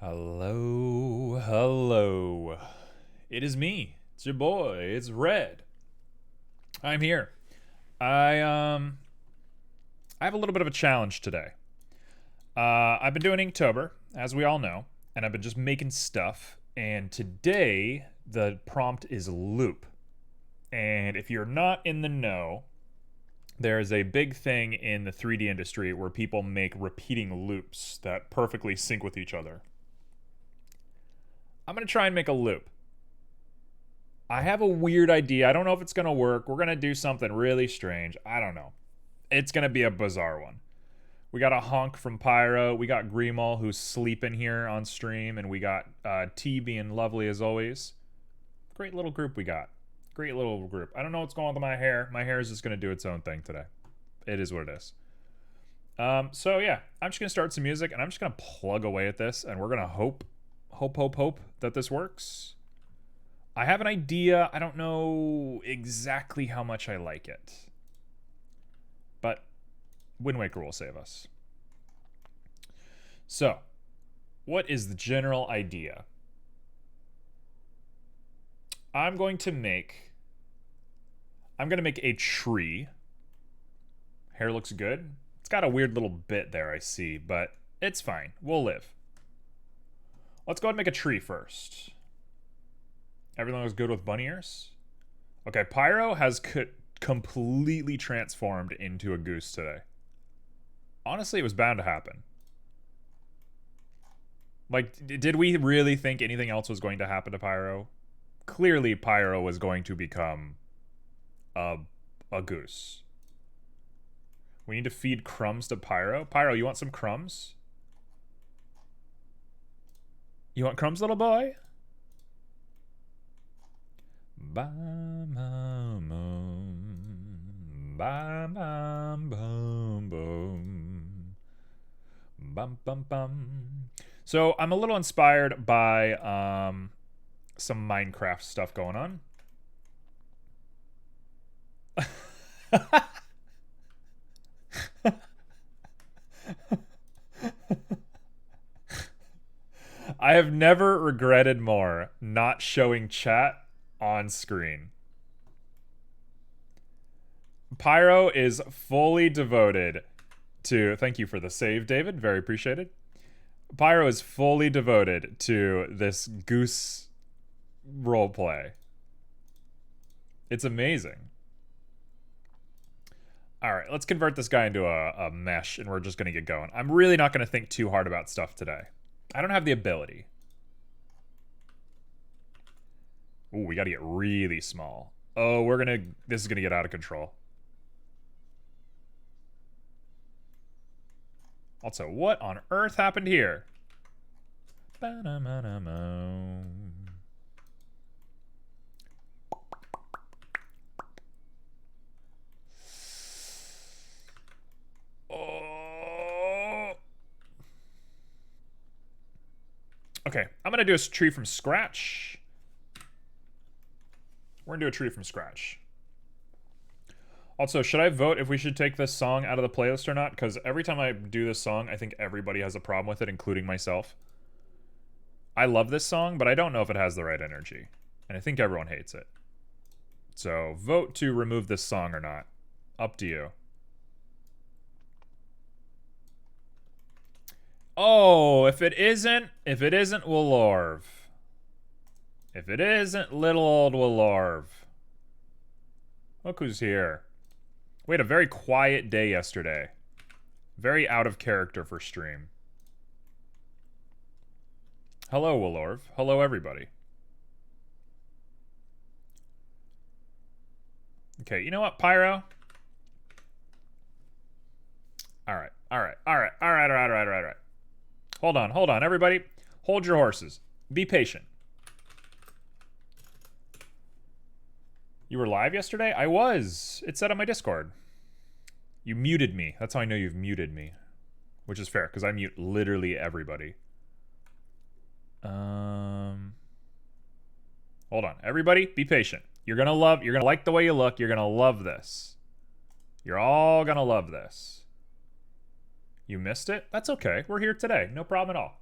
Hello, hello. It is me. It's your boy. It's Red. I'm here. I I have a little bit of a challenge today. I've been doing Inktober, as we all know, and I've been just making stuff. And today the prompt is loop. And if you're not in the know, there is a big thing in the 3D industry where people make repeating loops that perfectly sync with each other. I'm going to try and make a loop. I have a weird idea. I don't know if it's going to work. We're going to do something really strange. I don't know. It's going to be a bizarre one. We got a honk from Pyro. We got Greemall, who's sleeping here on stream. And we got T being lovely as always. Great little group we got. Great little group. I don't know what's going on with my hair. My hair is just going to do its own thing today. It is what it is. So yeah, I'm just going to start some music. And I'm just going to plug away at this. And we're going to hope that this works. I have an idea. I don't know exactly how much I like it. But Wind Waker will save us. So, what is the general idea? I'm going to make a tree. Hair looks good. It's got a weird little bit there, I see, but it's fine. We'll live. Let's go ahead and make a tree first. Everything looks good with bunny ears? Okay, Pyro has completely transformed into a goose today. Honestly, it was bound to happen. Like, did we really think anything else was going to happen to Pyro? Clearly, Pyro was going to become a goose. We need to feed crumbs to Pyro. Pyro, you want some crumbs? You want crumbs, little boy? Bam, bam, bam, bam, bam, bam, bam, bam, bam, bam. So I'm a little inspired by some Minecraft stuff going on. I have never regretted more not showing chat on screen. Pyro is fully devoted to... Thank you for the save, David. Very appreciated. Pyro is fully devoted to this goose roleplay. It's amazing. Alright, let's convert this guy into a mesh, and we're just going to get going. I'm really not going to think too hard about stuff today. I don't have the ability. Ooh, we gotta get really small. Oh, this is gonna get out of control. Also, what on earth happened here? Oh. Okay, I'm gonna do a tree from scratch. We're gonna do a tree from scratch. Also, should I vote if we should take this song out of the playlist or not? Because every time I do this song, I think everybody has a problem with it, including myself. I love this song, but I don't know if it has the right energy. And I think everyone hates it. So, vote to remove this song or not. Up to you. Oh, if it isn't Willorv. If it isn't little old Willorv. Look who's here. We had a very quiet day yesterday. Very out of character for stream. Hello, Willorv. Hello, everybody. Okay, you know what, Pyro? Alright. Hold on, everybody. Hold your horses. Be patient. You were live yesterday? I was. It said on my Discord. You muted me. That's how I know you've muted me. Which is fair, because I mute literally everybody. Hold on. Everybody, be patient. You're gonna like the way you look. You're gonna love this. You're all gonna love this. You missed it? That's okay. We're here today. No problem at all.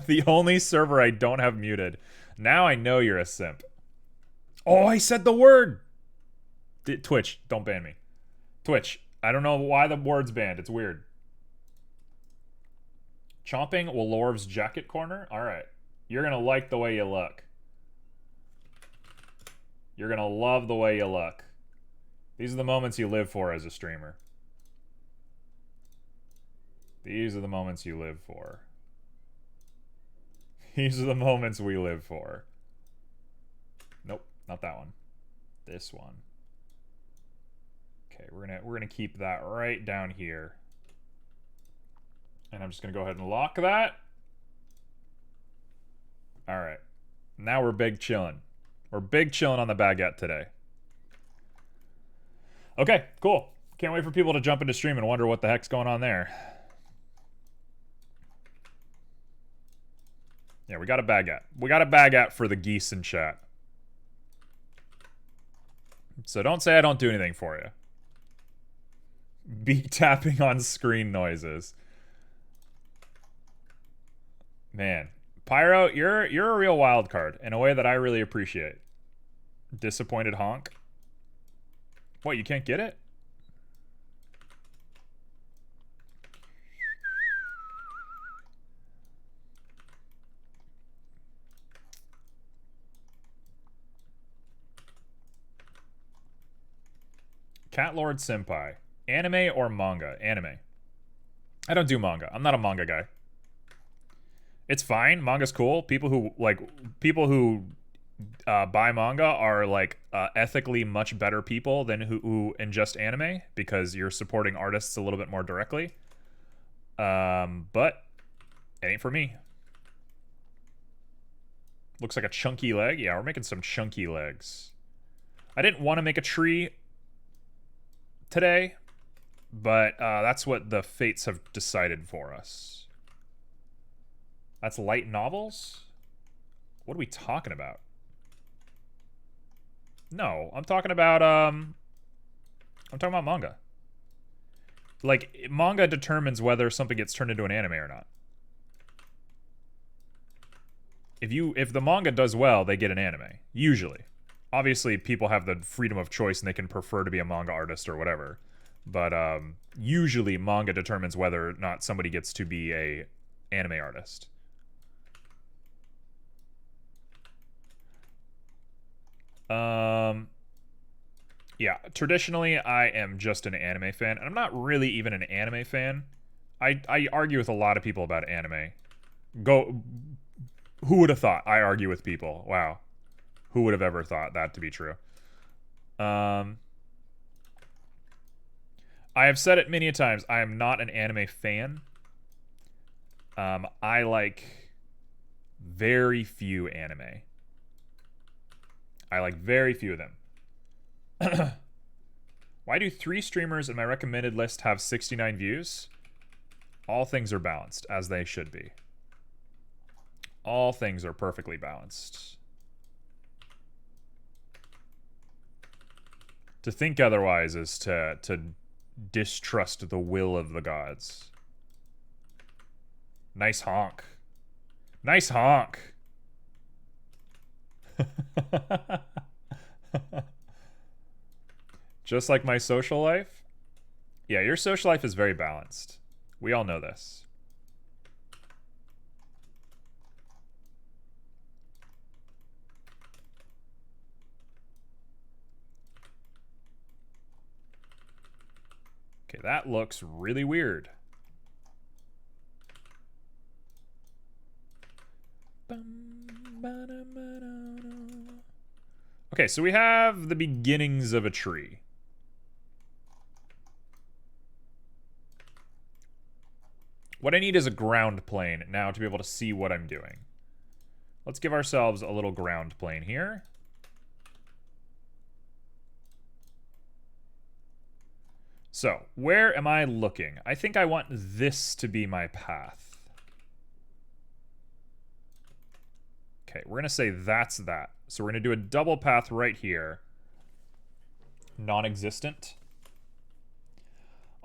The only server I don't have muted. Now I know you're a simp. Oh, I said the word! Twitch, don't ban me. Twitch, I don't know why the word's banned. It's weird. Chomping Walorv's jacket corner? Alright. You're gonna like the way you look. You're gonna love the way you look. These are the moments you live for as a streamer. These are the moments you live for. These are the moments we live for. Nope, not that one. This one. Okay, we're gonna keep that right down here. And I'm just gonna go ahead and lock that. Alright. Now we're big chillin'. We're big chillin' on the baguette today. Okay, cool. Can't wait for people to jump into stream and wonder what the heck's going on there. Yeah, we got a baguette. We got a baguette for the geese in chat. So don't say I don't do anything for you. Beat tapping on screen noises. Man. Pyro, you're a real wild card in a way that I really appreciate. Disappointed honk. What, you can't get it? Cat Lord Senpai. Anime or manga? Anime. I don't do manga. I'm not a manga guy. It's fine. Manga's cool. People who buy manga are like ethically much better people than who ingest anime because you're supporting artists a little bit more directly. But it ain't for me. Looks like a chunky leg. Yeah, we're making some chunky legs. I didn't want to make a tree today, but that's what the fates have decided for us. That's light novels? What are we talking about? No, I'm talking about manga. Like, manga determines whether something gets turned into an anime or not. If the manga does well, they get an anime. Usually. Obviously, people have the freedom of choice and they can prefer to be a manga artist or whatever. But usually, manga determines whether or not somebody gets to be a anime artist. Yeah, traditionally I am just an anime fan, and I'm not really even an anime fan. I argue with a lot of people about anime. Who would have thought I argue with people? Wow. Who would have ever thought that to be true? I have said it many times, I am not an anime fan. I like very few anime. I like very few of them. Why do 3 streamers in my recommended list have 69 views? All things are balanced, as they should be. All things are perfectly balanced. To think otherwise is to distrust the will of the gods. Nice honk. Nice honk. Just like my social life? Yeah, your social life is very balanced. We all know this. Okay, that looks really weird. Okay, so we have the beginnings of a tree. What I need is a ground plane now to be able to see what I'm doing. Let's give ourselves a little ground plane here. So, where am I looking? I think I want this to be my path. Okay, we're going to say that's that. So we're going to do a double path right here. Non-existent.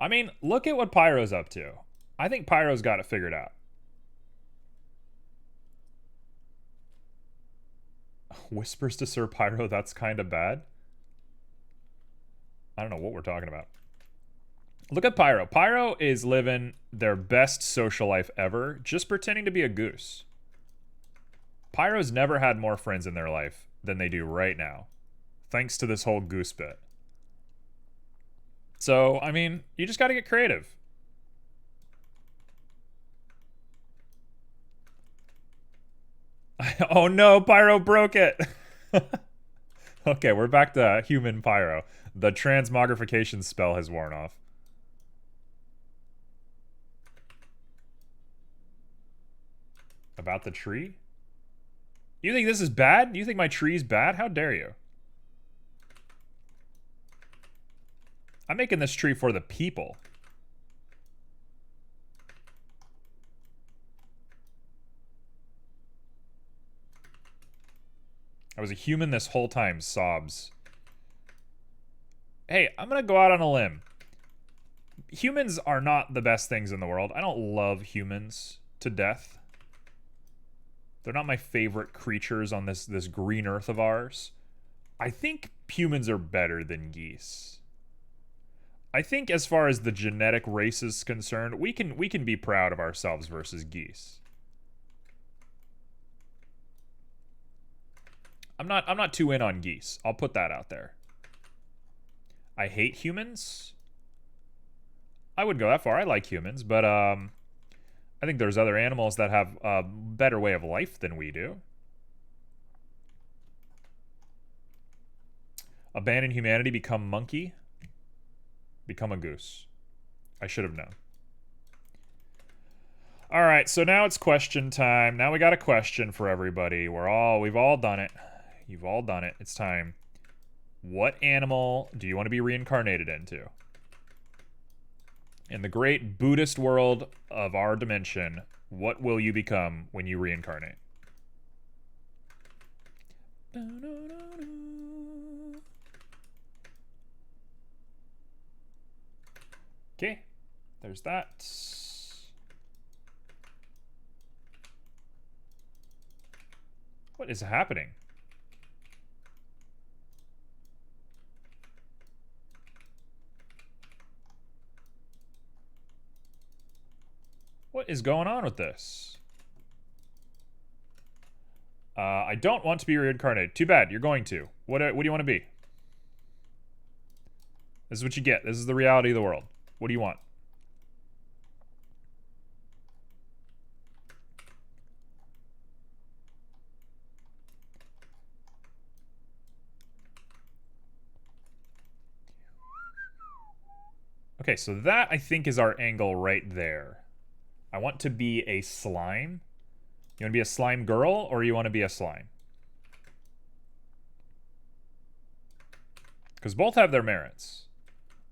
I mean, look at what Pyro's up to. I think Pyro's got it figured out. Whispers to Sir Pyro, that's kind of bad. I don't know what we're talking about. Look at Pyro. Pyro is living their best social life ever, just pretending to be a goose. Pyro's never had more friends in their life than they do right now, thanks to this whole goose bit. So, I mean, you just got to get creative. Oh no, Pyro broke it. Okay, we're back to human Pyro. The transmogrification spell has worn off. About the tree? You think this is bad? You think my tree's bad? How dare you? I'm making this tree for the people. I was a human this whole time, sobs. Hey, I'm gonna go out on a limb. Humans are not the best things in the world. I don't love humans to death. They're not my favorite creatures on this green earth of ours. I think humans are better than geese. I think as far as the genetic race is concerned, we can be proud of ourselves versus geese. I'm not too in on geese. I'll put that out there. I hate humans. I wouldn't go that far. I like humans, but I think there's other animals that have a better way of life than we do. Abandon humanity, become monkey. Become a goose. I should have known. All right, so now it's question time. Now we got a question for everybody. We've all done it. You've all done it. It's time. What animal do you want to be reincarnated into? In the great Buddhist world of our dimension, what will you become when you reincarnate? Okay, there's that. What is happening? What is going on with this? I don't want to be reincarnated. Too bad. You're going to. What do you want to be? This is what you get. This is the reality of the world. What do you want? Okay, so that, I think, is our angle right there. I want to be a slime. You want to be a slime girl, or you want to be a slime? Because both have their merits.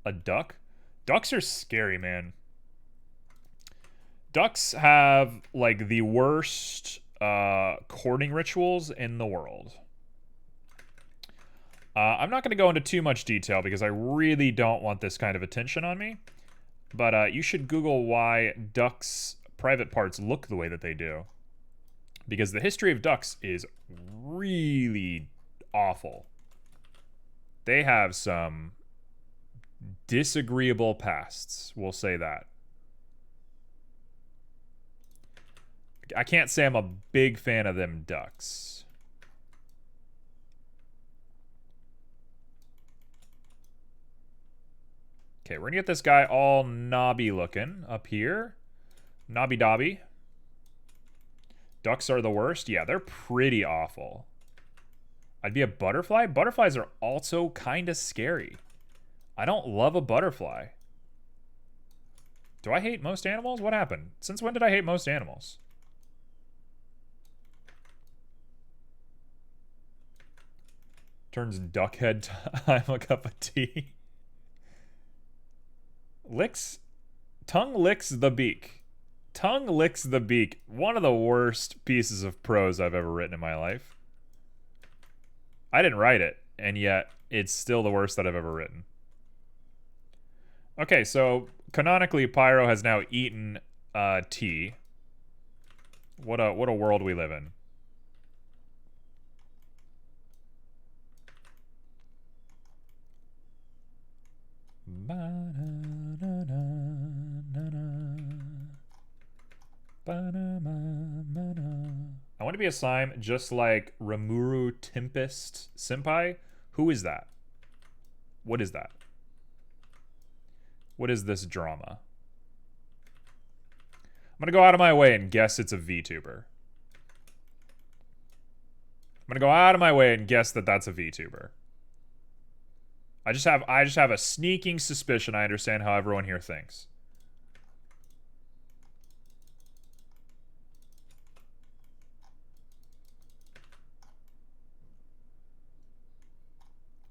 A duck? Ducks are scary, man. Ducks have, like, the worst courting rituals in the world. I'm not going to go into too much detail because I really don't want this kind of attention on me. But you should Google why ducks' private parts look the way that they do. Because the history of ducks is really awful. They have some disagreeable pasts, we'll say that. I can't say I'm a big fan of them ducks. Okay, we're gonna get this guy all knobby looking up here. Knobby dobby. Ducks are the worst? Yeah, they're pretty awful. I'd be a butterfly? Butterflies are also kind of scary. I don't love a butterfly. Do I hate most animals? What happened? Since when did I hate most animals? Turns duckhead time a cup of tea. Tongue licks the beak. Tongue licks the beak. One of the worst pieces of prose I've ever written in my life. I didn't write it, and yet it's still the worst that I've ever written. Okay, so canonically, Pyro has now eaten tea. What a world we live in. I want to be a slime just like Rimuru Tempest Senpai. Who is that? What is that? What is this drama? I'm going to go out of my way and guess it's a VTuber. I'm going to go out of my way and guess that that's a VTuber. I just have a sneaking suspicion I understand how everyone here thinks.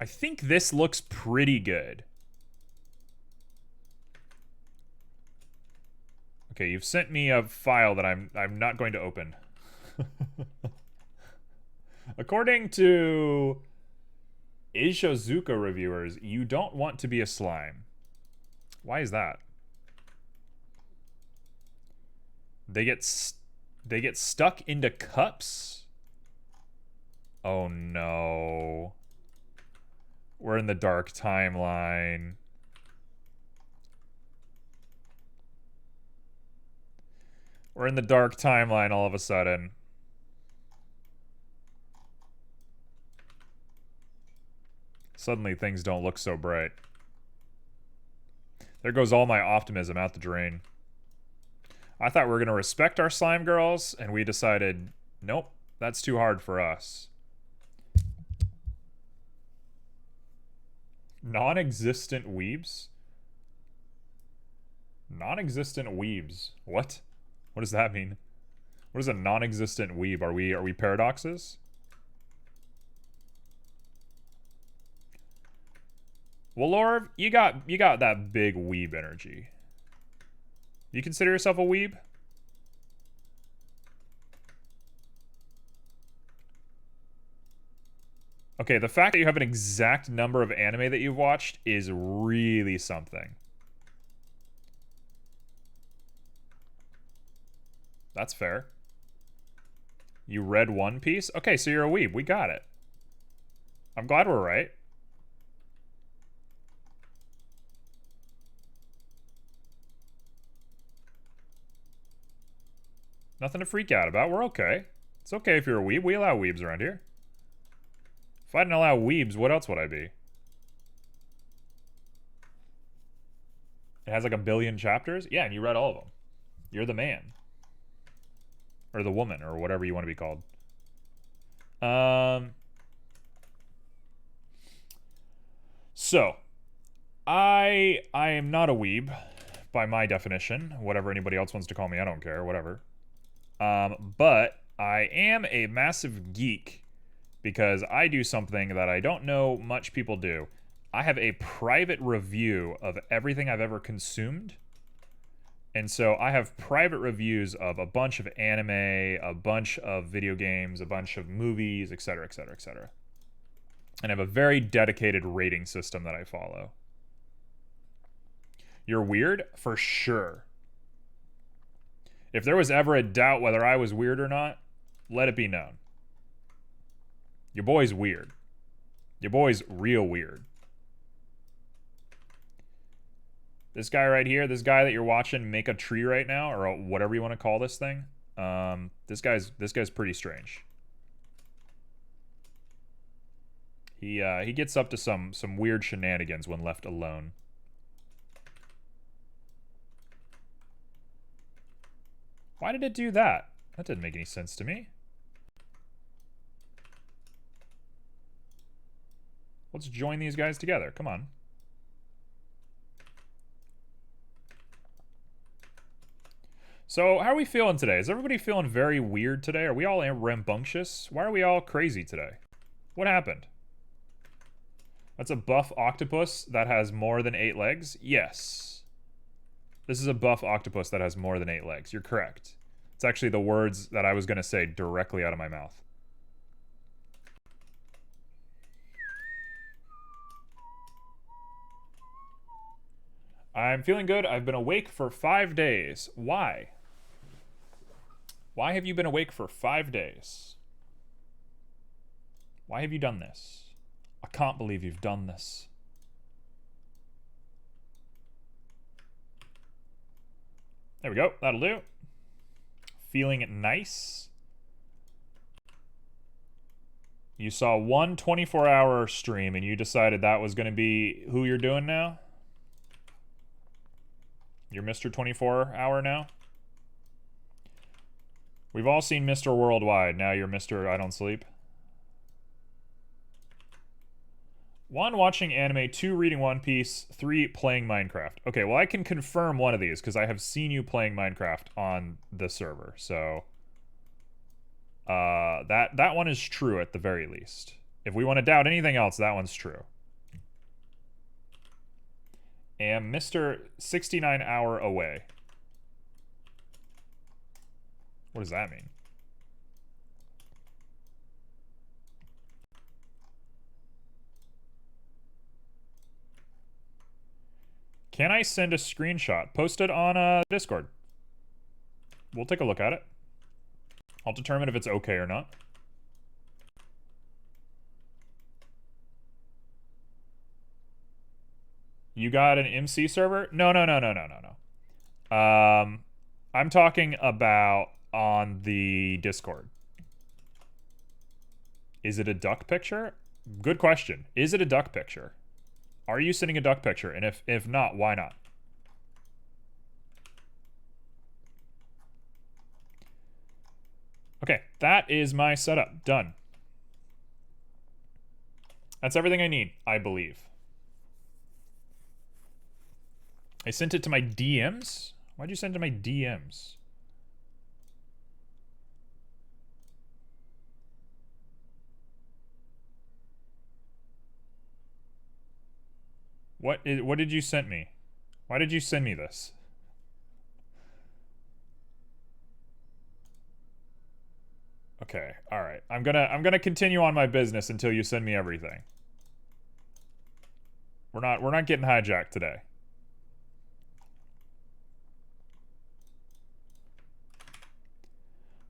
I think this looks pretty good. Okay, you've sent me a file that I'm not going to open. According to Ishizuka reviewers, you don't want to be a slime. Why is that? They get stuck into cups? Oh no. We're in the dark timeline. We're in the dark timeline all of a sudden. Suddenly things don't look so bright. There goes all my optimism out the drain. I thought we were going to respect our slime girls, and we decided, nope, that's too hard for us. Non-existent weebs? Non-existent weebs. What? What does that mean? What is a non-existent weeb? Are we paradoxes? Well, Lorv, you got that big weeb energy. You consider yourself a weeb? Okay, the fact that you have an exact number of anime that you've watched is really something. That's fair. You read One Piece? Okay, so you're a weeb. We got it. I'm glad we're right. Nothing to freak out about. We're okay. It's okay if you're a weeb. We allow weebs around here. If I didn't allow weebs, what else would I be? It has like 1 billion chapters? Yeah, and you read all of them. You're the man. Or the woman, or whatever you want to be called. So, I am not a weeb, by my definition. Whatever anybody else wants to call me, I don't care, whatever. But I am a massive geek because I do something that I don't know much people do. I have a private review of everything I've ever consumed. And so I have private reviews of a bunch of anime, a bunch of video games, a bunch of movies, etc., etc., etc. And I have a very dedicated rating system that I follow. You're weird? For sure. If there was ever a doubt whether I was weird or not, let it be known. Your boy's weird. Your boy's real weird. This guy right here, this guy that you're watching make a tree right now, or whatever you want to call this thing, this guy's pretty strange. He gets up to some weird shenanigans when left alone. Why did it do that? That didn't make any sense to me. Let's join these guys together. Come on. So, how are we feeling today? Is everybody feeling very weird today? Are we all rambunctious? Why are we all crazy today? What happened? That's a buff octopus that has more than 8 legs? Yes. This is a buff octopus that has more than 8 legs. You're correct. It's actually the words that I was going to say directly out of my mouth. I'm feeling good. I've been awake for 5 days. Why? Why have you been awake for 5 days? Why have you done this? I can't believe you've done this. There we go. That'll do. Feeling nice. You saw one 24-hour stream and you decided that was going to be who you're doing now? You're Mr. 24-hour now? We've all seen Mr. Worldwide. Now you're Mr. I Don't Sleep. 1, watching anime. 2, reading One Piece. 3, playing Minecraft. Okay, well I can confirm one of these because I have seen you playing Minecraft on the server. So that one is true at the very least. If we want to doubt anything else, that one's true. Am Mr. 69-hour away. What does that mean? Can I send a screenshot? Post it on Discord. We'll take a look at it. I'll determine if it's okay or not. You got an MC server? No. I'm talking about on the Discord. Is it a duck picture? Good question. Is it a duck picture? Are you sending a duck picture? And if not, why not? Okay, that is my setup. Done. That's everything I need, I believe. I sent it to my DMs? Why'd you send it to my DMs? What did you send me? Why did you send me this? Okay, all right. I'm gonna continue on my business until you send me everything. We're not getting hijacked today.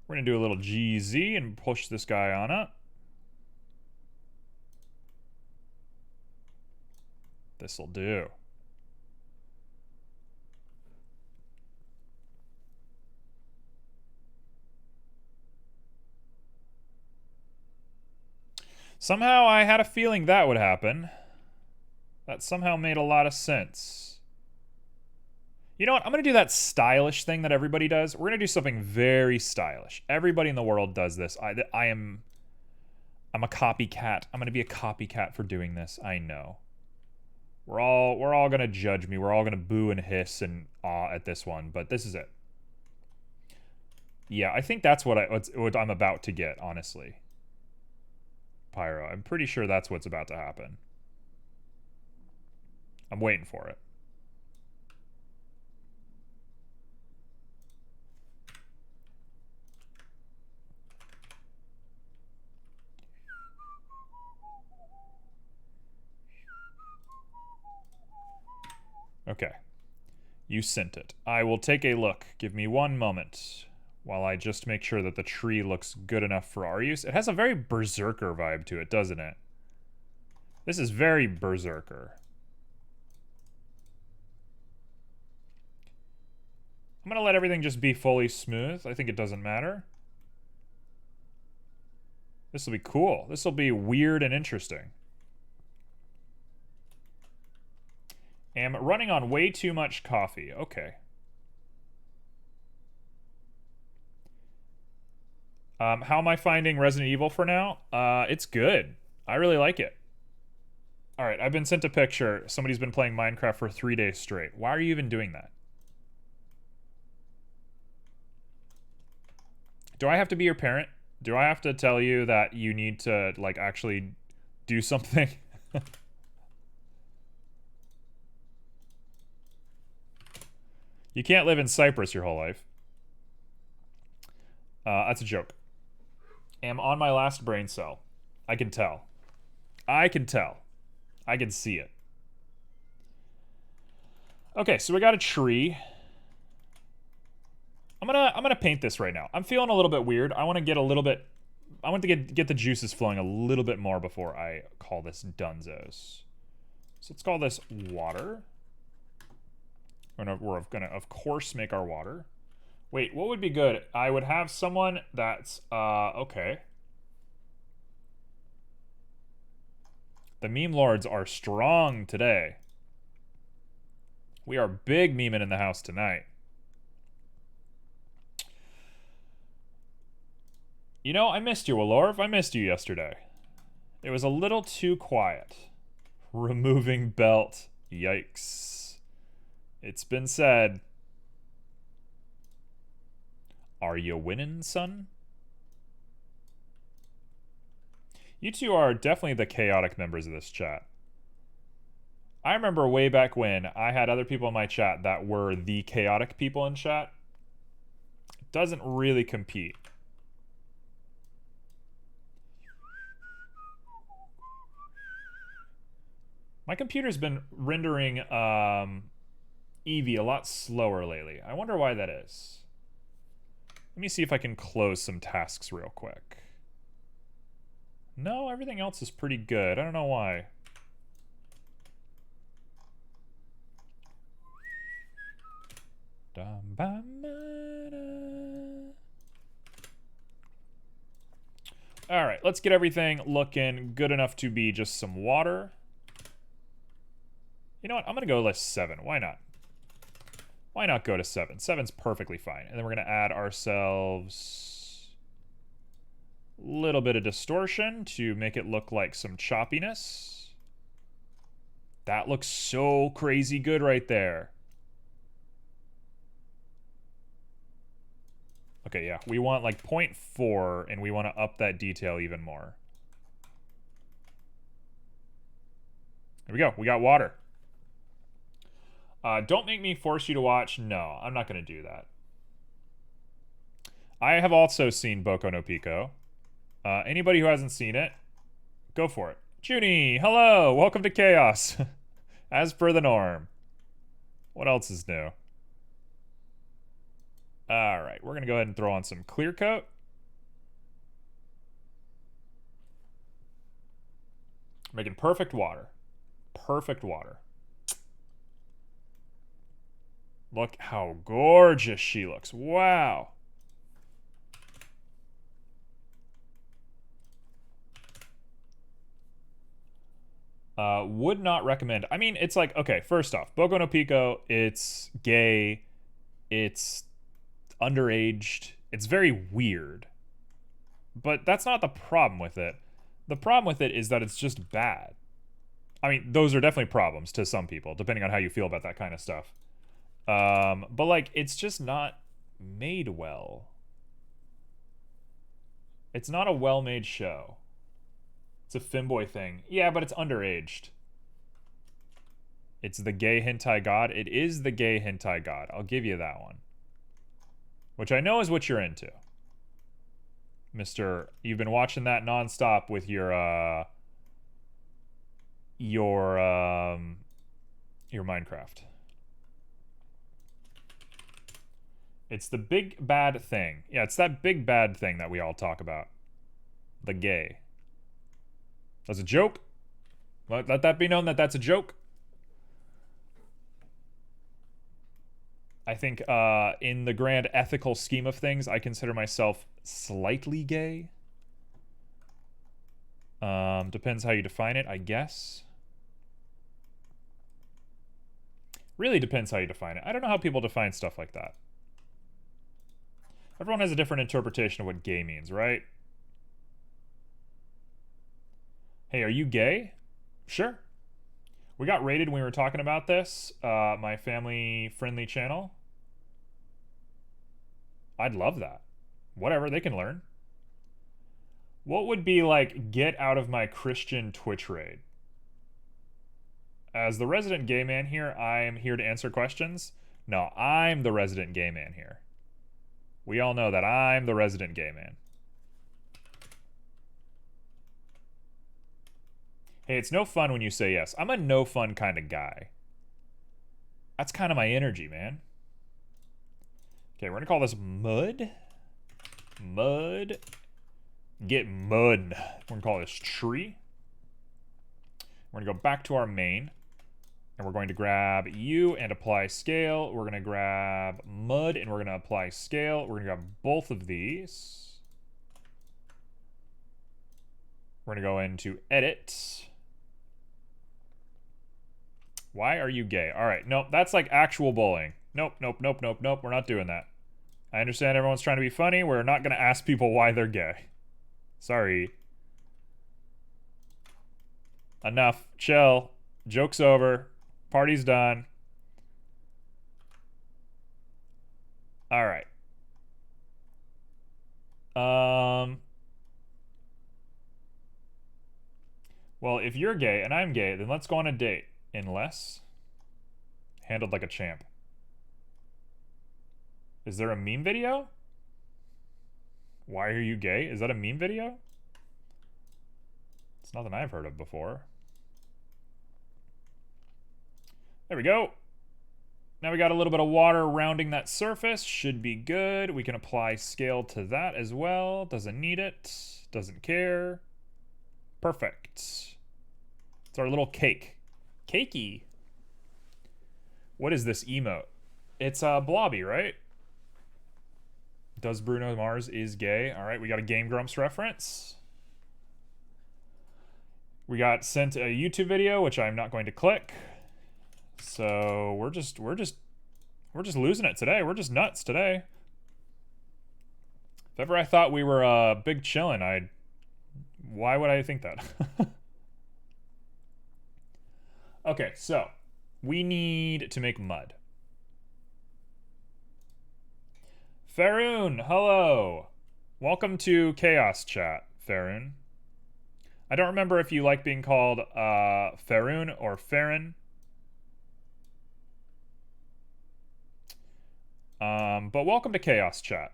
We're gonna do a little GZ and push this guy on up. This'll do. Somehow I had a feeling that would happen. That somehow made a lot of sense. You know what? I'm going to do that stylish thing that everybody does. We're going to do something very stylish. Everybody in the world does this. I'm a copycat. I'm going to be a copycat for doing this. I know. We're all going to judge me. We're all going to boo and hiss and awe at this one, but this is it. Yeah, I think that's what I'm about to get, honestly. Pyro. I'm pretty sure that's what's about to happen. I'm waiting for it. Okay. You sent it. I will take a look. Give me one moment while I just make sure that the tree looks good enough for our use. It has a very berserker vibe to it, doesn't it? This is very berserker. I'm gonna let everything just be fully smooth. I think it doesn't matter. This will be cool. This will be weird and interesting. Am running on way too much coffee. Okay. How am I finding Resident Evil for now? It's good. I really like it. Alright, I've been sent a picture. Somebody's been playing Minecraft for 3 days straight. Why are you even doing that? Do I have to be your parent? Do I have to tell you that you need to, like, actually do something? You can't live in Cyprus your whole life. That's a joke. Am on my last brain cell. I can tell. I can tell. I can see it. Okay, so we got a tree. I'm gonna paint this right now. I'm feeling a little bit weird. I want to get a little bit. I want to get the juices flowing a little bit more before I call this Dunzos. So let's call this water. We're gonna, of course, make our water. Wait, what would be good? I would have someone that's, okay. The meme lords are strong today. We are big memeing in the house tonight. You know, I missed you, Alorv. I missed you yesterday. It was a little too quiet. Removing belt. Yikes. It's been said. Are you winning, son? You two are definitely the chaotic members of this chat. I remember way back when I had other people in my chat that were the chaotic people in chat. It doesn't really compete. My computer's been rendering Eevee a lot slower lately. I wonder why that is. Let me see if I can close some tasks real quick. No, everything else is pretty good. I don't know why. Alright, let's get everything looking good enough to be just some water. You know what? I'm going to go list 7. Why not? Why not go to 7? 7's perfectly fine. And then we're going to add ourselves a little bit of distortion to make it look like some choppiness. That looks so crazy good right there. Okay, yeah. We want like 0.4, and we want to up that detail even more. There we go. We got water. Don't make me force you to watch. No, I'm not going to do that. I have also seen Boku no Pico. Anybody who hasn't seen it, go for it. Junie, hello! Welcome to Chaos. As per the norm. What else is new? Alright, we're going to go ahead and throw on some clear coat. Making perfect water. Perfect water. Look how gorgeous she looks. Wow. Would not recommend. I mean, it's like, okay, first off, Boku no Pico, it's gay, it's underaged, it's very weird. But that's not the problem with it. The problem with it is that it's just bad. I mean, those are definitely problems to some people, depending on how you feel about that kind of stuff. But like, it's just not made well. It's not a well-made show. It's a femboy thing. Yeah, but it's underaged. It's the gay hentai god. It is the gay hentai god. I'll give you that one. Which I know is what you're into. Mr. You've been watching that nonstop with your Minecraft. It's the big bad thing. Yeah, it's that big bad thing that we all talk about. The gay. That's a joke. Let that be known that that's a joke. I think in the grand ethical scheme of things, I consider myself slightly gay. Depends how you define it, I guess. Really depends how you define it. I don't know how people define stuff like that. Everyone has a different interpretation of what gay means, right? Hey, are you gay? Sure. We got rated when we were talking about this. My family-friendly channel. I'd love that. Whatever, they can learn. What would be like, get out of my Christian Twitch raid? As the resident gay man here, I am here to answer questions. No, I'm the resident gay man here. We all know that I'm the resident gay man. Hey, it's no fun when you say yes. I'm a no fun kind of guy. That's kind of my energy, man. Okay, we're going to call this mud. Mud. Get mud. We're going to call this tree. We're going to go back to our main. And And we're going to grab you and apply scale. We're going to grab mud and we're going to apply scale. We're going to grab both of these. We're going to go into edit. Why are you gay? All right. Nope. That's like actual bullying. Nope. Nope. Nope. Nope. Nope. We're not doing that. I understand everyone's trying to be funny. We're not going to ask people why they're gay. Sorry. Enough. Chill. Joke's over. Party's done. All right. Well, if you're gay and I'm gay, then let's go on a date. Unless handled like a champ. Is there a meme video? Why are you gay? Is that a meme video? It's nothing I've heard of before. There we go. Now we got a little bit of water rounding that surface. Should be good. We can apply scale to that as well. Doesn't need it. Doesn't care. Perfect. It's our little cake. Cakey. What is this emote? It's Blobby, right? Does Bruno Mars is gay? All right, we got a Game Grumps reference. We got sent a YouTube video, which I'm not going to click. So we're just losing it today. We're just nuts today. If ever I thought we were big chillin', why would I think that? Okay, so we need to make mud. Faroon, hello. Welcome to Chaos Chat, Faroon. I don't remember if you like being called Faroon or Farron. But welcome to Chaos Chat.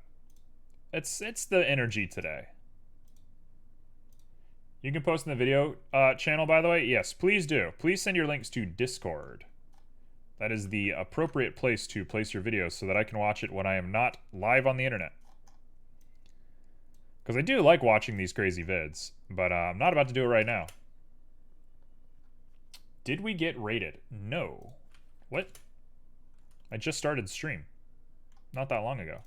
It's the energy today. You can post in the video channel, by the way. Yes, please do. Please send your links to Discord. That is the appropriate place to place your videos so that I can watch it when I am not live on the internet. Because I do like watching these crazy vids, but I'm not about to do it right now. Did we get rated? No. What? I just started stream. Not that long ago.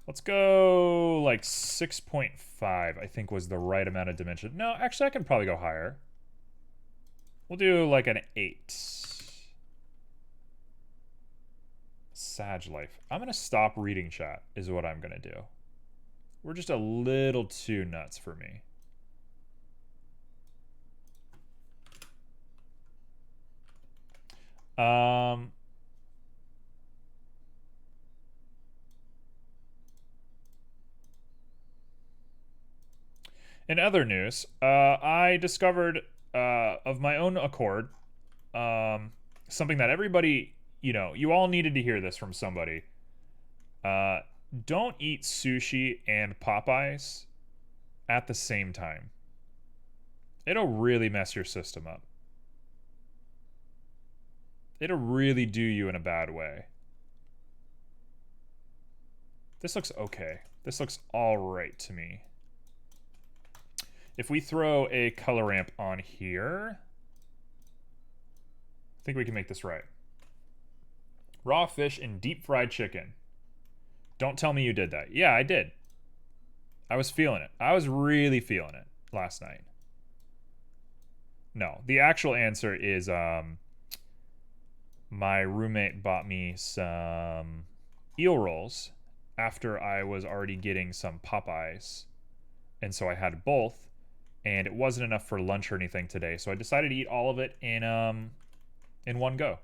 Let's go like 6.5, I think was the right amount of dimension. No, actually I can probably go higher. We'll do like an 8. Sag life. I'm gonna stop reading chat is what I'm gonna do. We're just a little too nuts for me. In other news, I discovered of my own accord something that everybody, you all needed to hear this from somebody. Don't eat sushi and Popeyes at the same time. It'll really mess your system up. It'll really do you in a bad way. This looks okay. This looks all right to me. If we throw a color ramp on here, I think we can make this right. Raw fish and deep fried chicken. Don't tell me you did that. Yeah, I did. I was feeling it. I was really feeling it last night. No, the actual answer is my roommate bought me some eel rolls after I was already getting some Popeyes. And so I had both. And it wasn't enough for lunch or anything today, so I decided to eat all of it in one go.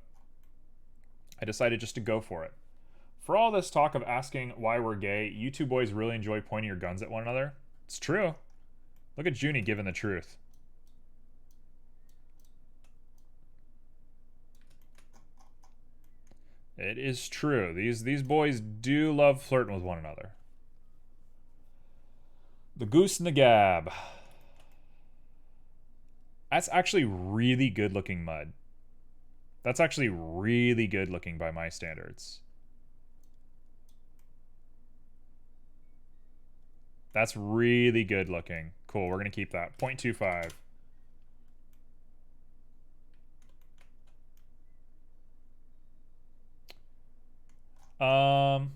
I decided just to go for it. For all this talk of asking why we're gay, you two boys really enjoy pointing your guns at one another. It's true. Look at Junie giving the truth. It is true. These boys do love flirting with one another. The goose and the gab. That's actually really good looking mud. That's actually really good looking by my standards. That's really good looking. Cool, we're going to keep that. 0.25. Am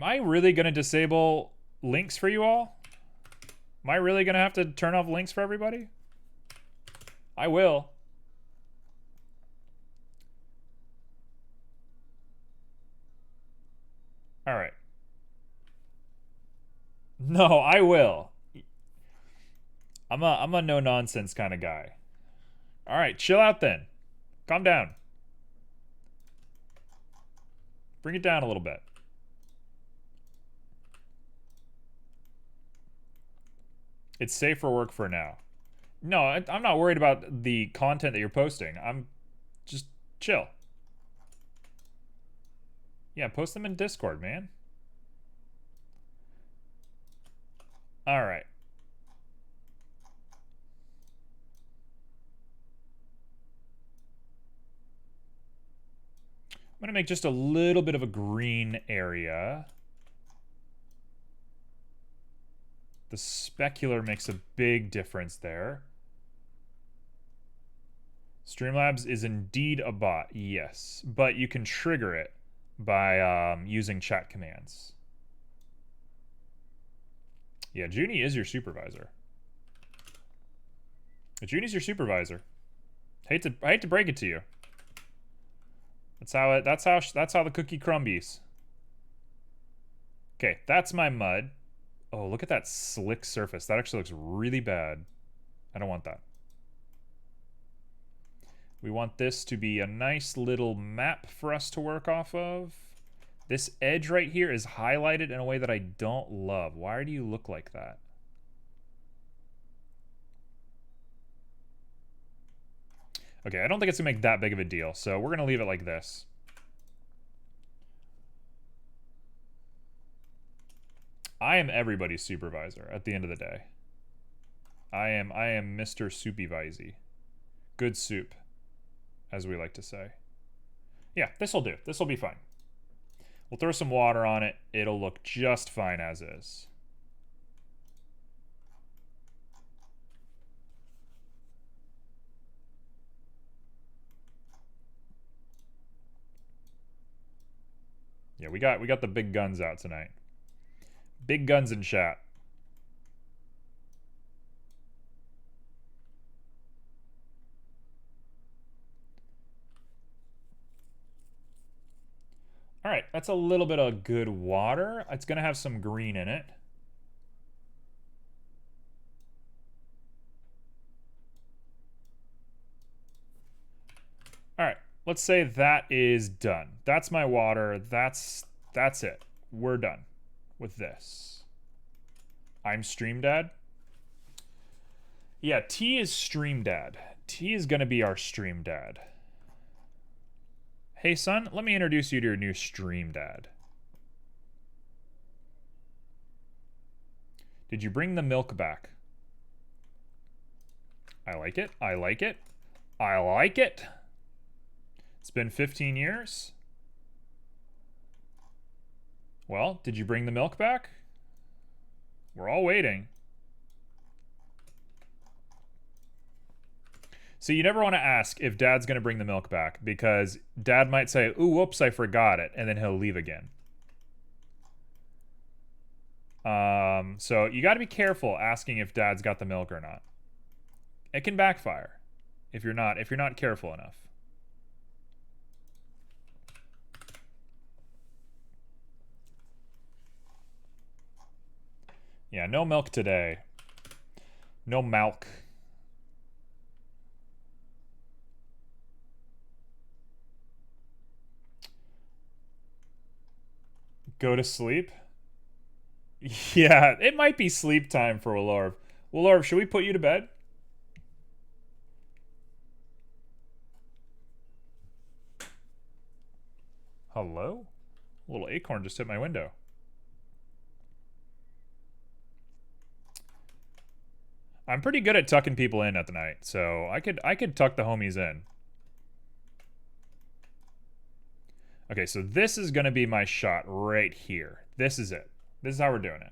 I really going to disable links for you all? Am I really going to have to turn off links for everybody? I will. All right. No, I will. I'm a no nonsense kind of guy. All right, chill out then. Calm down. Bring it down a little bit. It's safe for work for now. No, I'm not worried about the content that you're posting. I'm just chill. Yeah, post them in Discord, man. All right. I'm going to make just a little bit of a green area. The specular makes a big difference there. Streamlabs is indeed a bot, yes. But you can trigger it by using chat commands. Yeah, Junie is your supervisor. Junie's your supervisor. I hate to break it to you. That's how the cookie crumbles. Okay, that's my mud. Oh, look at that slick surface. That actually looks really bad. I don't want that. We want this to be a nice little map for us to work off of. This edge right here is highlighted in a way that I don't love. Why do you look like that? Okay, I don't think it's gonna make that big of a deal, so we're gonna leave it like this. I am everybody's supervisor at the end of the day. I am Mr. Soupy-visey. Good soup, as we like to say. Yeah, this'll do. This'll be fine. We'll throw some water on it. It'll look just fine as is. Yeah, we got the big guns out tonight. Big guns in chat. All right, that's a little bit of good water. It's gonna have some green in it. All right, let's say that is done. That's my water. That's it. We're done with this. I'm Stream Dad. Yeah, T is Stream Dad. T is gonna be our Stream Dad. Hey son, let me introduce you to your new Stream Dad. Did you bring the milk back? I like it. I like it. I like it. It's been 15 years. Well, did you bring the milk back? We're all waiting. So you never want to ask if Dad's going to bring the milk back, because Dad might say, ooh, whoops, I forgot it, and then he'll leave again. So you got to be careful asking if Dad's got the milk or not. It can backfire if you're not careful enough. Yeah, no milk today. No milk. Go to sleep? Yeah, it might be sleep time for Willorv. Willorv, should we put you to bed? Hello? A little acorn just hit my window. I'm pretty good at tucking people in at the night, so I could tuck the homies in. Okay, so this is gonna be my shot right here. This is it. This is how we're doing it.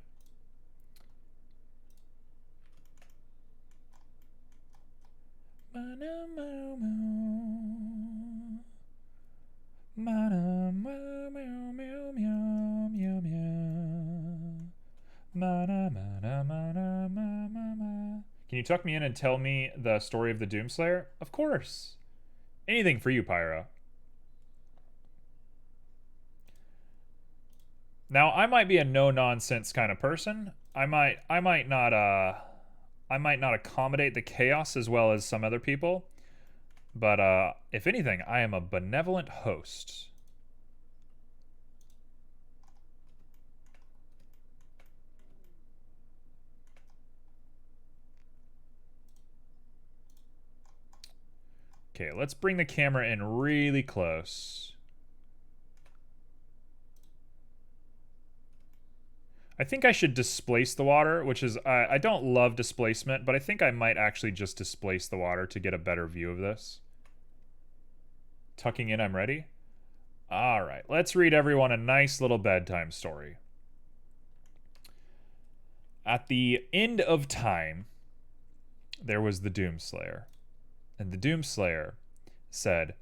Can you tuck me in and tell me the story of the Doomslayer? Of course. Anything for you, Pyro. Now, I might be a no-nonsense kind of person. I might not accommodate the chaos as well as some other people. But if anything, I am a benevolent host. Okay, let's bring the camera in really close. I think I should displace the water, which is, I don't love displacement, but I think I might actually just displace the water to get a better view of this. Tucking in, I'm ready. All right, let's read everyone a nice little bedtime story. At the end of time, there was the Doomslayer. And the Doomslayer said,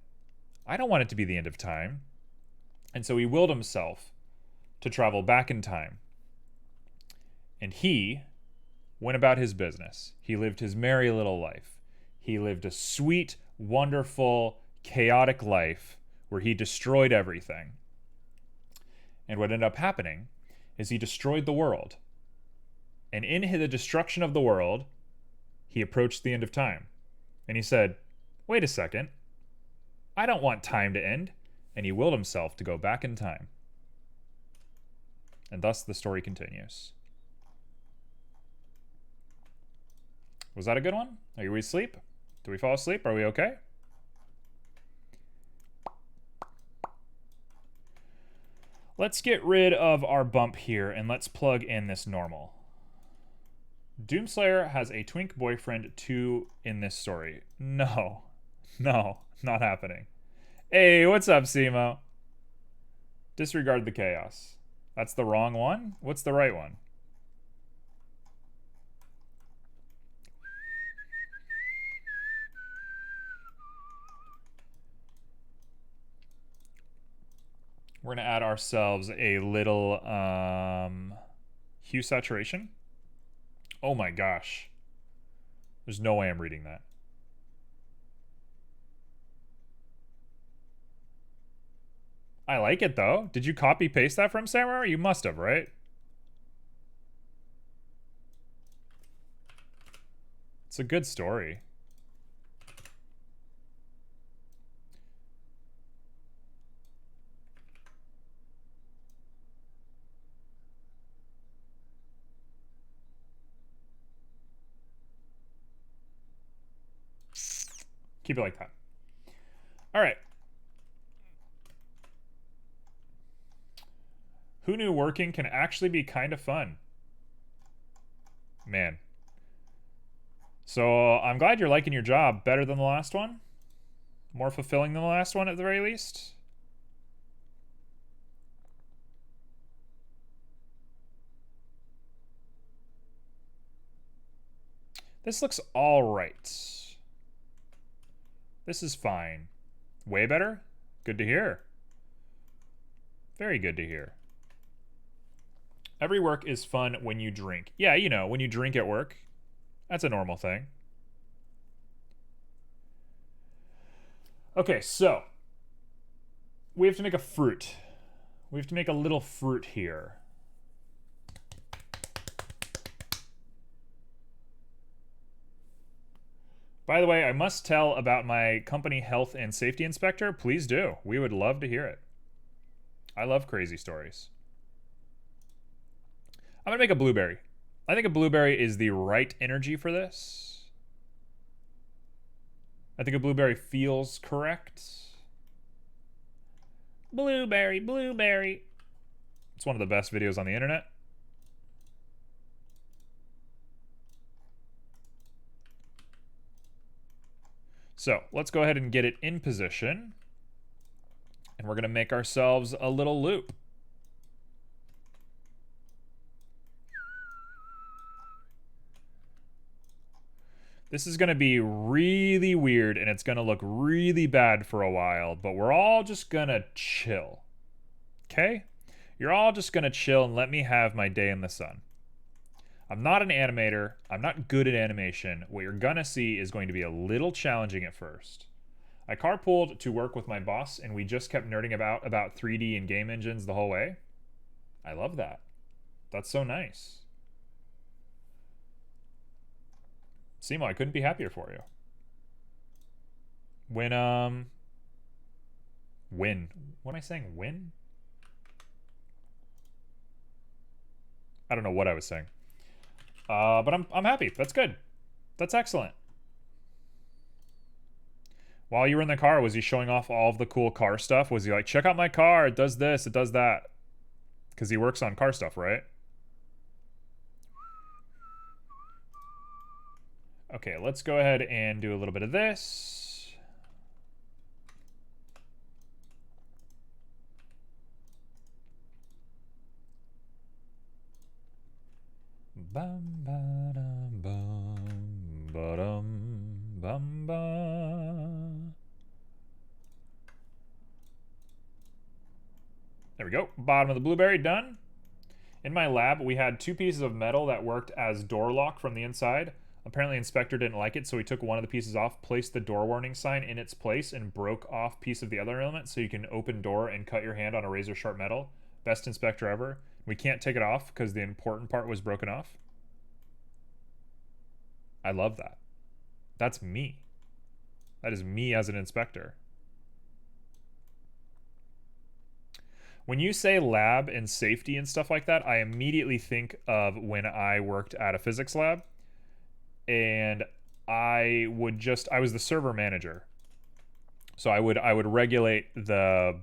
I don't want it to be the end of time. And so he willed himself to travel back in time. And he went about his business. He lived his merry little life. He lived a sweet, wonderful, chaotic life where he destroyed everything. And what ended up happening is he destroyed the world. And in the destruction of the world, he approached the end of time. And he said, wait a second. I don't want time to end. And he willed himself to go back in time. And thus the story continues. Was that a good one? Are we asleep? Do we fall asleep? Are we okay? Let's get rid of our bump here and let's plug in this normal. Doomslayer has a twink boyfriend too in this story. No, not happening. Hey, what's up, Simo? Disregard the chaos. That's the wrong one? What's the right one? We're going to add ourselves a little hue saturation. Oh my gosh. There's no way I'm reading that. I like it though. Did you copy paste that from somewhere? You must have, right? It's a good story. Keep it like that. All right. Who knew working can actually be kind of fun? Man. So I'm glad you're liking your job better than the last one. More fulfilling than the last one at the very least. This looks all right. This is fine. Way better? Good to hear. Very good to hear. Every work is fun when you drink. Yeah, you know, when you drink at work. That's a normal thing. Okay, so we have to make a fruit. We have to make a little fruit here. By the way, I must tell about my company health and safety inspector. Please do. We would love to hear it. I love crazy stories. I'm going to make a blueberry. I think a blueberry is the right energy for this. I think a blueberry feels correct. Blueberry, blueberry. It's one of the best videos on the internet. So let's go ahead and get it in position. And we're going to make ourselves a little loop. This is going to be really weird, and it's going to look really bad for a while, but we're all just going to chill. Okay? You're all just going to chill and let me have my day in the sun. I'm not an animator. I'm not good at animation. What you're going to see is going to be a little challenging at first. I carpooled to work with my boss, and we just kept nerding about 3D and game engines the whole way. I love that. That's so nice. Simo, I couldn't be happier for you. When am I saying win? I don't know what I was saying. But I'm happy. That's good. That's excellent. While you were in the car, was he showing off all of the cool car stuff? Was he like, check out my car, it does this, it does that? Because he works on car stuff, right? Okay, let's go ahead and do a little bit of this. Bum ba dum bum ba dum bum ba. There we go. Bottom of the blueberry done. In my lab, we had 2 pieces of metal that worked as door lock from the inside. Apparently, Inspector didn't like it, so he took one of the pieces off, placed the door warning sign in its place, and broke off piece of the other element so you can open door and cut your hand on a razor sharp metal. Best Inspector ever. We can't take it off because the important part was broken off. I love that. That's me. That is me as an inspector. When you say lab and safety and stuff like that, I immediately think of when I worked at a physics lab. And I was the server manager. So I would regulate the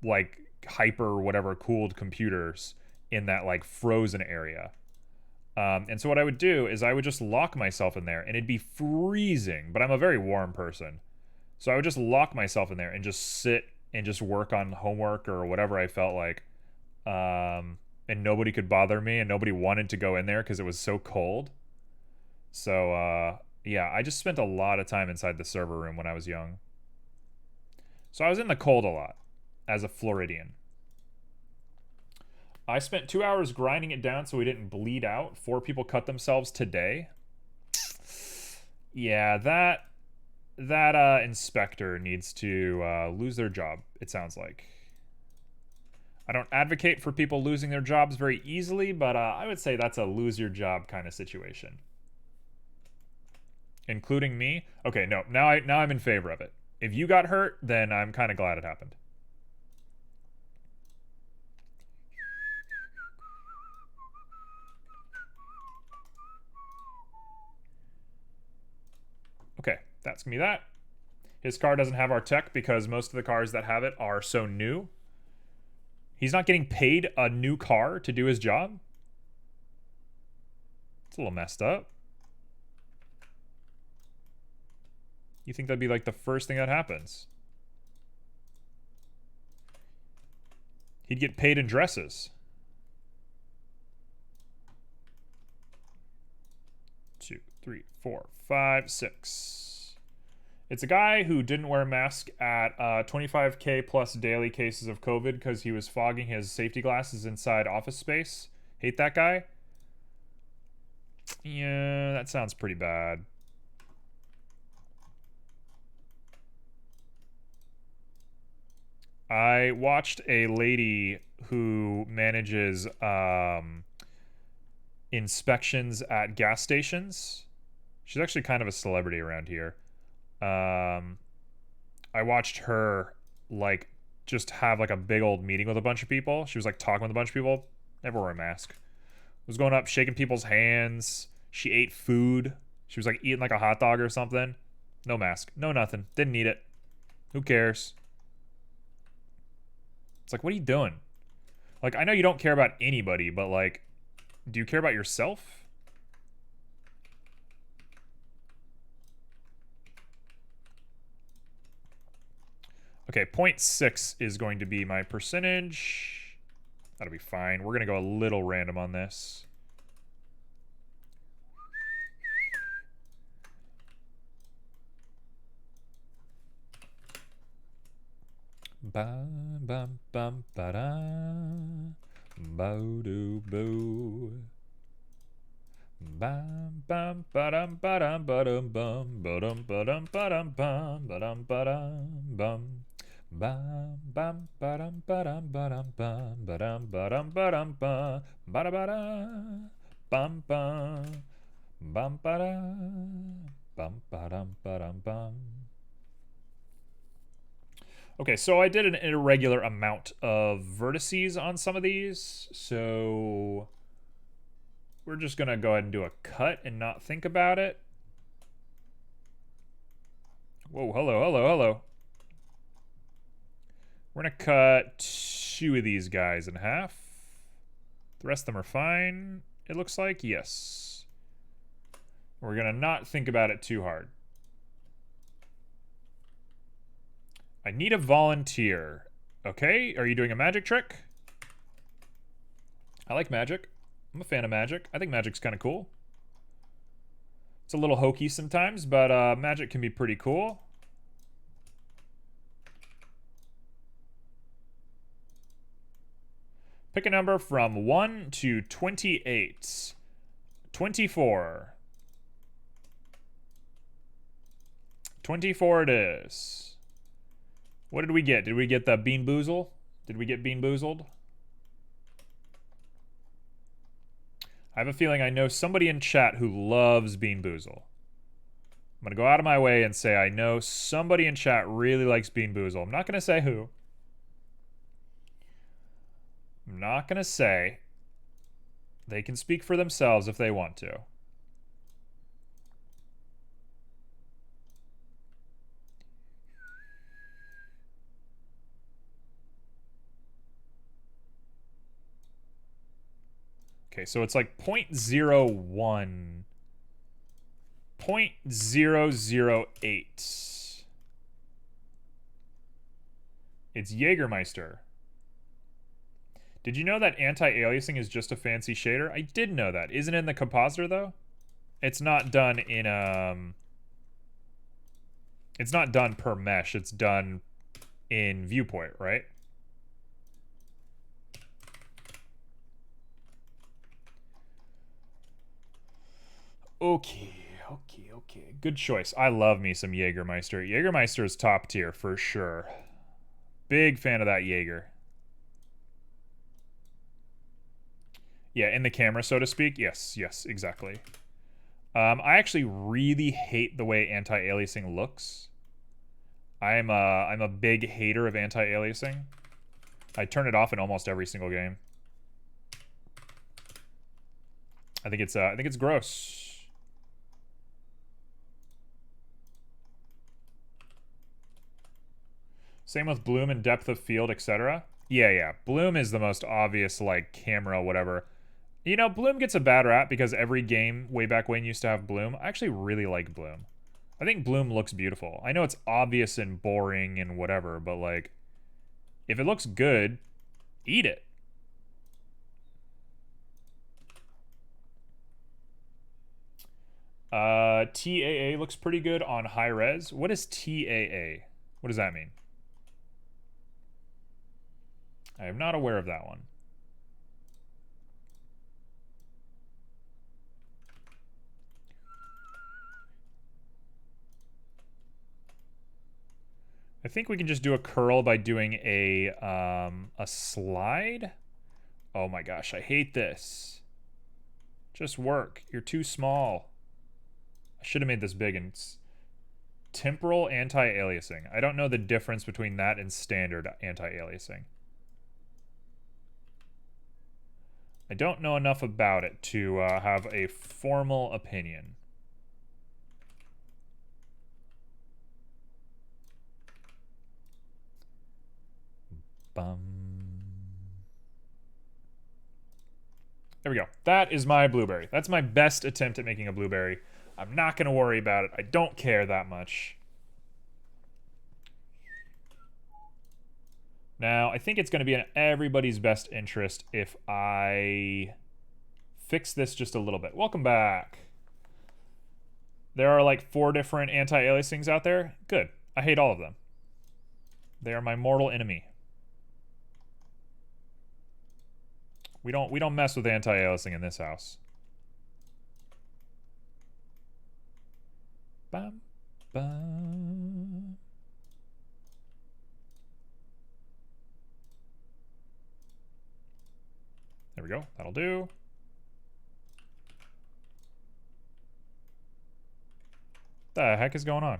like hyper whatever cooled computers in that like frozen area. And so what I would do is I would just lock myself in there, and it'd be freezing, but I'm a very warm person. So I would just lock myself in there and just sit and just work on homework or whatever I felt like. And nobody could bother me, and nobody wanted to go in there because it was so cold. So, yeah, I just spent a lot of time inside the server room when I was young. So I was in the cold a lot as a Floridian. I spent 2 hours grinding it down so we didn't bleed out. 4 people cut themselves today. Yeah, that inspector needs to lose their job, it sounds like. I don't advocate for people losing their jobs very easily, but I would say that's a lose your job kind of situation. Including me? Okay, no, now I'm in favor of it. If you got hurt, then I'm kind of glad it happened. Okay, that's gonna be that. His car doesn't have our tech because most of the cars that have it are so new. He's not getting paid a new car to do his job? It's a little messed up. You think that'd be like the first thing that happens? He'd get paid in dresses. 2, 3, 4, 5, 6. It's a guy who didn't wear a mask at 25K plus daily cases of COVID because he was fogging his safety glasses inside office space. Hate that guy. Yeah, that sounds pretty bad. I watched a lady who manages inspections at gas stations. She's actually kind of a celebrity around here. I watched her like just have like a big old meeting with a bunch of people. She was like talking with a bunch of people. Never wore a mask. Was going up, shaking people's hands. She ate food. She was like eating like a hot dog or something. No mask. No nothing. Didn't need it. Who cares? It's like, what are you doing? Like, I know you don't care about anybody, but like, do you care about yourself? Okay, 0.6 is going to be my percentage. That'll be fine. We're going to go a little random on this. Bum bum bum ba da. Bo do boo. Bum bum ba dum ba dum ba dum bum ba dum ba dum ba dum bum ba dum ba dum bum. Bum bum ba dum ba dum ba dum bum ba dum ba dum ba dum bum ba da ba da bum bum bum ba da bum ba dum ba dum bum. Okay, so I did an irregular amount of vertices on some of these, so we're just gonna go ahead and do a cut and not think about it. Whoa, hello, hello, hello. We're gonna cut 2 of these guys in half. The rest of them are fine, it looks like. Yes. We're gonna not think about it too hard. I need a volunteer. Okay, are you doing a magic trick? I like magic. I'm a fan of magic. I think magic's kind of cool. It's a little hokey sometimes, but magic can be pretty cool. Pick a number from 1 to 28. 24. 24 it is. What did we get? Did we get the Bean Boozle? Did we get Bean Boozled? I have a feeling I know somebody in chat who loves Bean Boozle. I'm going to go out of my way and say I know somebody in chat really likes Bean Boozle. I'm not going to say who. I'm not going to say. They can speak for themselves if they want to. Okay, so it's like 0.01. 0.008. It's Jägermeister. Did you know that anti-aliasing is just a fancy shader? I did know that. Isn't it in the compositor, though? It's not done in, it's not done per mesh. It's done in viewport, right? Okay. Good choice. I love me some Jägermeister. Jägermeister is top tier for sure. Big fan of that Jaeger. Yeah, in the camera, so to speak. Yes, exactly. I actually really hate the way anti-aliasing looks. I'm a big hater of anti-aliasing. I turn it off in almost every single game. I think it's gross. Same with bloom and depth of field, etc. Yeah. Bloom is the most obvious, like, camera, whatever. You know, bloom gets a bad rap because every game way back when used to have bloom. I actually really like bloom. I think bloom looks beautiful. I know it's obvious and boring and whatever, but, like, if it looks good, eat it. TAA looks pretty good on high res. What is TAA? What does that mean? I am not aware of that one. I think we can just do a curl by doing a slide. Oh my gosh, I hate this. Just work. You're too small. I should have made this big. And temporal anti-aliasing. I don't know the difference between that and standard anti-aliasing. I don't know enough about it to have a formal opinion. Bum. There we go. That is my blueberry. That's my best attempt at making a blueberry. I'm not going to worry about it. I don't care that much. Now, I think it's going to be in everybody's best interest if I fix this just a little bit. Welcome back. There are like 4 different anti-aliasings out there. Good. I hate all of them. They are my mortal enemy. We don't mess with anti-aliasing in this house. Bam, bam. There we go. That'll do. The heck is going on?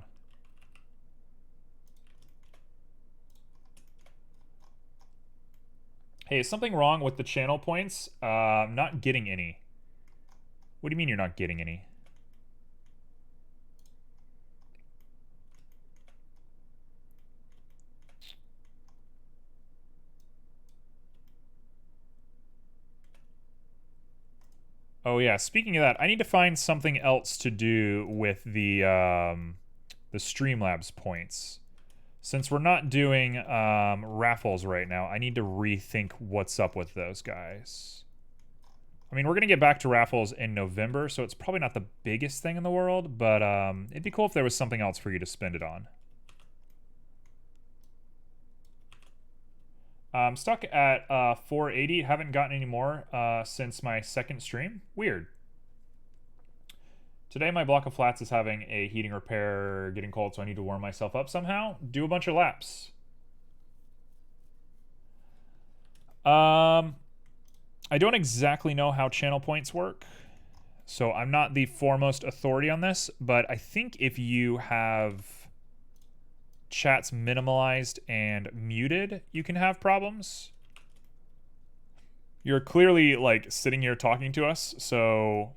Hey, is something wrong with the channel points? I'm not getting any. What do you mean you're not getting any? Oh yeah, speaking of that, I need to find something else to do with the Streamlabs points. Since we're not doing raffles right now, I need to rethink what's up with those guys. I mean, we're going to get back to raffles in November, so it's probably not the biggest thing in the world, but it'd be cool if there was something else for you to spend it on. I'm stuck at 480. Haven't gotten any more since my second stream. Weird. Today my block of flats is having a heating repair, getting cold, so I need to warm myself up somehow. Do a bunch of laps. I don't exactly know how channel points work, so I'm not the foremost authority on this, but I think if you have chats minimalized and muted, you can have problems. You're clearly, like, sitting here talking to us, so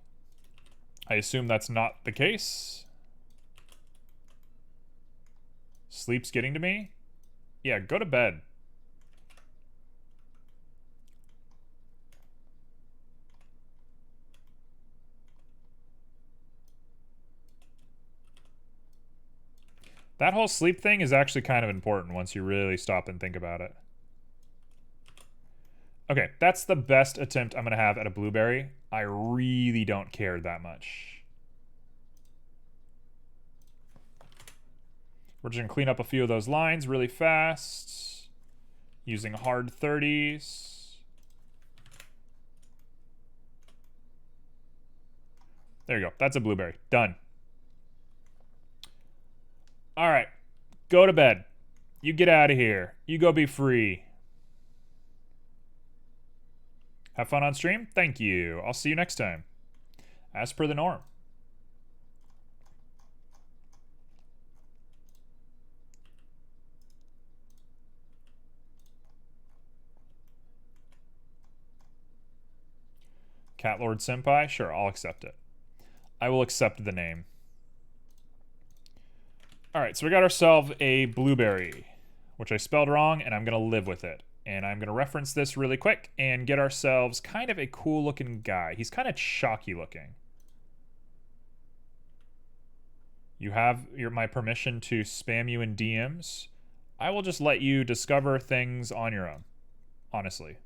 I assume that's not the case. Sleep's getting to me? Yeah, go to bed. That whole sleep thing is actually kind of important once you really stop and think about it. Okay, that's the best attempt I'm going to have at a blueberry. I really don't care that much. We're just going to clean up a few of those lines really fast. Using hard 30s. There you go. That's a blueberry. Done. All right, go to bed. You get out of here. You go be free. Have fun on stream? Thank you. I'll see you next time. As per the norm. Catlord Senpai? Sure, I'll accept it. I will accept the name. Alright, so we got ourselves a blueberry, which I spelled wrong, and I'm going to live with it. And I'm going to reference this really quick and get ourselves kind of a cool-looking guy. He's kind of chalky-looking. You have my permission to spam you in DMs. I will just let you discover things on your own, honestly.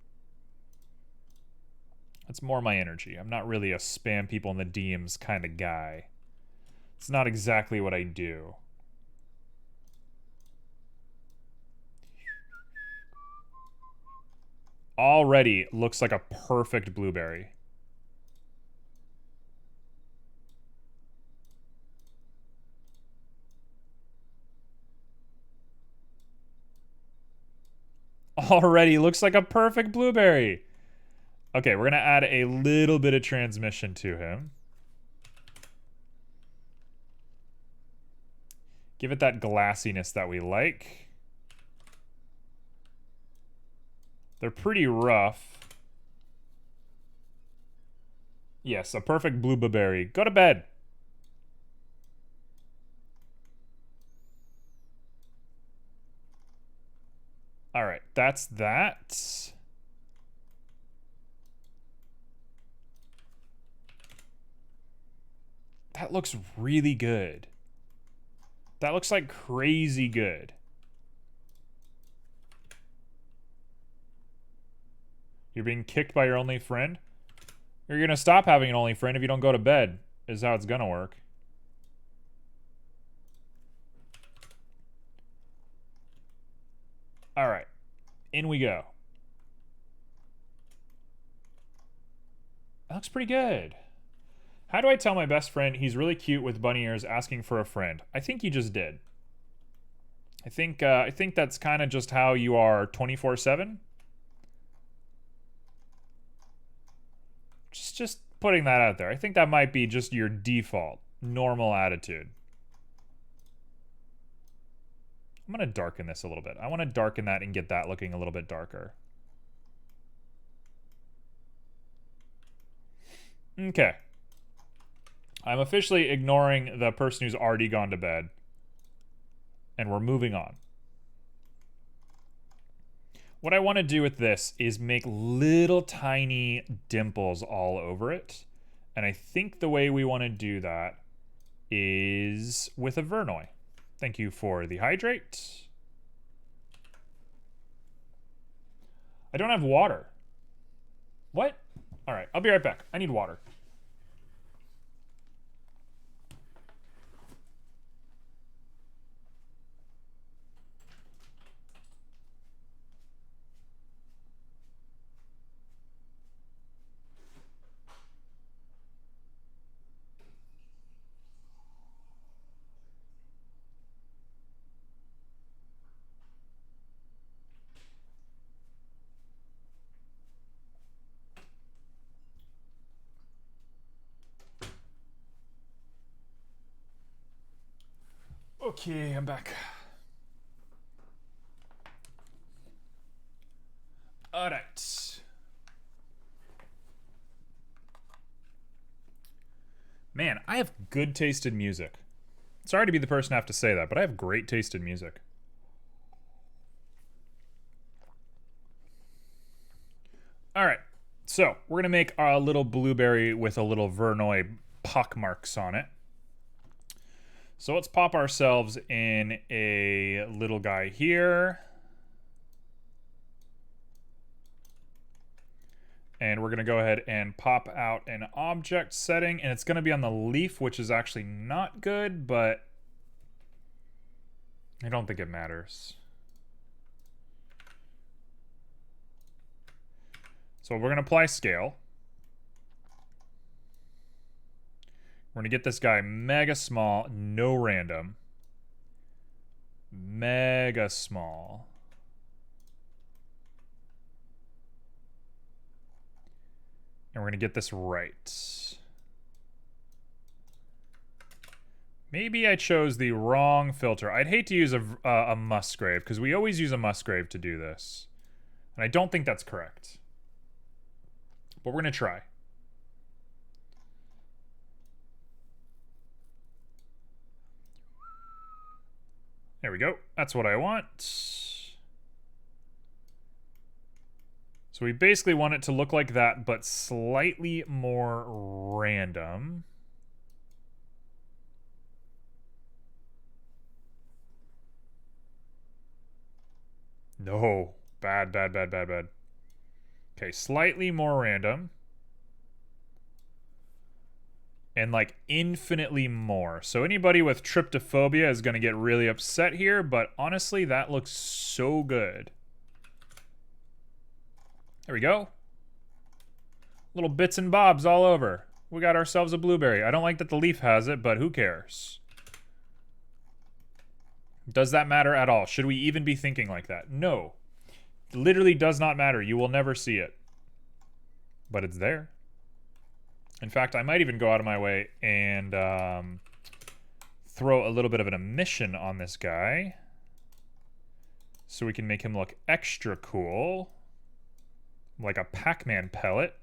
That's more my energy. I'm not really a spam people in the DMs kind of guy. It's not exactly what I do. Already looks like a perfect blueberry. Already looks like a perfect blueberry. Okay, we're going to add a little bit of transmission to him. Give it that glassiness that we like. They're pretty rough. Yes, a perfect blueberry. Go to bed. All right, that's that. That looks really good. That looks like crazy good. You're being kicked by your only friend? You're gonna stop having an only friend if you don't go to bed, is how it's gonna work. All right, in we go. That looks pretty good. How do I tell my best friend he's really cute with bunny ears asking for a friend? I think you just did. I think that's kind of just how you are 24/7. Just putting that out there. I think that might be just your default, normal attitude. I'm going to darken this a little bit. I want to darken that and get that looking a little bit darker. Okay. I'm officially ignoring the person who's already gone to bed. And we're moving on. What I want to do with this is make little tiny dimples all over it. And I think the way we want to do that is with a Verneuil. Thank you for the hydrate. I don't have water. What? All right, I'll be right back. I need water. Okay, I'm back. All right. Man, I have good taste in music. Sorry to be the person to have to say that, but I have great taste in music. All right. So, we're going to make a little blueberry with a little Verneuil pockmarks on it. So let's pop ourselves in a little guy here. And we're going to go ahead and pop out an object setting. And it's going to be on the leaf, which is actually not good, but I don't think it matters. So we're going to apply scale. We're going to get this guy mega small, no random. Mega small. And we're going to get this right. Maybe I chose the wrong filter. I'd hate to use a Musgrave, because we always use a Musgrave to do this. And I don't think that's correct. But we're going to try. There we go. That's what I want. So we basically want it to look like that, but slightly more random. No. Bad, bad, bad, bad, bad. Okay, slightly more random. And like infinitely more. So anybody with tryptophobia is going to get really upset here, but honestly, that looks so good. There we go. Little bits and bobs all over. We got ourselves a blueberry. I don't like that the leaf has it, but who cares? Does that matter at all? Should we even be thinking like that? No. It literally does not matter. You will never see it. But it's there. In fact, I might even go out of my way and throw a little bit of an emission on this guy so we can make him look extra cool. Like a Pac-Man pellet.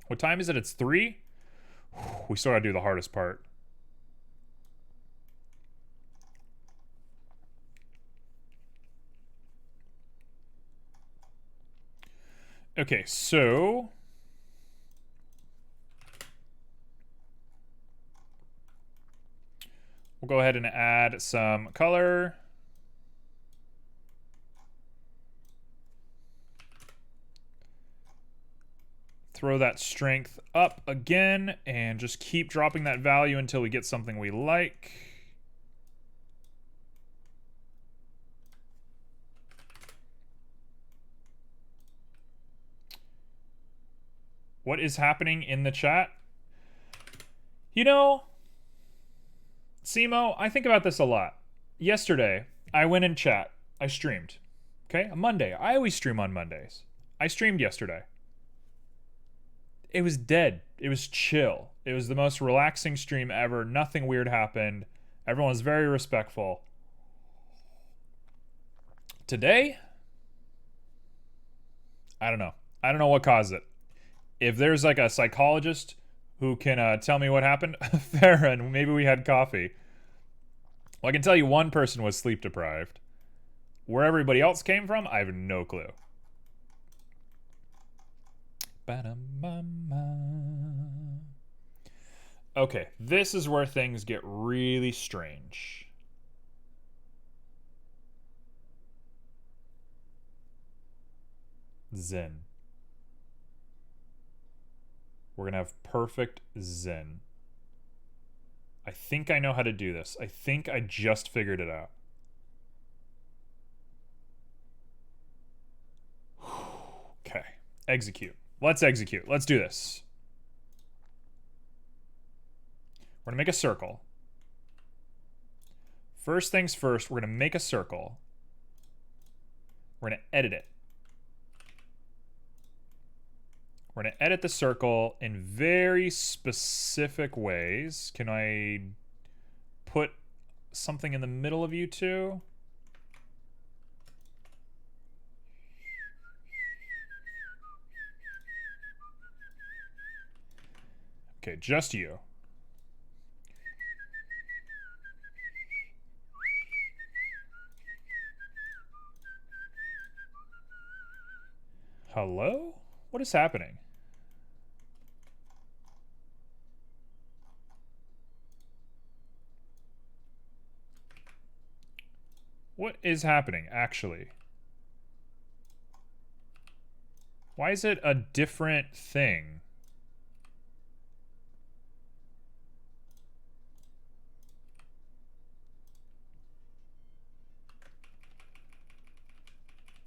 What time is it? It's 3? We still gotta do the hardest part. Okay, so we'll go ahead and add some color. Throw that strength up again and just keep dropping that value until we get something we like. What is happening in the chat? You know, Simo, I think about this a lot. Yesterday, I went in chat. I streamed. Okay? A Monday. I always stream on Mondays. I streamed yesterday. It was dead. It was chill. It was the most relaxing stream ever. Nothing weird happened. Everyone was very respectful. Today, I don't know. I don't know what caused it. If there's like a psychologist who can tell me what happened, fair, and maybe we had coffee. Well, I can tell you one person was sleep deprived. Where everybody else came from, I have no clue. Okay, this is where things get really strange. Zen. We're gonna have perfect zen. I think I know how to do this. I think I just figured it out. Okay, execute. Let's execute. Let's do this. We're gonna make a circle. First things first, we're gonna make a circle. We're gonna edit it. We're gonna edit the circle in very specific ways. Can I put something in the middle of you two? Okay, just you. Hello? What is happening? What is happening, actually? Why is it a different thing?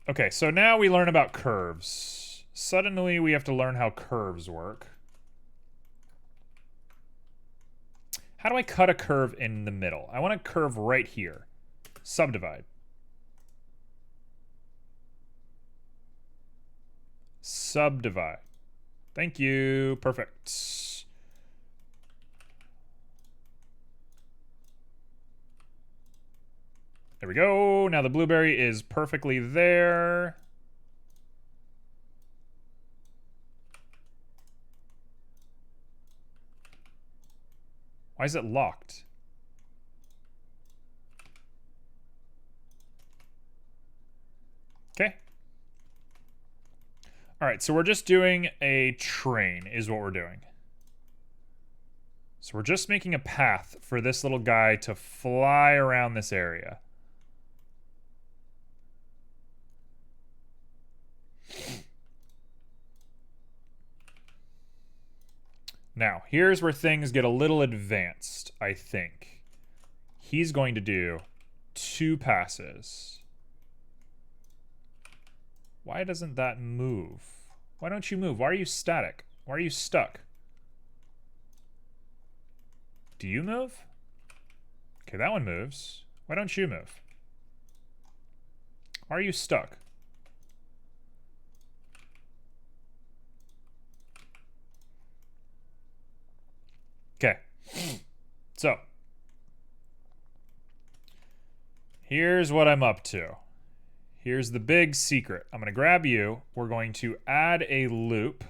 Okay, so now we learn about curves. Suddenly we have to learn how curves work. How do I cut a curve in the middle? I want a curve right here. Subdivide. Subdivide. Thank you. Perfect. There we go. Now the blueberry is perfectly there. Why is it locked? Okay. All right, so we're just doing a train is what we're doing. So we're just making a path for this little guy to fly around this area. Now, here's where things get a little advanced, I think. He's going to do 2 passes. Why doesn't that move? Why don't you move? Why are you static? Why are you stuck? Do you move? Okay, that one moves. Why don't you move? Why are you stuck? Okay. So, here's what I'm up to. Here's the big secret. I'm going to grab you. We're going to add a loop.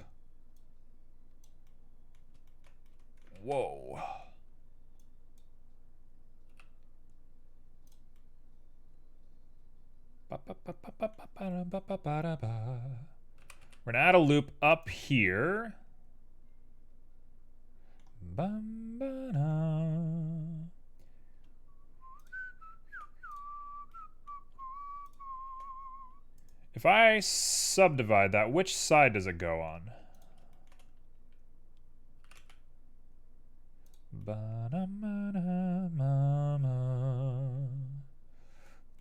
Whoa. We're going to add a loop up here. If I subdivide that, which side does it go on?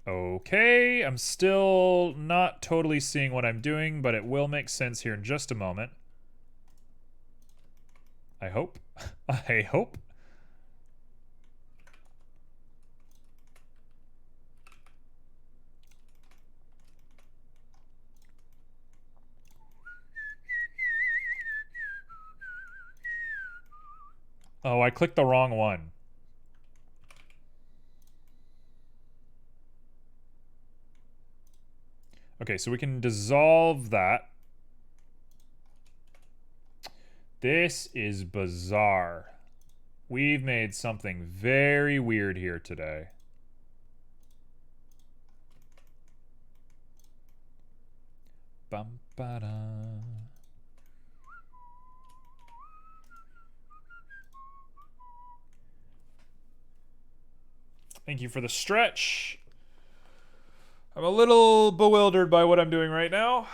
Okay, I'm still not totally seeing what I'm doing, but it will make sense here in just a moment. I hope. I hope. Oh, I clicked the wrong one. Okay, so we can dissolve that. This is bizarre. We've made something very weird here today. Bum ba da. Thank you for the stretch. I'm a little bewildered by what I'm doing right now.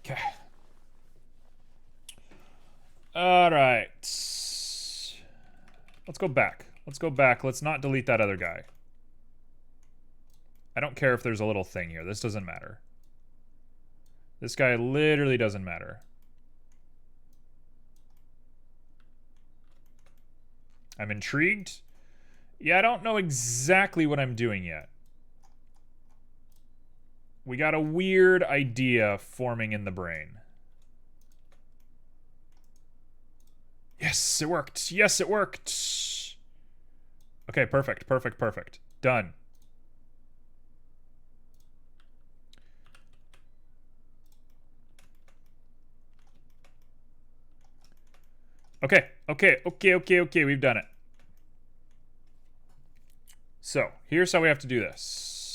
Okay. All right. Let's go back. Let's go back. Let's not delete that other guy. I don't care if there's a little thing here. This doesn't matter. This guy literally doesn't matter. I'm intrigued. Yeah, I don't know exactly what I'm doing yet. We got a weird idea forming in the brain. Yes, it worked. Yes, it worked. Okay, perfect, perfect, perfect. Done. Okay, okay, we've done it. So, here's how we have to do this.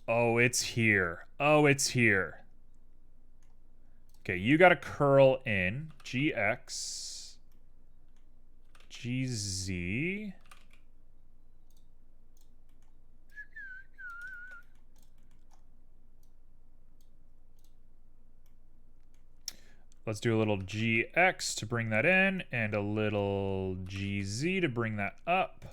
Oh, it's here. Oh, it's here. Okay, you gotta curl in GX, GZ. Let's do a little GX to bring that in, and a little GZ to bring that up.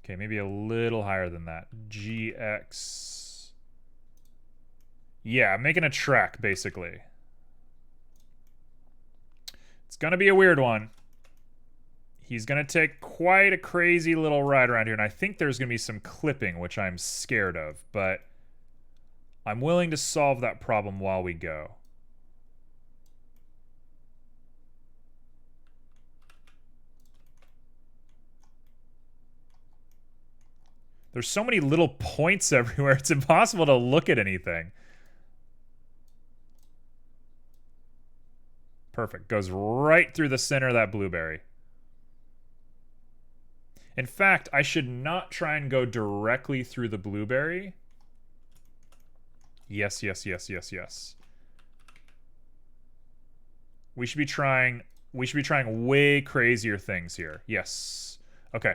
Okay, maybe a little higher than that. GX. Yeah, I'm making a track, basically. It's gonna be a weird one. He's gonna take quite a crazy little ride around here, and I think there's gonna be some clipping, which I'm scared of, but I'm willing to solve that problem while we go. There's so many little points everywhere, it's impossible to look at anything. Perfect. Goes right through the center of that blueberry. In fact, I should not try and go directly through the blueberry. Yes, yes, yes, yes, yes. We should be trying way crazier things here. Yes. Okay.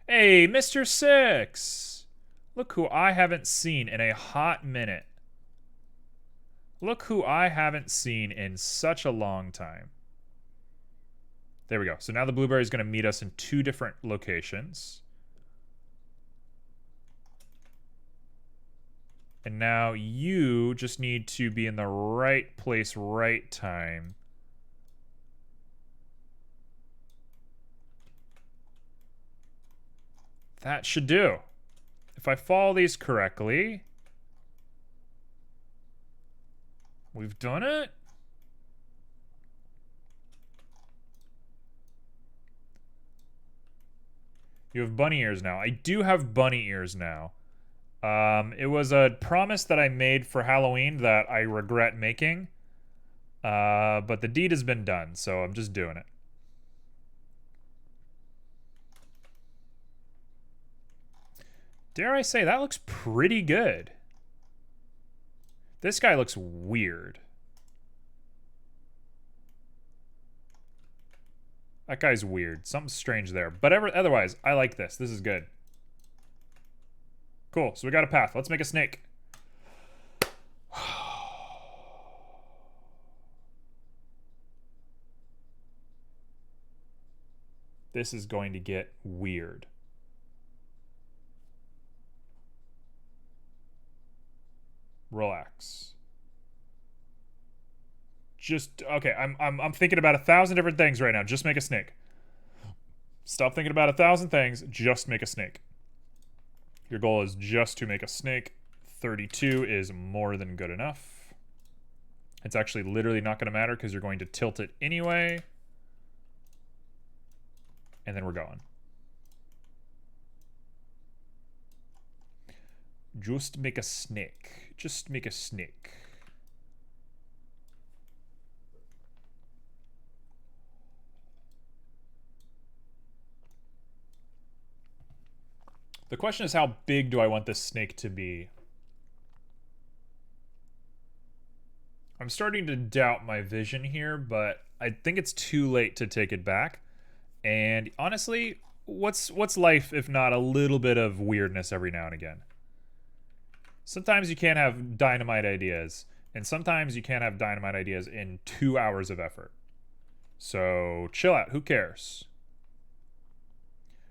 Hey, Mr. Six! Look who I haven't seen in a hot minute. Look who I haven't seen in such a long time. There we go. So now the blueberry is going to meet us in 2 different locations. And now you just need to be in the right place, right time. That should do. If I follow these correctly, we've done it. You have bunny ears now. I do have bunny ears now. It was a promise that I made for Halloween that I regret making. But the deed has been done, so I'm just doing it. Dare I say, that looks pretty good. This guy looks weird. That guy's weird. Something's strange there. But otherwise, I like this. This is good. Cool. So we got a path. Let's make a snake. This is going to get weird. Relax. Just okay. I'm thinking about 1,000 different things right now. Just make a snake. Stop thinking about 1,000 things. Just make a snake. Your goal is just to make a snake. 32 is more than good enough. It's actually literally not going to matter because you're going to tilt it anyway. And then we're going. Just make a snake. Just make a snake. The question is, how big do I want this snake to be? I'm starting to doubt my vision here, but I think it's too late to take it back. And honestly, what's life if not a little bit of weirdness every now and again? Sometimes you can't have dynamite ideas, and sometimes you can't have dynamite ideas in 2 hours of effort. So chill out, who cares?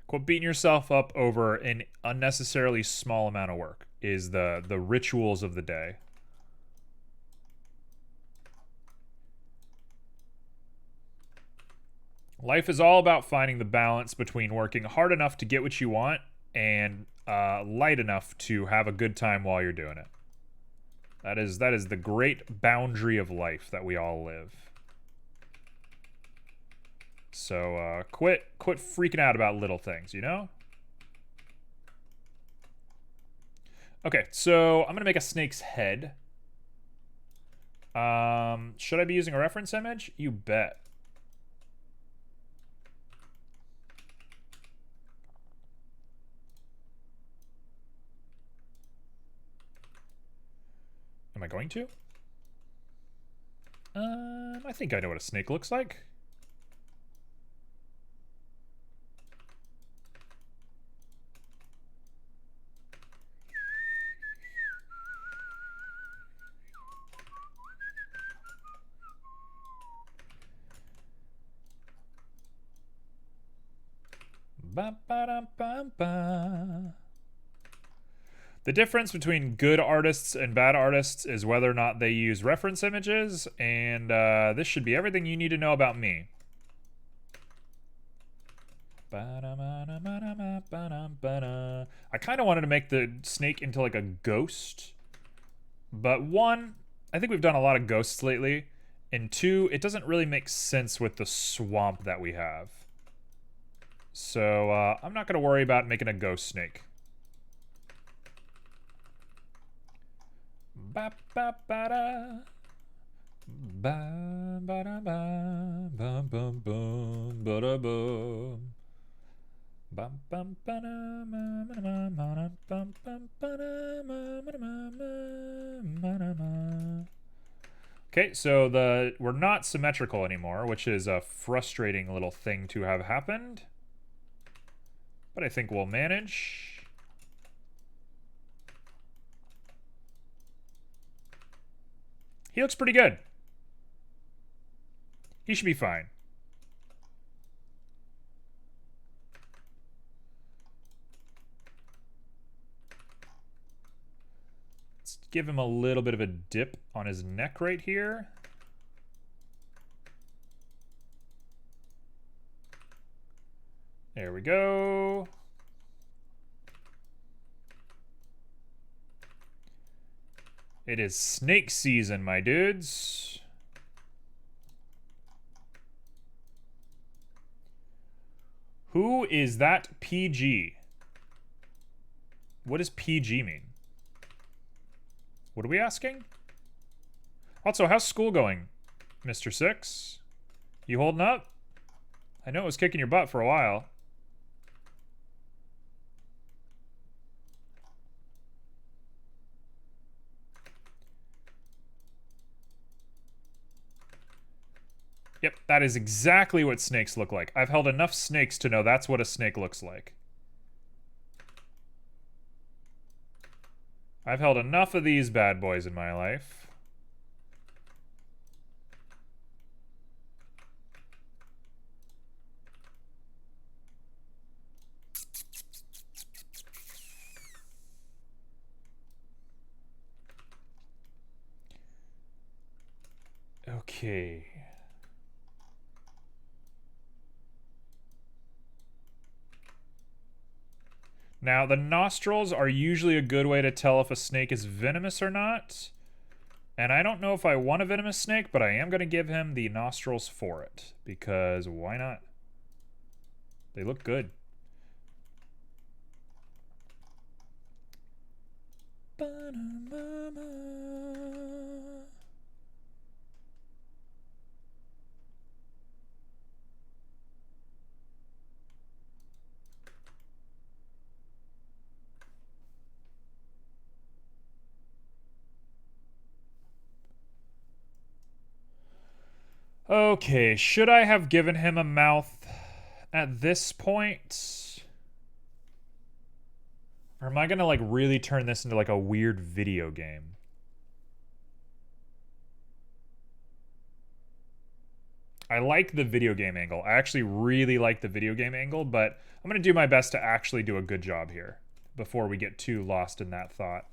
Quit beating yourself up over an unnecessarily small amount of work is the rituals of the day. Life is all about finding the balance between working hard enough to get what you want and light enough to have a good time while you're doing it. That is the great boundary of life that we all live. So quit freaking out about little things, you know? Okay, so I'm gonna make a snake's head. Should I be using a reference image? You bet. Am I going to? I think I know what a snake looks like. Ba ba da ba ba. The difference between good artists and bad artists is whether or not they use reference images, and this should be everything you need to know about me. I kind of wanted to make the snake into like a ghost, but one, I think we've done a lot of ghosts lately, and two, it doesn't really make sense with the swamp that we have. So I'm not going to worry about making a ghost snake. Ba ba ba da. Ba ba da ba. Bum bum bum ba da bum. Bum bum ba da ma ma ma ma bum bum ba da ma ma ma ma ma. Okay, so we're not symmetrical anymore, which is a frustrating little thing to have happened. But I think we'll manage. He looks pretty good. He should be fine. Let's give him a little bit of a dip on his neck right here. There we go. It is snake season, my dudes. Who is that PG? What does PG mean? What are we asking? Also, how's school going, Mr. Six? You holding up? I know it was kicking your butt for a while. Yep, that is exactly what snakes look like. I've held enough snakes to know that's what a snake looks like. I've held enough of these bad boys in my life. Okay. Now, the nostrils are usually a good way to tell if a snake is venomous or not. And I don't know if I want a venomous snake, but I am going to give him the nostrils for it. Because why not? They look good. Okay, should I have given him a mouth at this point? Or am I gonna like really turn this into like a weird video game? I like the video game angle. I actually really like the video game angle, but I'm gonna do my best to actually do a good job here before we get too lost in that thought.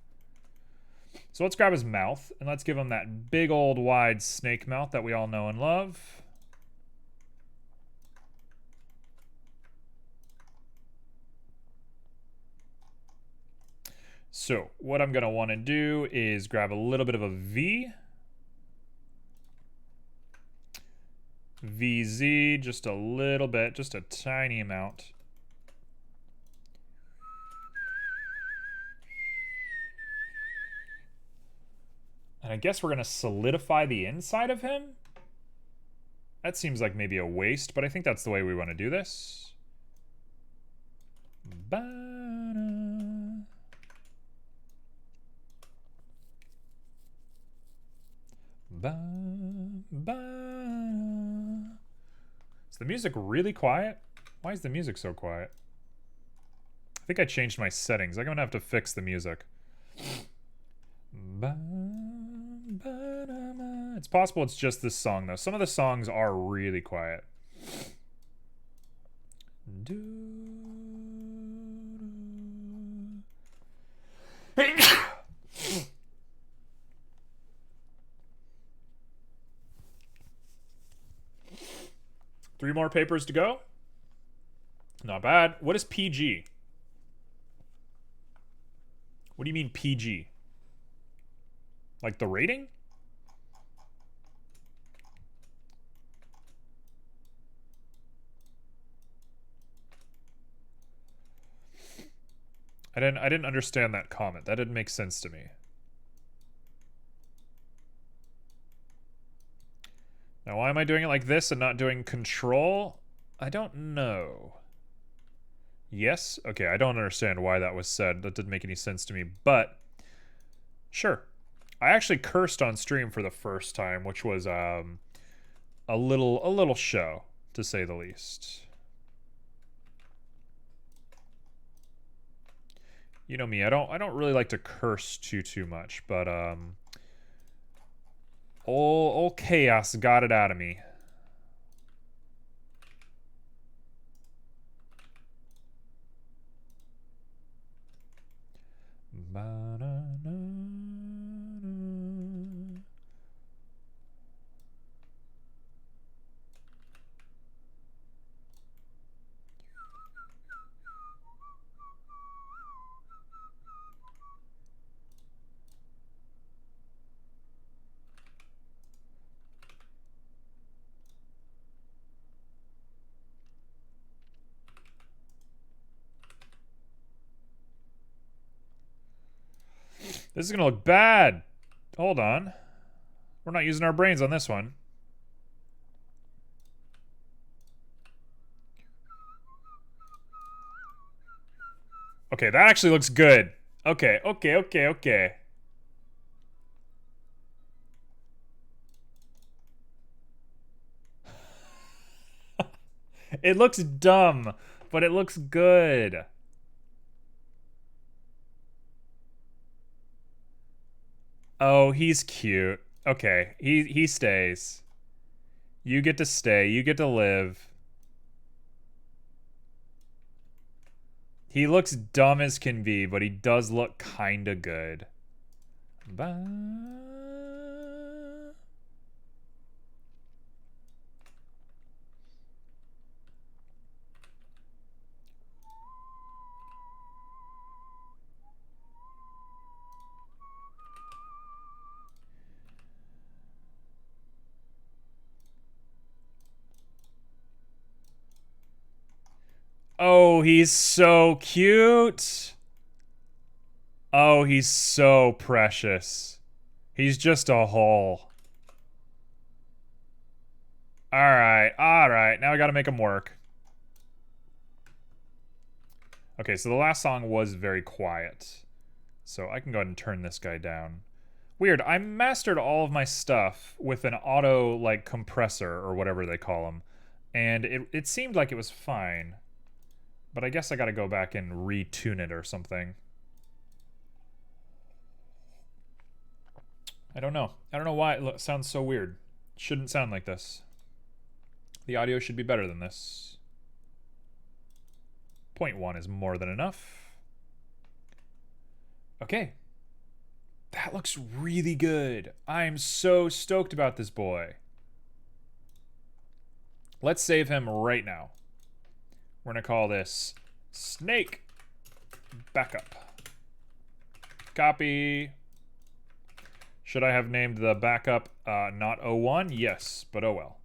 So let's grab his mouth, and let's give him that big old wide snake mouth that we all know and love. So what I'm going to want to do is grab a little bit of a V. VZ, just a little bit, just a tiny amount. And I guess we're going to solidify the inside of him. That seems like maybe a waste, but I think that's the way we want to do this. Is the music really quiet? Why is the music so quiet? I think I changed my settings. I'm going to have to fix the music. It's possible it's just this song, though. Some of the songs are really quiet. Three more papers to go. Not bad. What is PG? What do you mean PG? Like the rating? I didn't understand that comment. That didn't make sense to me. Now, why am I doing it like this and not doing control? I don't know. Yes? Okay, I don't understand why that was said. That didn't make any sense to me, but sure. I actually cursed on stream for the first time, which was a little show, to say the least. You know me, I don't really like to curse too much, but old chaos got it out of me. This is gonna look bad. Hold on. We're not using our brains on this one. Okay, that actually looks good. Okay. It looks dumb, but it looks good. Oh, he's cute. Okay, he stays. You get to stay. You get to live. He looks dumb as can be, but he does look kinda good. Oh, he's so cute. Oh, he's so precious. He's just a hole. Alright, alright. Now I gotta make him work. Okay, so the last song was very quiet. So I can go ahead and turn this guy down. Weird, I mastered all of my stuff with an auto, like, compressor, or whatever they call them. And it seemed like it was fine. But I guess I gotta go back and retune it or something. I don't know. I don't know why it sounds so weird. It shouldn't sound like this. The audio should be better than this. 0.1 is more than enough. Okay. That looks really good. I'm so stoked about this boy. Let's save him right now. We're going to call this Snake Backup. Copy. Should I have named the backup not 01? Yes, but oh well.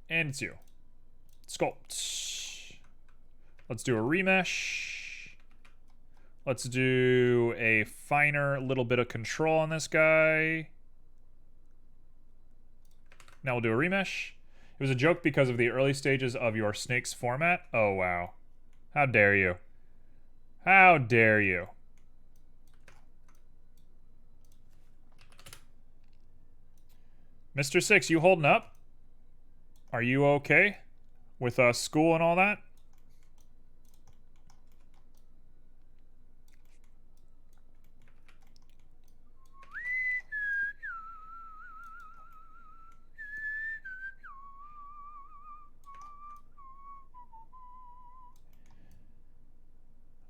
And it's you. Sculpt. Let's do a remesh. Let's do a finer little bit of control on this guy. Now we'll do a remesh. It was a joke because of the early stages of your snake's format. Oh, wow. How dare you? How dare you? Mr. Six, you holding up? Are you okay with school and all that?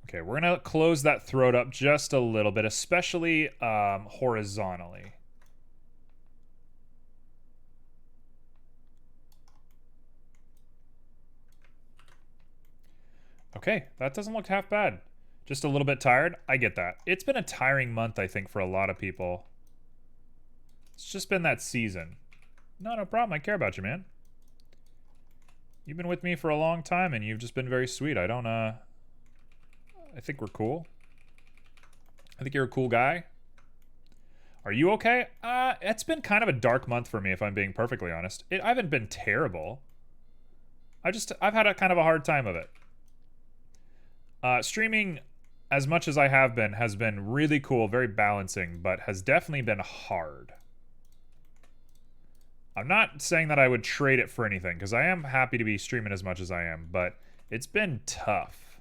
Okay, we're gonna close that throat up just a little bit, especially horizontally. Okay, that doesn't look half bad. Just a little bit tired. I get that. It's been a tiring month, I think, for a lot of people. It's just been that season. No problem. I care about you, man. You've been with me for a long time, and you've just been very sweet. I think we're cool. I think you're a cool guy. Are you okay? It's been kind of a dark month for me, if I'm being perfectly honest. I haven't been terrible. I've had a kind of a hard time of it. Streaming, as much as I have been, has been really cool, very balancing, but has definitely been hard. I'm not saying that I would trade it for anything, because I am happy to be streaming as much as I am, but it's been tough.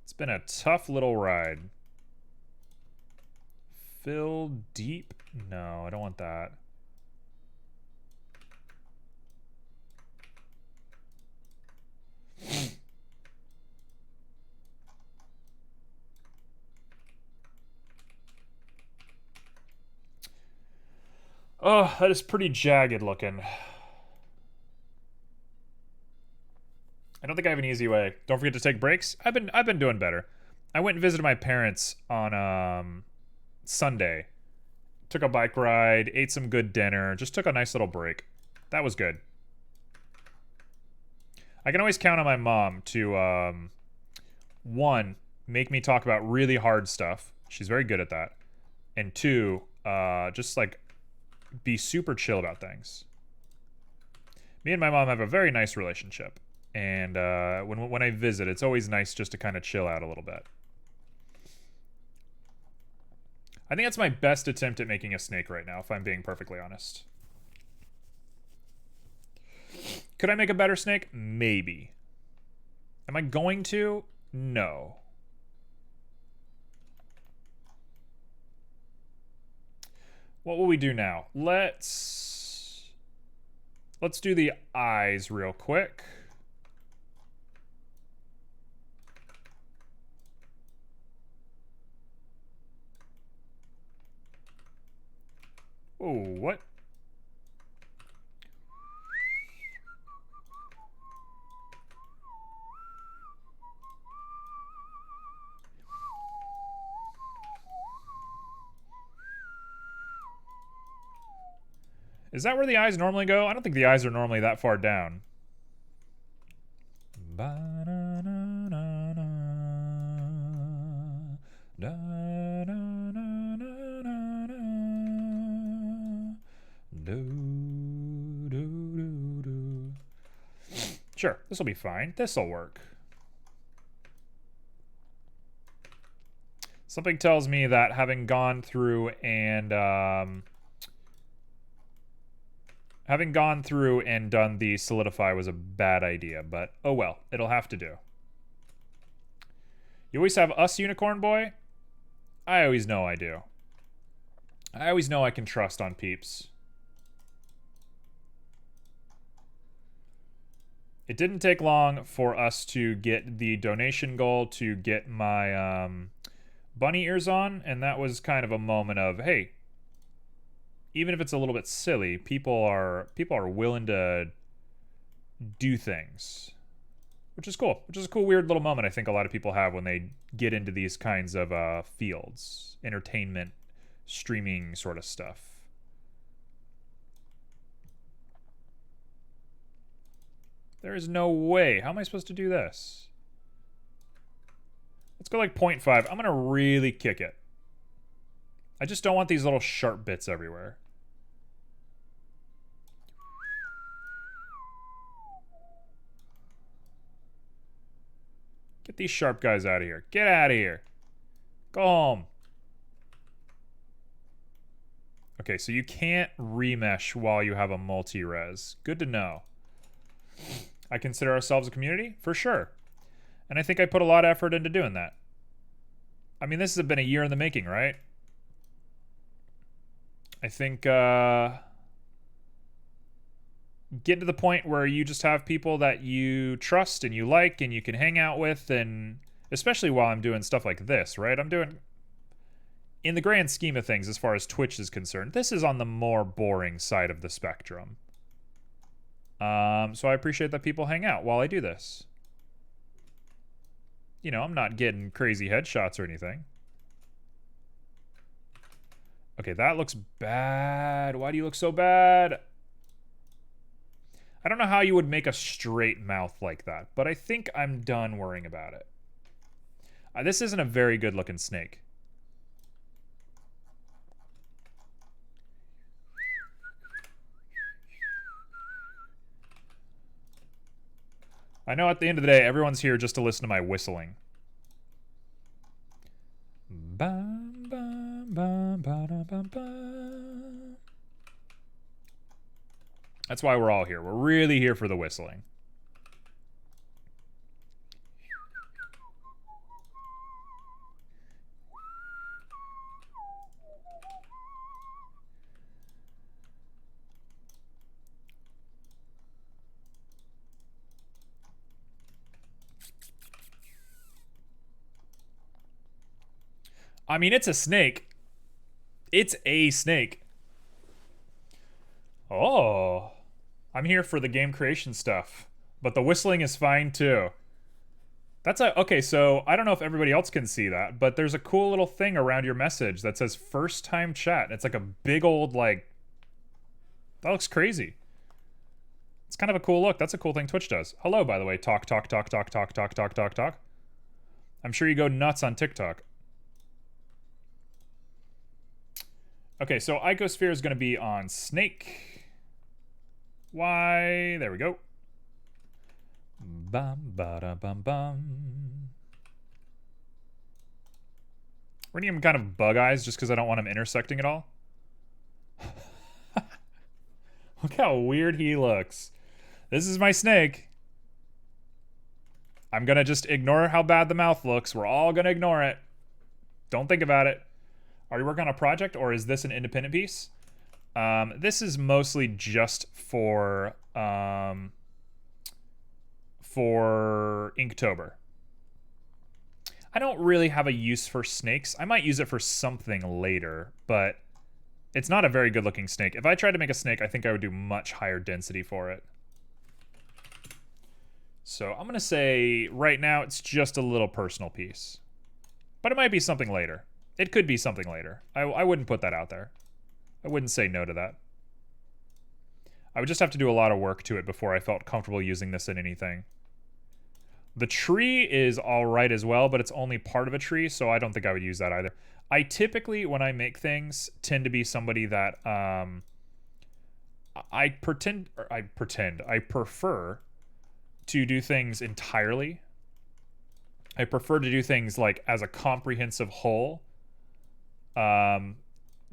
It's been a tough little ride. Fill deep? No, I don't want that. Oh, that is pretty jagged looking. I don't think I have an easy way. Don't forget to take breaks. I've been doing better. I went and visited my parents on Sunday. Took a bike ride, ate some good dinner, just took a nice little break. That was good. I can always count on my mom to one, make me talk about really hard stuff. She's very good at that. And two, just like be super chill about things. Me and my mom have a very nice relationship. And when I visit, it's always nice just to kind of chill out a little bit. I think that's my best attempt at making a snake right now, if I'm being perfectly honest. Could I make a better snake? Maybe. Am I going to? No. What will we do now? Let's do the eyes real quick. Oh, what? Is that where the eyes normally go? I don't think the eyes are normally that far down. Sure, this will be fine. This will work. Something tells me that having gone through and done the solidify was a bad idea, but oh well, it'll have to do. You always have us, Unicorn Boy? I always know I do. I always know I can trust on peeps. It didn't take long for us to get the donation goal to get my bunny ears on, and that was kind of a moment of, hey, even if it's a little bit silly, people are willing to do things, which is cool. Which is a cool, weird little moment I think a lot of people have when they get into these kinds of fields, entertainment, streaming sort of stuff. There is no way. How am I supposed to do this? Let's go like 0.5. I'm going to really kick it. I just don't want these little sharp bits everywhere. Get these sharp guys out of here. Get out of here. Go home. Okay, so you can't remesh while you have a multi-res. Good to know. I consider ourselves a community? For sure. And I think I put a lot of effort into doing that. I mean, this has been a year in the making, right? I think getting to the point where you just have people that you trust and you like and you can hang out with, and especially while I'm doing stuff like this, right? I'm doing, in the grand scheme of things, as far as Twitch is concerned, this is on the more boring side of the spectrum. So I appreciate that people hang out while I do this. You know, I'm not getting crazy headshots or anything. Okay, that looks bad. Why do you look so bad? I don't know how you would make a straight mouth like that, but I think I'm done worrying about it. This isn't a very good looking snake. I know at the end of the day, everyone's here just to listen to my whistling. Bum, bum, bum, ba, bum, bum. That's why we're all here. We're really here for the whistling. I mean, it's a snake. It's a snake. Oh. I'm here for the game creation stuff. But the whistling is fine too. That's a... Okay, so I don't know if everybody else can see that, but there's a cool little thing around your message that says first time chat. It's like a big old, like... That looks crazy. It's kind of a cool look. That's a cool thing Twitch does. Hello, by the way. Talk, talk, talk, talk, talk, talk, talk, talk, talk. I'm sure you go nuts on TikTok. Okay, so Icosphere is going to be on Snake. Why? There we go. Bum, ba-da, bum, bum. We're going to give him kind of bug eyes just because I don't want him intersecting at all. Look how weird he looks. This is my snake. I'm going to just ignore how bad the mouth looks. We're all going to ignore it. Don't think about it. Are you working on a project, or is this an independent piece? This is mostly just for Inktober. I don't really have a use for snakes. I might use it for something later, but it's not a very good looking snake. If I tried to make a snake, I think I would do much higher density for it. So I'm going to say right now it's just a little personal piece. But it might be something later. It could be something later. I wouldn't put that out there. I wouldn't say no to that. I would just have to do a lot of work to it before I felt comfortable using this in anything. The tree is all right as well, but it's only part of a tree, so I don't think I would use that either. I typically, when I make things, tend to be somebody that I prefer to do things entirely. I prefer to do things like as a comprehensive whole,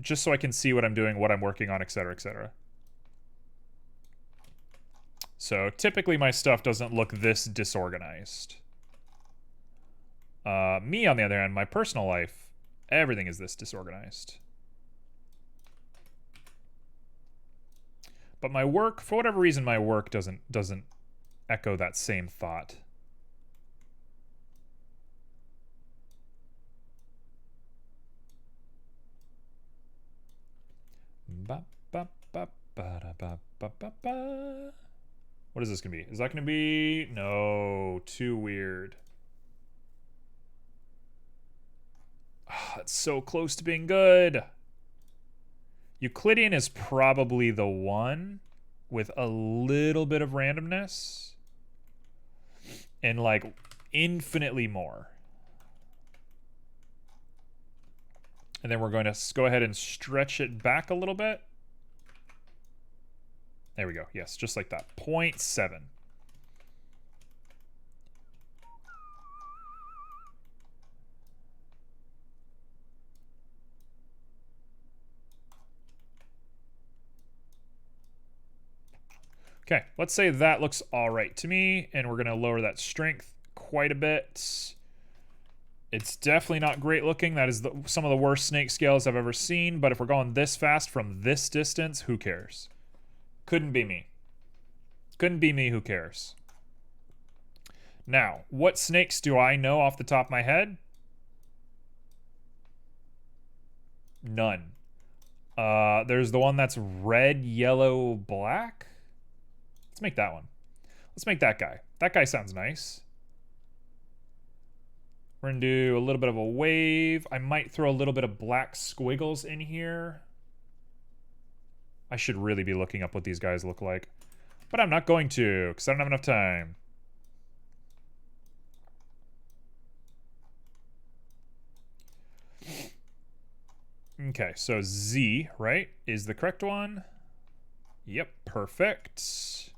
just so I can see what I'm doing, what I'm working on, etc., etc. So typically my stuff doesn't look this disorganized. Me, on the other hand, my personal life, everything is this disorganized. But my work, for whatever reason, my work doesn't echo that same thought. Ba, ba, ba, ba, da, ba, ba, ba, ba. What is this going to be? Is that going to be... No, too weird. Oh, it's so close to being good. Euclidean is probably the one with a little bit of randomness and like infinitely more. And then we're going to go ahead and stretch it back a little bit. There we go. Yes, just like that. 0.7. Okay, let's say that looks all right to me, and we're going to lower that strength quite a bit. It's definitely not great looking. That is some of the worst snake scales I've ever seen, but if we're going this fast from this distance, who cares? Couldn't be me. Couldn't be me, who cares? Now, what snakes do I know off the top of my head? None. There's the one that's red, yellow, black. Let's make that one. Let's make that guy. That guy sounds nice. We're going to do a little bit of a wave. I might throw a little bit of black squiggles in here. I should really be looking up what these guys look like. But I'm not going to, because I don't have enough time. Okay, so Z, right, is the correct one. Yep, perfect.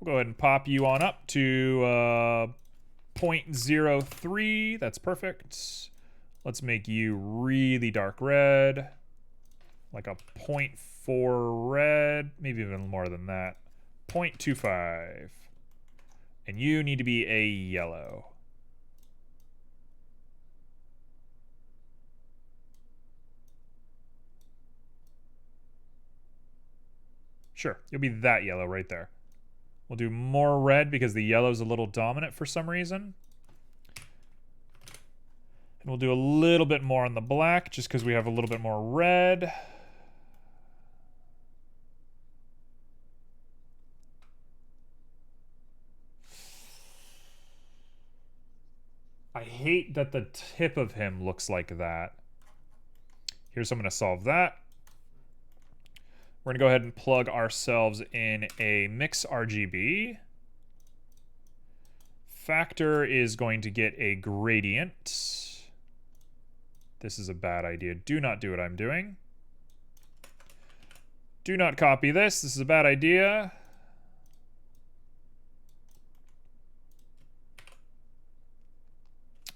We'll go ahead and pop you on up to 0.03. That's perfect. Let's make you really dark red. Like a 0.4 red. Maybe even more than that. 0.25. And you need to be a yellow. Sure, you'll be that yellow right there. We'll do more red because the yellow's a little dominant for some reason. And we'll do a little bit more on the black just because we have a little bit more red. I hate that the tip of him looks like that. Here's how I'm going to solve that. We're going to go ahead and plug ourselves in a mix RGB. Factor is going to get a gradient. This is a bad idea. Do not do what I'm doing. Do not copy this. This is a bad idea.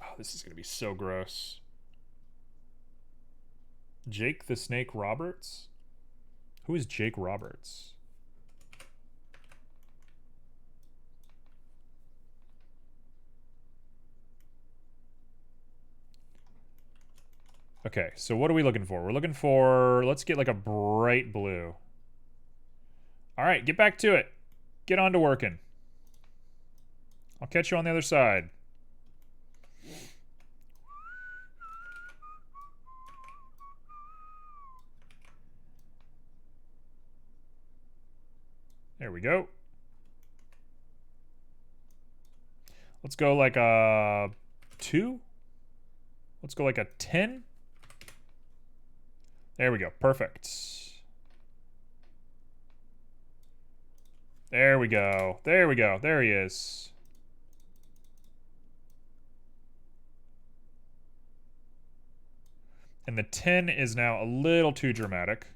Oh, this is going to be so gross. Jake the Snake Roberts? Who is Jake Roberts? Okay, so what are we looking for? We're looking for, let's get like a bright blue. All right, get back to it. Get on to working. I'll catch you on the other side. There we go. Let's go like a 2. Let's go like a 10. There we go. Perfect. There we go. There we go. There he is. And the 10 is now a little too dramatic.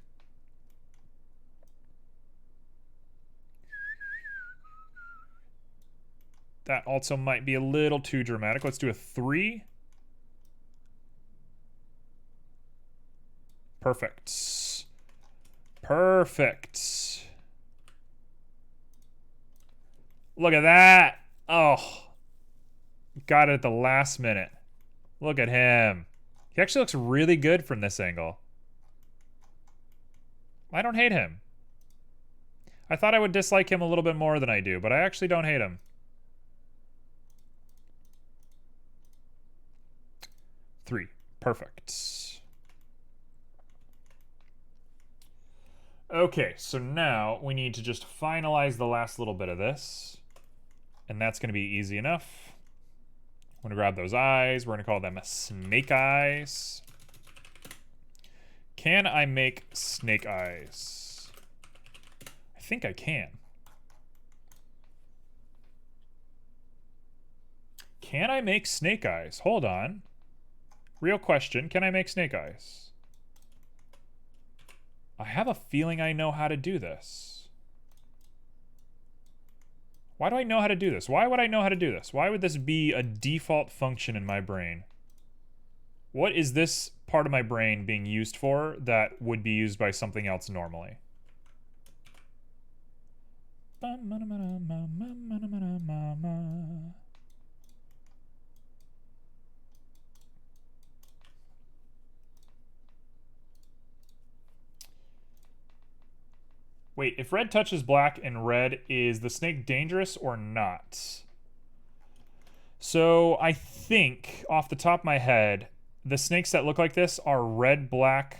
That also might be a little too dramatic. Let's do a 3. Perfect. Perfect. Look at that. Oh. Got it at the last minute. Look at him. He actually looks really good from this angle. I don't hate him. I thought I would dislike him a little bit more than I do, but I actually don't hate him. 3. Perfect. Okay, so now we need to just finalize the last little bit of this. And that's going to be easy enough. I'm going to grab those eyes. We're going to call them snake eyes. Can I make snake eyes? I think I can. Can I make snake eyes? Hold on. Real question. Can I make snake eyes? I have a feeling I know how to do this. Why do I know how to do this? Why would I know how to do this? Why would this be a default function in my brain? What is this part of my brain being used for that would be used by something else normally? Wait, if red touches black and red, is the snake dangerous or not? So I think, off the top of my head, the snakes that look like this are red, black.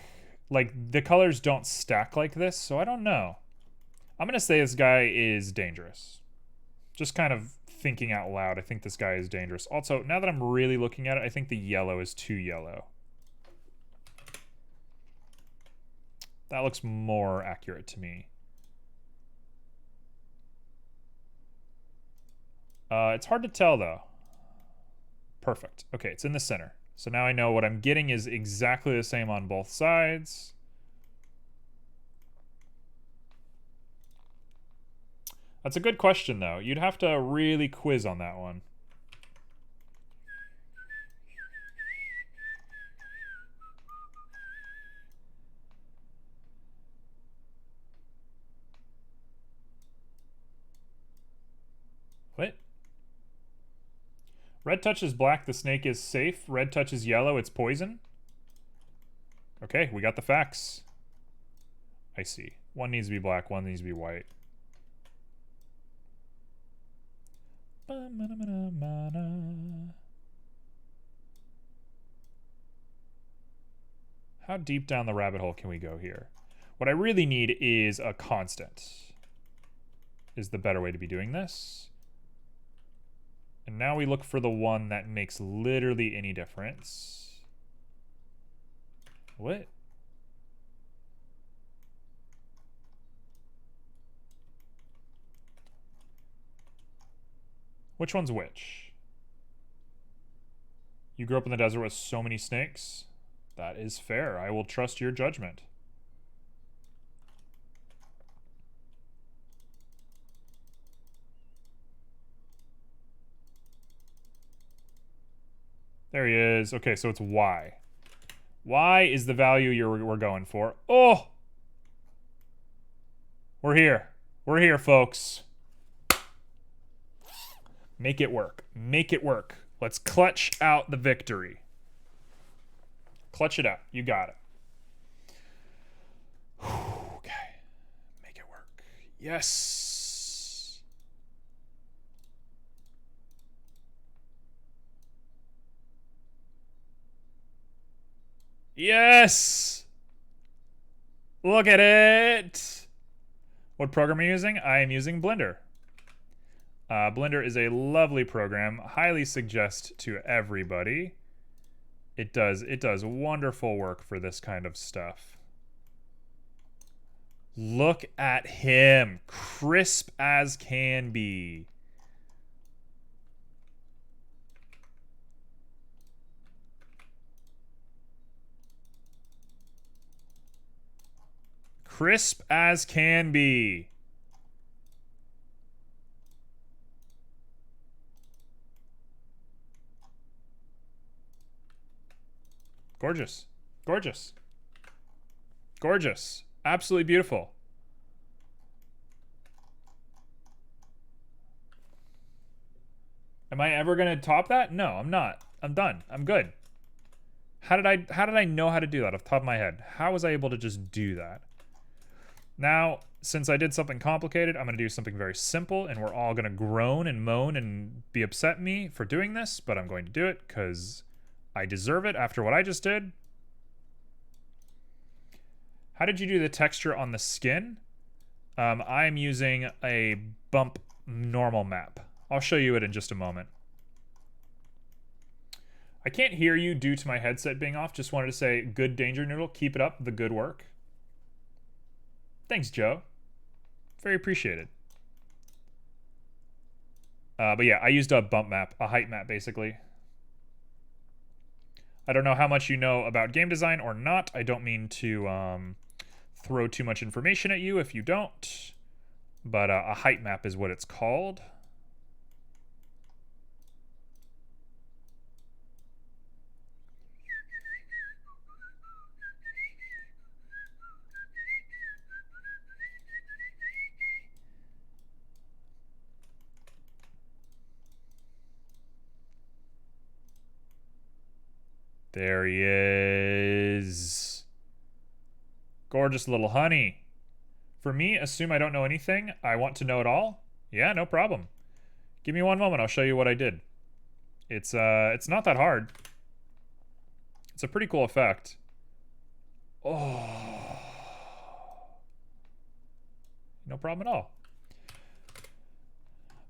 Like, the colors don't stack like this, so I don't know. I'm going to say this guy is dangerous. Just kind of thinking out loud, I think this guy is dangerous. Also, now that I'm really looking at it, I think the yellow is too yellow. That looks more accurate to me. It's hard to tell, though. Perfect. Okay, it's in the center. So now I know what I'm getting is exactly the same on both sides. That's a good question, though. You'd have to really quiz on that one. What? Red touches black, the snake is safe. Red touches yellow, it's poison. Okay, we got the facts. I see. One needs to be black, one needs to be white. How deep down the rabbit hole can we go here? What I really need is a constant. Is the better way to be doing this. And now we look for the one that makes literally any difference. What? Which one's which? You grew up in the desert with so many snakes? That is fair. I will trust your judgment. There he is. Okay, so it's Y. Y is the value we're going for. Oh! We're here. We're here, folks. Make it work. Make it work. Let's clutch out the victory. Clutch it out. You got it. Okay. Make it work. Yes. Yes! Look at it! What program are you using? I am using Blender. Blender is a lovely program. Highly suggest to everybody. It does wonderful work for this kind of stuff. Look at him. Crisp as can be. Crisp as can be. Gorgeous. Gorgeous. Gorgeous. Absolutely beautiful. Am I ever going to top that? No, I'm not. I'm done. I'm good. How did I know how to do that off the top of my head? How was I able to just do that? Now, since I did something complicated, I'm going to do something very simple, and we're all going to groan and moan and be upset at me for doing this, but I'm going to do it because I deserve it after what I just did. How did you do the texture on the skin? I'm using a bump normal map. I'll show you it in just a moment. I can't hear you due to my headset being off. Just wanted to say, good Danger Noodle. Keep it up, the good work. Thanks, Joe. Very appreciated. But yeah, I used a bump map, a height map, basically. I don't know how much you know about game design or not. I don't mean to throw too much information at you if you don't. But a height map is what it's called. There he is. Gorgeous little honey. For me, assume I don't know anything. I want to know it all. Yeah, no problem. Give me one moment. I'll show you what I did. It's not that hard. It's a pretty cool effect. Oh. No problem at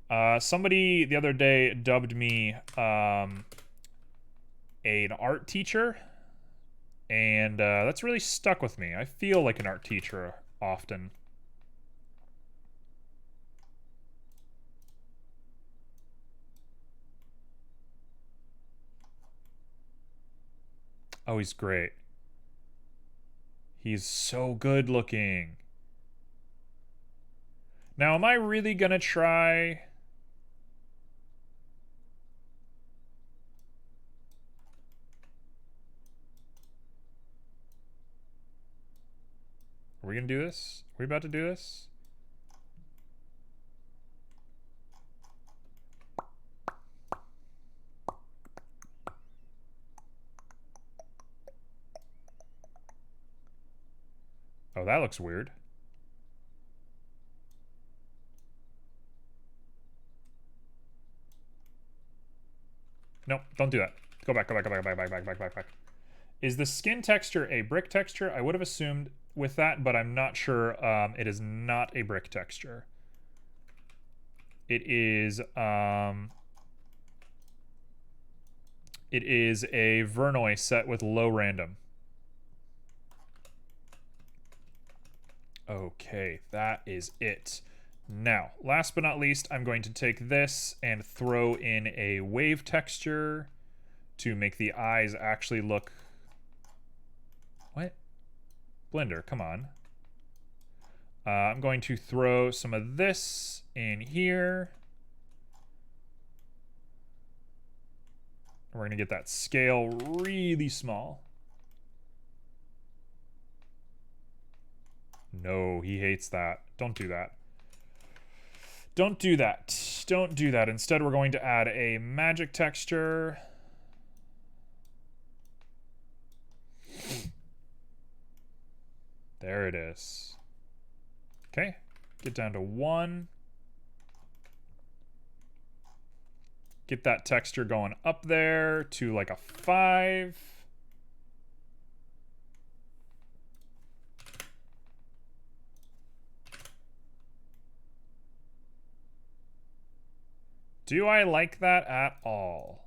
all. Somebody the other day dubbed me an art teacher, and that's really stuck with me. I feel like an art teacher often. Oh, he's great. He's so good looking. Now, am I really gonna try... Are we gonna do this? Are we about to do this? Oh, that looks weird. Nope, don't do that. Go back, go back, go back, back, back, back, back, back, back. Is the skin texture a brick texture? I would have assumed with that, but I'm not sure. It is not a brick texture. It is a Verneuil set with low random. Okay, that is it. Now, last but not least, I'm going to take this and throw in a wave texture to make the eyes actually look... What? Blender, come on. I'm going to throw some of this in here. We're going to get that scale really small. No, he hates that. Don't do that. Don't do that. Don't do that. Instead, we're going to add a magic texture. There it is. Okay, get down to 1. Get that texture going up there to like a 5. Do I like that at all?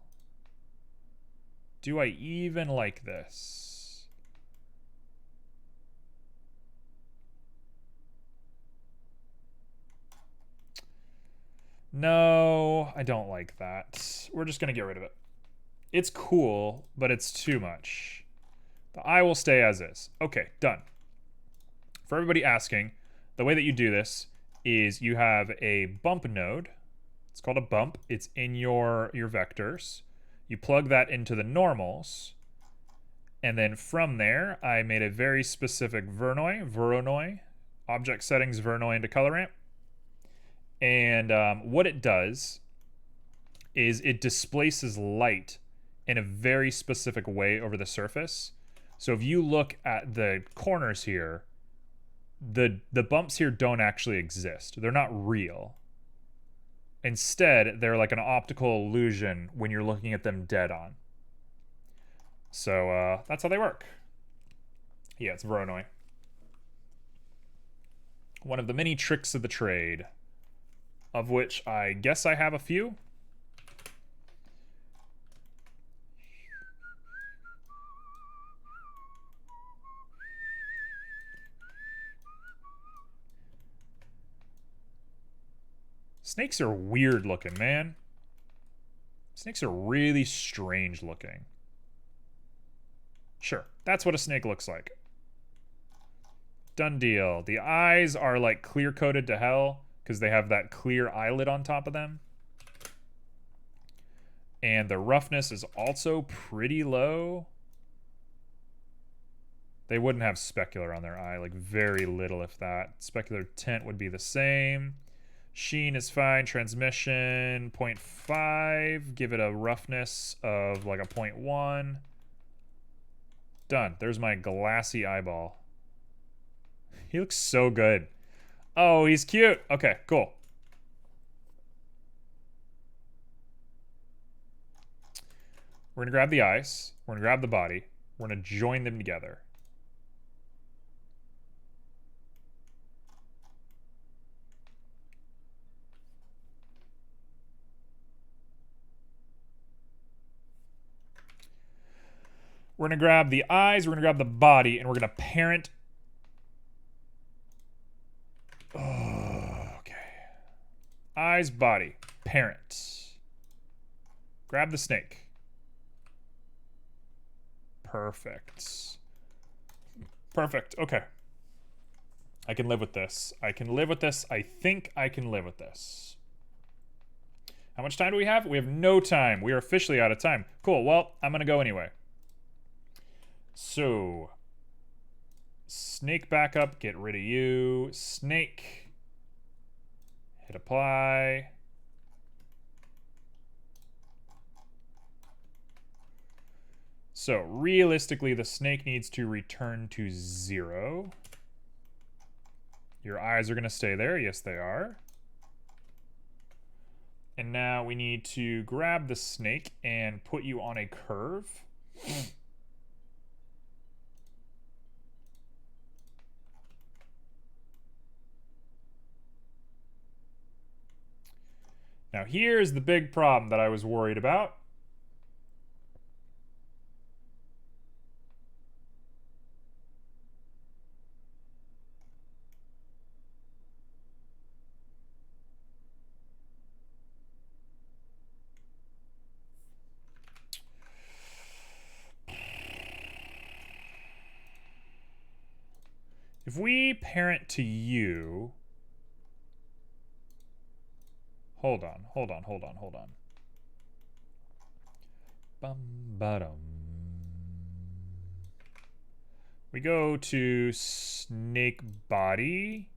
Do I even like this? No, I don't like that. We're just going to get rid of it. It's cool, but it's too much. The eye will stay as is. Okay, done. For everybody asking, the way that you do this is you have a bump node. It's called a bump. It's in your vectors. You plug that into the normals. And then from there, I made a very specific Voronoi, object settings Voronoi into color ramp. And what it does is it displaces light in a very specific way over the surface. So if you look at the corners here, the bumps here don't actually exist. They're not real. Instead, they're like an optical illusion when you're looking at them dead on. So that's how they work. Yeah, it's Voronoi. One of the many tricks of the trade, of which I guess I have a few. Snakes are weird looking, man. Snakes are really strange looking. Sure, that's what a snake looks like. Done deal. The eyes are like clear coated to hell because they have that clear eyelid on top of them. And the roughness is also pretty low. They wouldn't have specular on their eye, like very little if that. Specular tint would be the same. Sheen is fine. Transmission 0.5. Give it a roughness of like a 0.1. Done. There's my glassy eyeball. He looks so good. Oh, he's cute. Okay, cool. We're going to grab the eyes. We're going to grab the body. We're going to join them together. We're going to grab the eyes, we're going to grab the body, and we're going to parent. Oh, okay. Eyes, body, parent. Grab the snake. Perfect. Perfect. Okay. I can live with this. I can live with this. I think I can live with this. How much time do we have? We have no time. We are officially out of time. Cool. Well, I'm going to go anyway. So, snake backup, get rid of you. Snake, hit apply. So, realistically, the snake needs to return to 0. Your eyes are going to stay there. Yes, they are. And now we need to grab the snake and put you on a curve. Now here's the big problem that I was worried about. If we parent to you... Hold on. Bum-ba-dum. We go to snake body.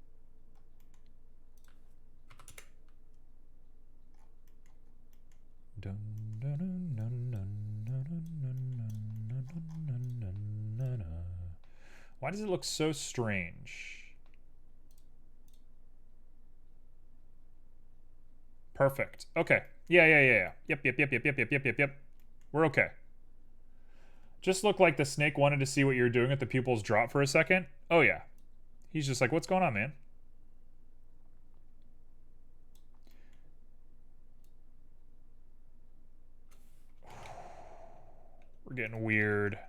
Why does it look so strange? Perfect. Okay. Yeah. Yep. We're okay. Just looked like the snake wanted to see what you're doing at the pupils drop for a second. Oh, yeah. He's just like, what's going on, man? We're getting weird.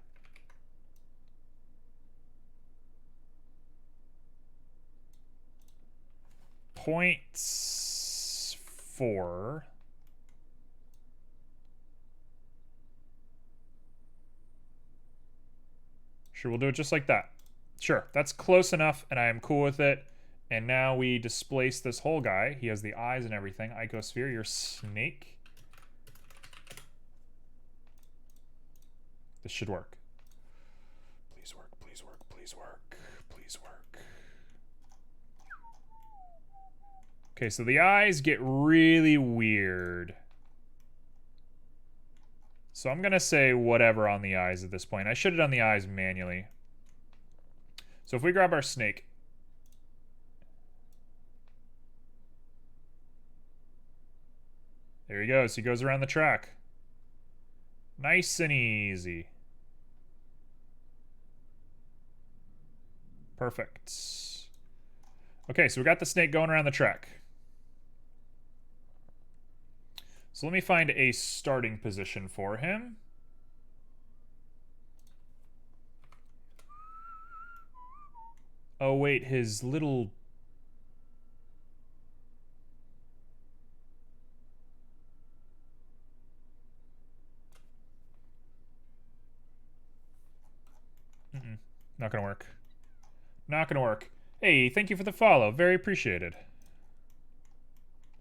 Points 4. Sure, we'll do it just like that. Sure, that's close enough, and I am cool with it. And now we displace this whole guy. He has the eyes and everything. Icosphere, your snake. This should work. Please work, please work, please work, please work. Okay, so the eyes get really weird. So I'm going to say whatever on the eyes at this point. I should have done the eyes manually. So if we grab our snake. There he goes. He goes around the track. Nice and easy. Perfect. Okay, so we got the snake going around the track. So let me find a starting position for him. Oh, wait, his little... Not gonna work. Not gonna work. Hey, thank you for the follow. Very appreciated.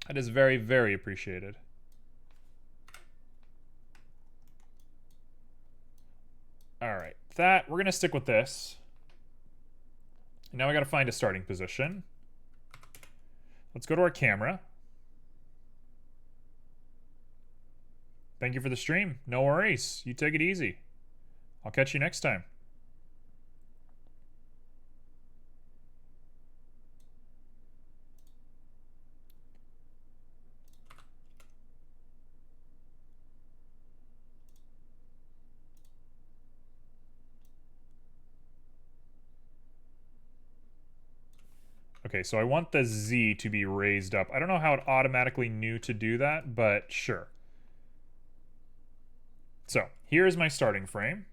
That is very, very appreciated. Alright, we're gonna stick with this. Now we gotta find a starting position. Let's go to our camera. Thank you for the stream. No worries. You take it easy. I'll catch you next time. Okay, so I want the Z to be raised up. I don't know how it automatically knew to do that, but sure. So, here's my starting frame.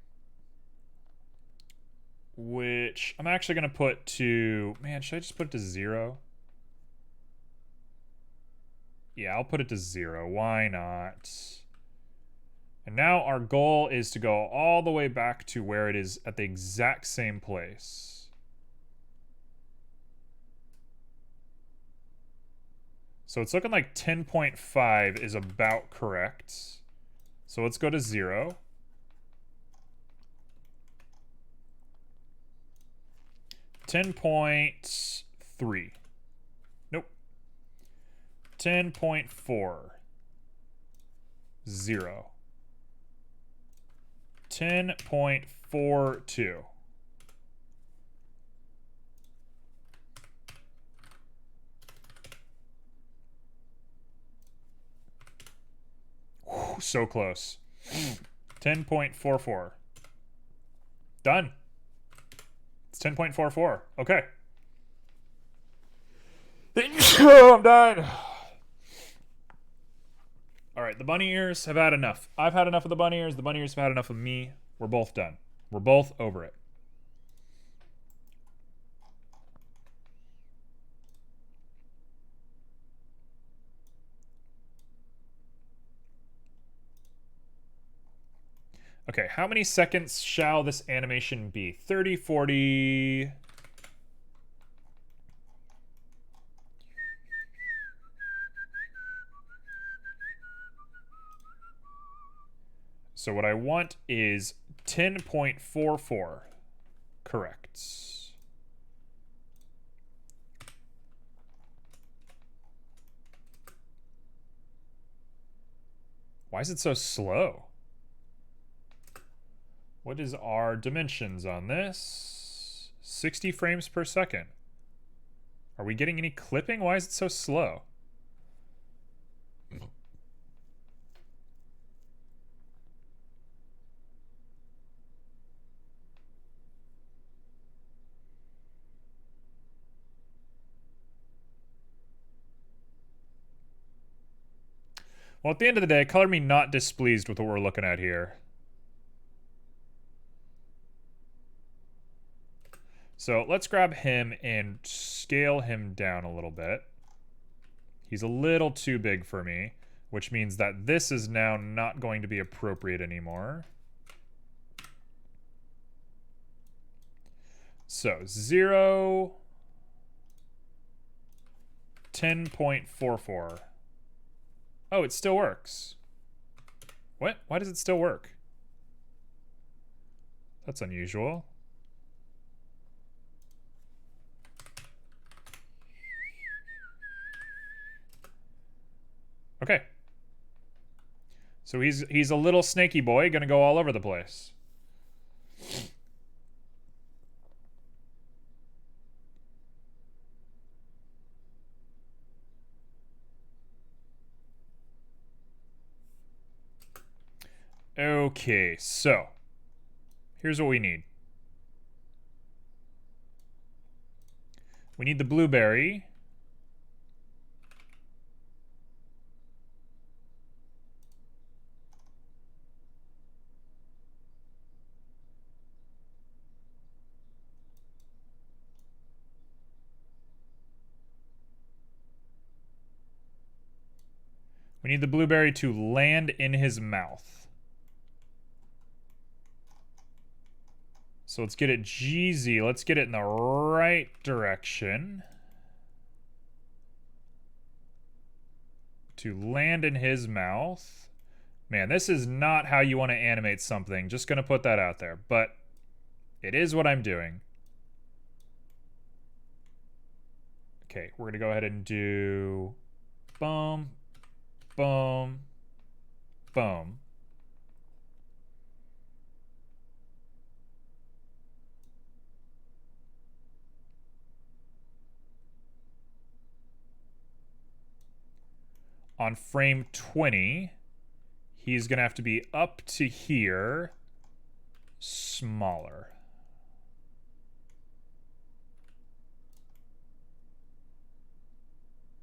Which I'm actually going to put to... Man, should I just put it to 0? Yeah, I'll put it to 0. Why not? And now our goal is to go all the way back to where it is at the exact same place. So it's looking like 10.5 is about correct. So let's go to 0. .3. Nope. 10.4. 0. 10.42. So close. 10.44. Done. It's 10.44. Okay. Oh, I'm dying. Alright, the bunny ears have had enough. I've had enough of the bunny ears. The bunny ears have had enough of me. We're both done. We're both over it. Okay, how many seconds shall this animation be? 30, 40... So what I want is 10.44. Correct. Why is it so slow? What is our dimensions on this? 60 frames per second. Are we getting any clipping? Why is it so slow? Well, at the end of the day, color me not displeased with what we're looking at here. So let's grab him and scale him down a little bit. He's a little too big for me, which means that this is now not going to be appropriate anymore. So 0, 10.44. Oh, it still works. What? Why does it still work? That's unusual. Okay. So he's a little snaky boy, gonna go all over the place. Okay, so here's what we need. We need the blueberry. We need the blueberry to land in his mouth. So let's get it GZ. Let's get it in the right direction. To land in his mouth. Man, this is not how you want to animate something. Just going to put that out there. But it is what I'm doing. Okay, we're going to go ahead and do... boom, boom, boom. On frame 20, he's going to have to be up to here, smaller.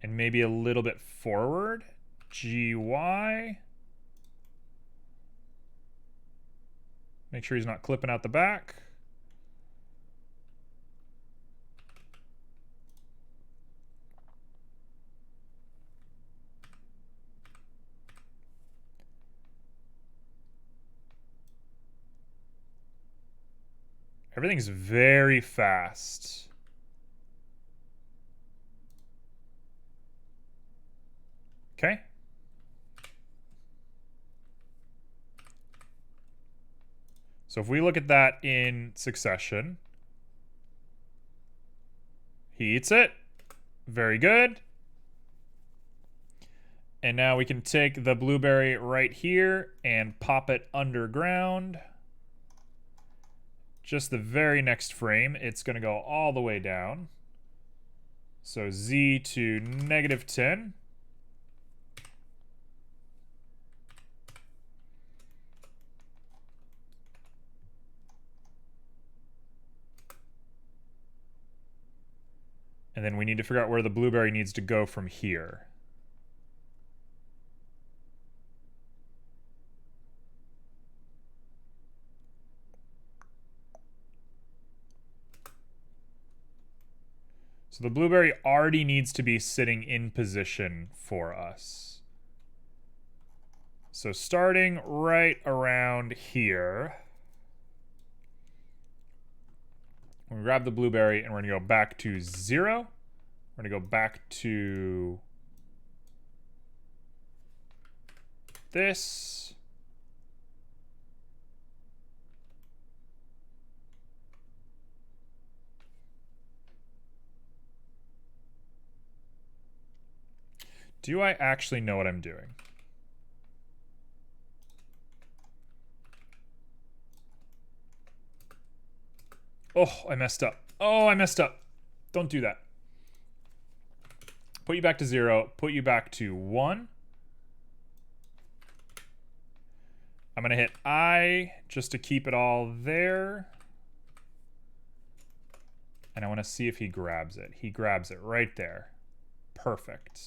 And maybe a little bit forward. GY. Make sure he's not clipping out the back. Everything's very fast. Okay. So if we look at that in succession, he eats it. Very good. And now we can take the blueberry right here and pop it underground. Just the very next frame, it's going to go all the way down. So Z to -10. And then we need to figure out where the blueberry needs to go from here. So the blueberry already needs to be sitting in position for us. So starting right around here, we're gonna grab the blueberry and we're gonna go back to 0. We're gonna go back to this. Do I actually know what I'm doing? Oh, I messed up. Oh, I messed up. Don't do that. Put you back to 0. Put you back to 1. I'm going to hit I just to keep it all there. And I want to see if he grabs it. He grabs it right there. Perfect.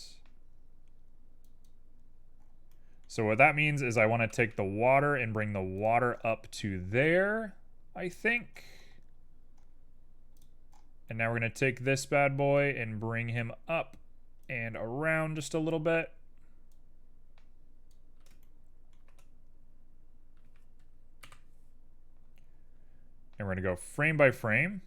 So what that means is I want to take the water and bring the water up to there, I think. And now we're going to take this bad boy and bring him up and around just a little bit. And we're going to go frame by frame.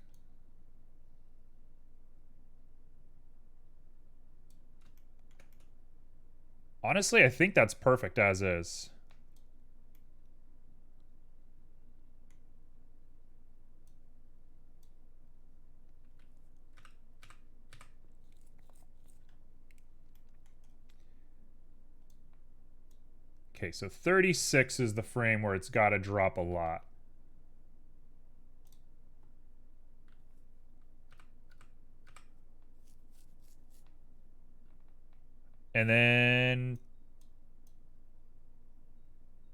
Honestly, I think that's perfect as is. Okay, so 36 is the frame where it's got to drop a lot. And then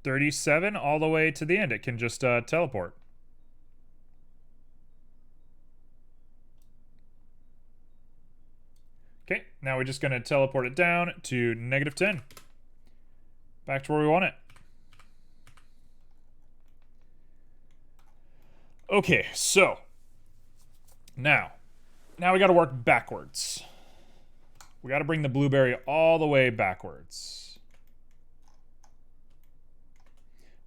37 all the way to the end. It can just teleport. Okay, now we're just going to teleport it down to -10. Back to where we want it. Okay, so now we got to work backwards. We got to bring the blueberry all the way backwards.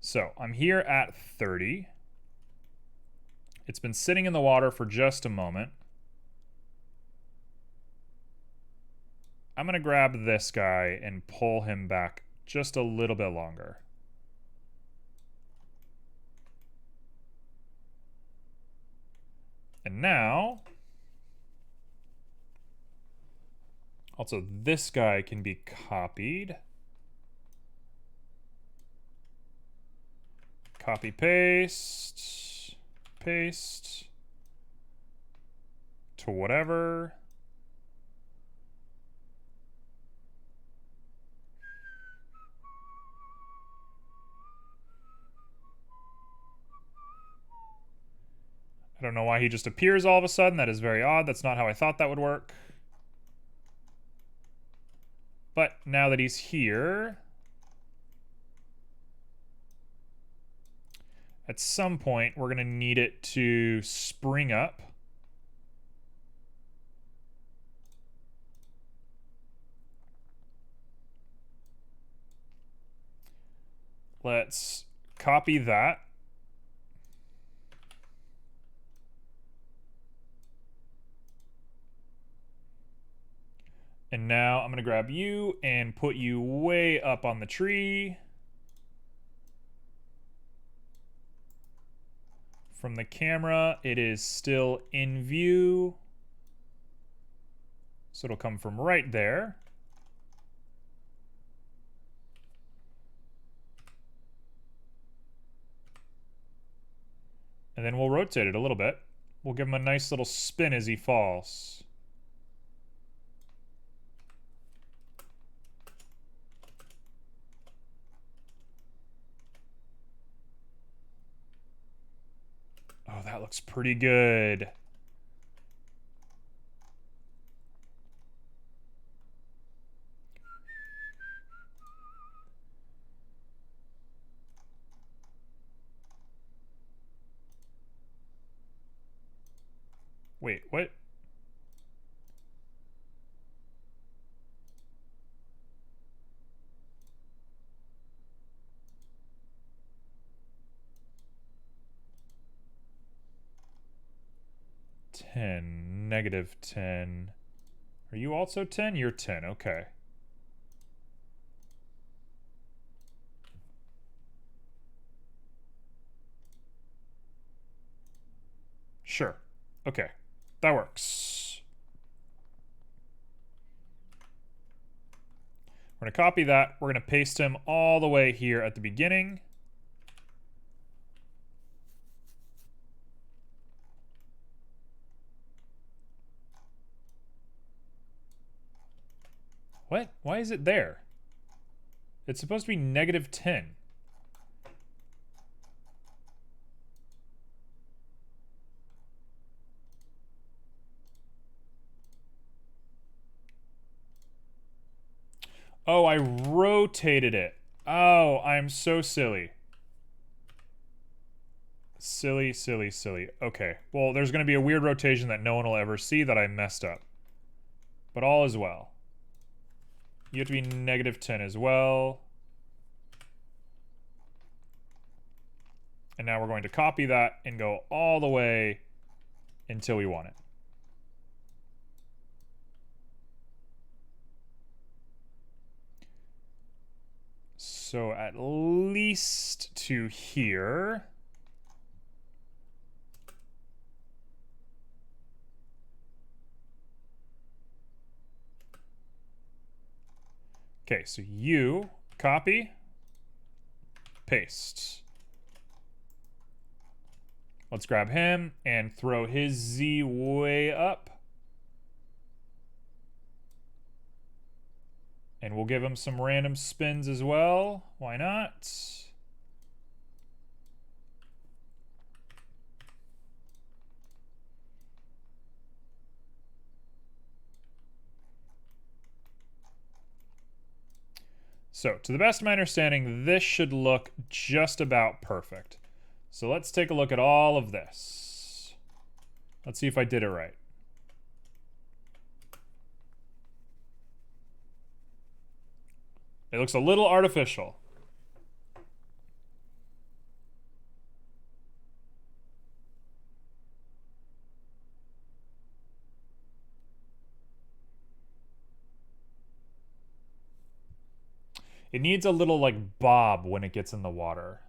So I'm here at 30. It's been sitting in the water for just a moment. I'm going to grab this guy and pull him back just a little bit longer. And now, also this guy can be copied. Copy, paste, paste to whatever. I don't know why he just appears all of a sudden. That is very odd. That's not how I thought that would work. But now that he's here, at some point we're going to need it to spring up. Let's copy that. And now I'm going to grab you and put you way up on the tree. From the camera, it is still in view. So it'll come from right there. And then we'll rotate it a little bit. We'll give him a nice little spin as he falls. Oh, that looks pretty good. Wait, what? -10. Are you also 10? You're 10, okay. Sure. Okay. That works. We're going to copy that. We're going to paste him all the way here at the beginning. What? Why is it there? It's supposed to be -10. Oh, I rotated it. Oh, I'm so silly. Silly, silly, silly. Okay, well, there's going to be a weird rotation that no one will ever see that I messed up. But all is well. You have to be -10 as well. And now we're going to copy that and go all the way until we want it. So at least to here. Okay, so you copy, paste. Let's grab him and throw his Z way up. And we'll give him some random spins as well. Why not? So, to the best of my understanding, this should look just about perfect. So let's take a look at all of this. Let's see if I did it right. It looks a little artificial. It needs a little like bob when it gets in the water.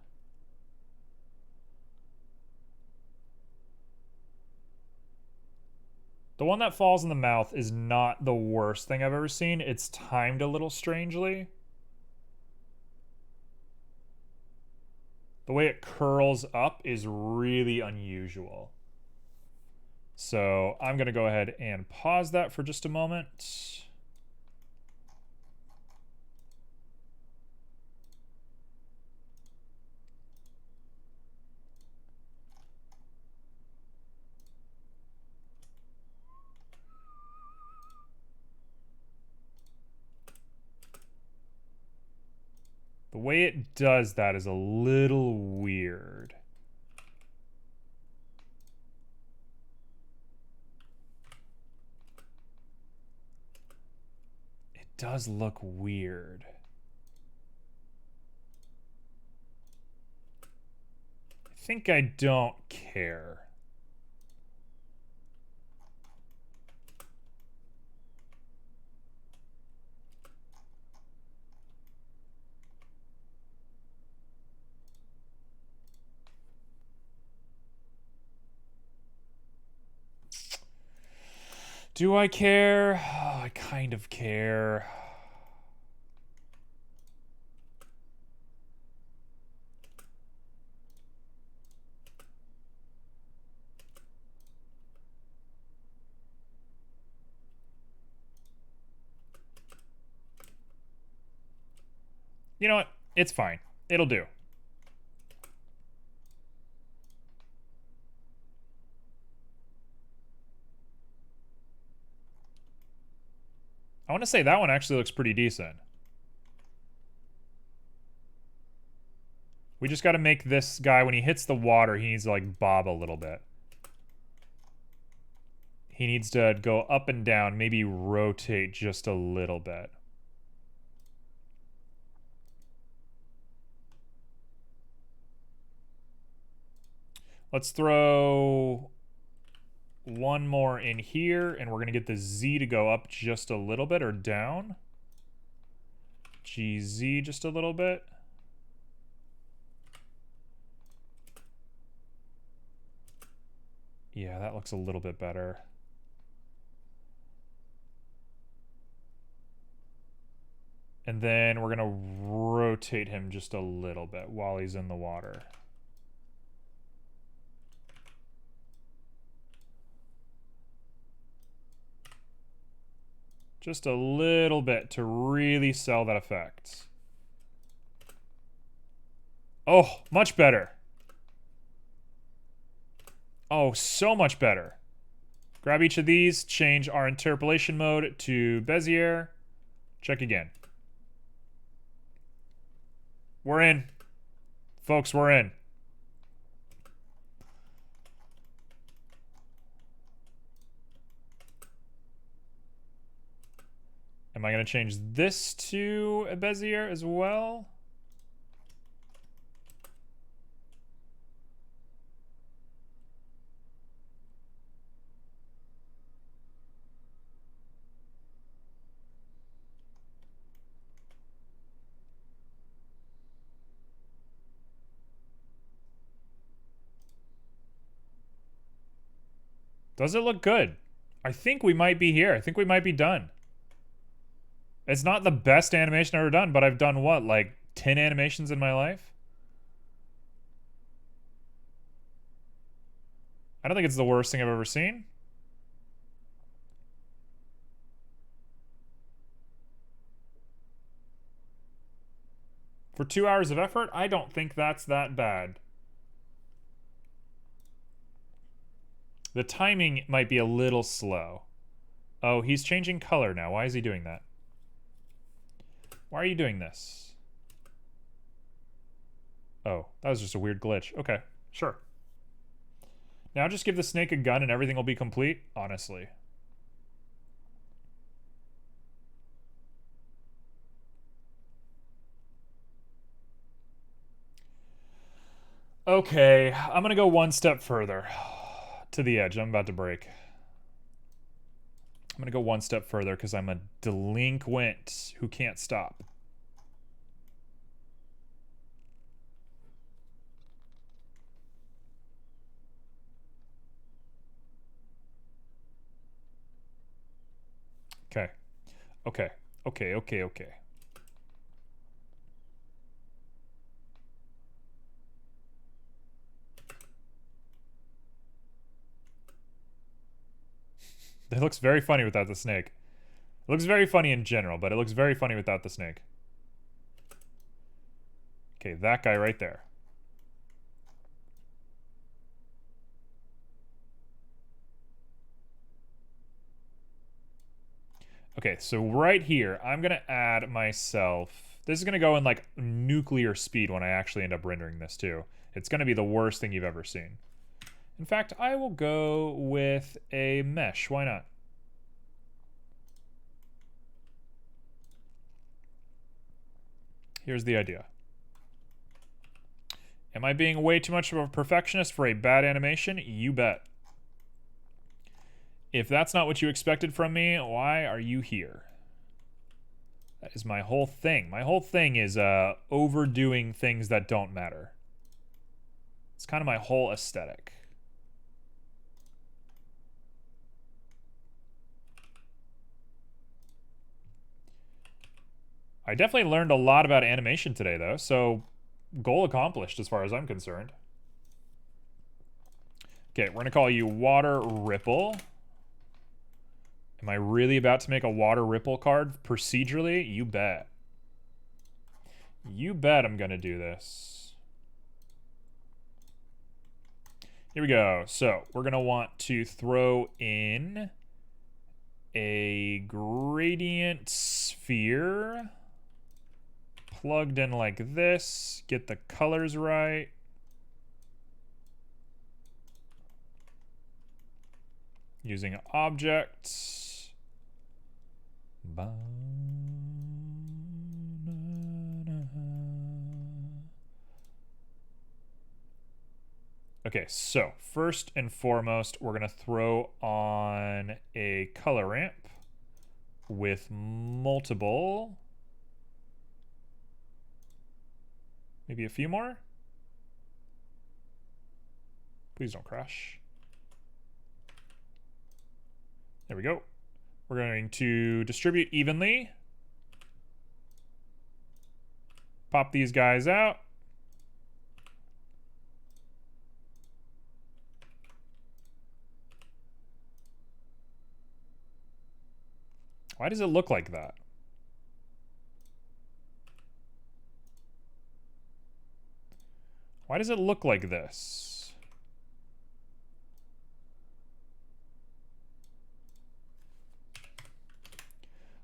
The one that falls in the mouth is not the worst thing I've ever seen. It's timed a little strangely. The way it curls up is really unusual. So I'm going to go ahead and pause that for just a moment. The way it does that is a little weird. It does look weird. I think I don't care. Do I care? Oh, I kind of care. You know what? It's fine. It'll do. I want to say that one actually looks pretty decent. We just got to make this guy, when he hits the water, he needs to like bob a little bit. He needs to go up and down, maybe rotate just a little bit. Let's throw one more in here, and we're going to get the Z to go up just a little bit, or down. GZ just a little bit. Yeah, that looks a little bit better. And then we're going to rotate him just a little bit while he's in the water. Just a little bit to really sell that effect. Oh, much better. Oh, so much better. Grab each of these, change our interpolation mode to Bezier. Check again. We're in. Folks, we're in. Am I going to change this to a Bezier as well? Does it look good? I think we might be here. I think we might be done. It's not the best animation I've ever done, but I've done what, like 10 animations in my life? I don't think it's the worst thing I've ever seen. For 2 hours of effort, I don't think that's that bad. The timing might be a little slow. Oh, he's changing color now. Why is he doing that? Why are you doing this? Oh, that was just a weird glitch. Okay, sure. Now just give the snake a gun and everything will be complete, honestly. Okay, I'm gonna go one step further. To the edge, I'm about to break. I'm gonna go one step further because I'm a delinquent who can't stop. Okay. Okay. Okay, okay, okay. It looks very funny without the snake. It looks very funny in general, but it looks very funny without the snake. Okay, that guy right there. Okay, so right here, I'm gonna add myself... This is gonna go in like nuclear speed when I actually end up rendering this too. It's gonna be the worst thing you've ever seen. In fact, I will go with a mesh. Why not? Here's the idea. Am I being way too much of a perfectionist for a bad animation? You bet. If that's not what you expected from me, why are you here? That is my whole thing. My whole thing is overdoing things that don't matter. It's kind of my whole aesthetic. I definitely learned a lot about animation today, though, so goal accomplished as far as I'm concerned. Okay, we're going to call you Water Ripple. Am I really about to make a Water Ripple card procedurally? You bet. You bet I'm going to do this. Here we go. So we're going to want to throw in a gradient sphere plugged in like this. Get the colors right. Using objects. Okay, so first and foremost, we're going to throw on a color ramp with multiple, maybe a few more. Please don't crash. There we go. We're going to distribute evenly. Pop these guys out. Why does it look like that? Why does it look like this?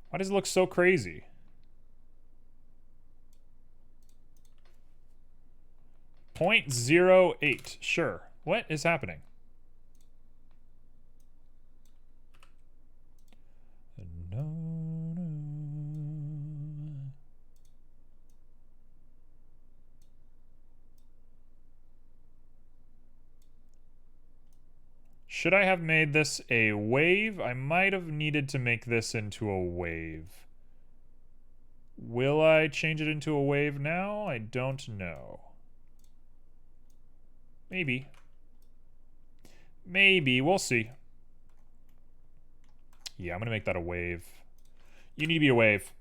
Why does it look so crazy? .08. Sure. What is happening? Should I have made this a wave? I might have needed to make this into a wave. Will I change it into a wave now? I don't know. Maybe. Maybe. We'll see. Yeah, I'm going to make that a wave. You need to be a wave.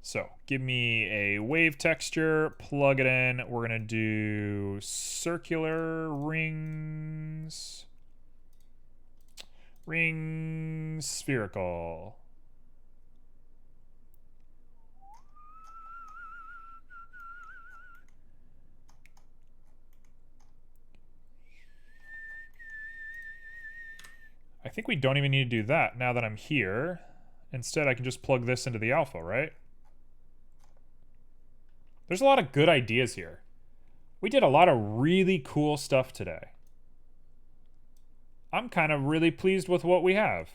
So, give me a wave texture, plug it in. We're going to do circular rings. Rings spherical. I think we don't even need to do that now that I'm here. Instead, I can just plug this into the alpha, right? There's a lot of good ideas here. We did a lot of really cool stuff today. I'm kind of really pleased with what we have.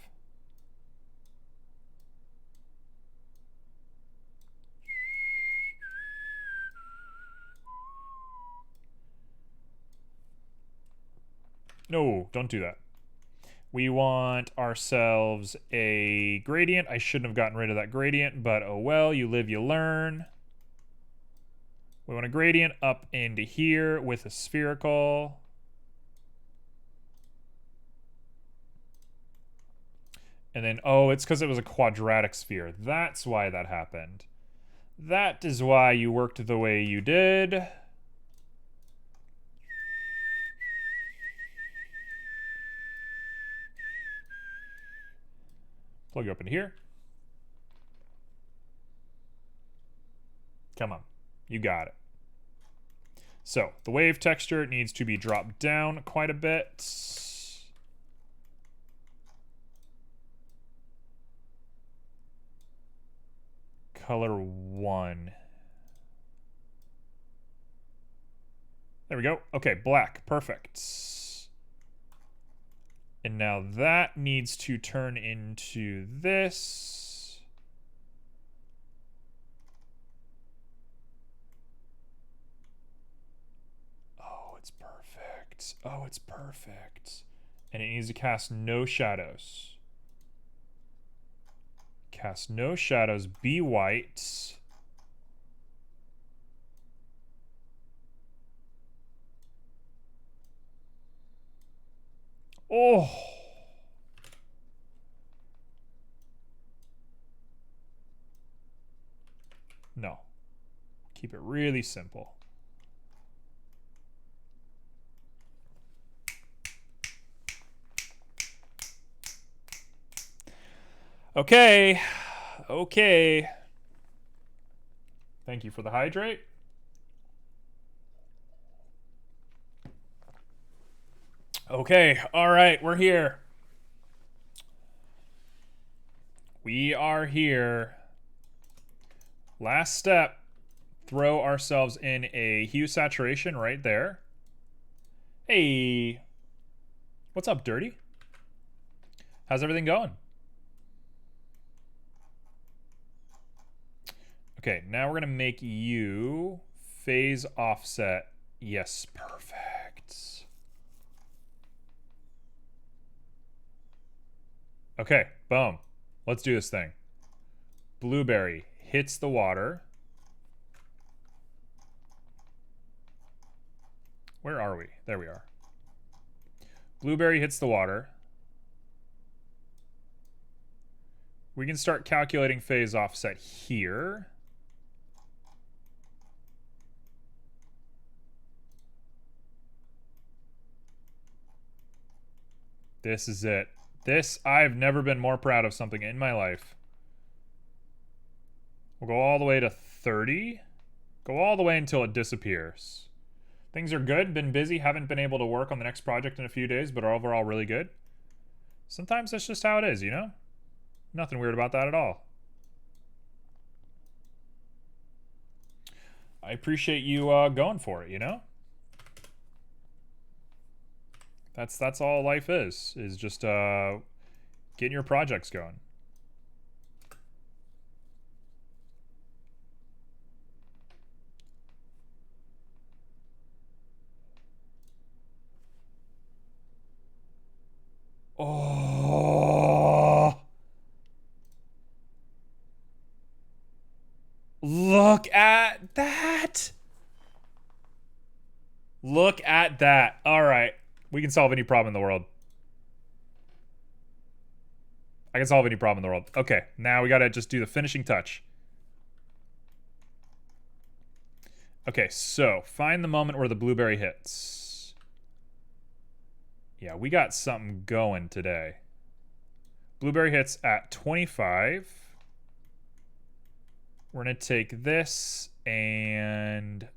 No, don't do that. We want ourselves a gradient. I shouldn't have gotten rid of that gradient, but oh well, you live, you learn. We want a gradient up into here with a spherical. And then, oh, it's because it was a quadratic sphere. That's why that happened. That is why you worked the way you did. Plug you up in here. Come on. You got it. So, the wave texture needs to be dropped down quite a bit. Color 1. There we go. Okay, black. Perfect. And now that needs to turn into this. Oh, it's perfect. Oh, it's perfect. And it needs to cast no shadows. Cast no shadows. Be white. Oh. No. Keep it really simple. Okay. Okay. Thank you for the hydrate. Okay. All right. We're here. We are here. Last step. Throw ourselves in a hue saturation right there. Hey. What's up, Dirty? How's everything going? Okay, now we're going to make you phase offset. Yes, perfect. Okay, boom. Let's do this thing. Blueberry hits the water. Where are we? There we are. Blueberry hits the water. We can start calculating phase offset here. This is it. This, I've never been more proud of something in my life. We'll go all the way to 30. Go all the way until it disappears. Things are good. Been busy. Haven't been able to work on the next project in a few days, but are overall really good. Sometimes that's just how it is, you know? Nothing weird about that at all. I appreciate you going for it, you know? That's all life is just getting your projects going. Oh. Look at that. Look at that. All right. We can solve any problem in the world. I can solve any problem in the world. Okay, now we gotta just do the finishing touch. Okay, so find the moment where the blueberry hits. Yeah, we got something going today. Blueberry hits at 25. We're gonna take this and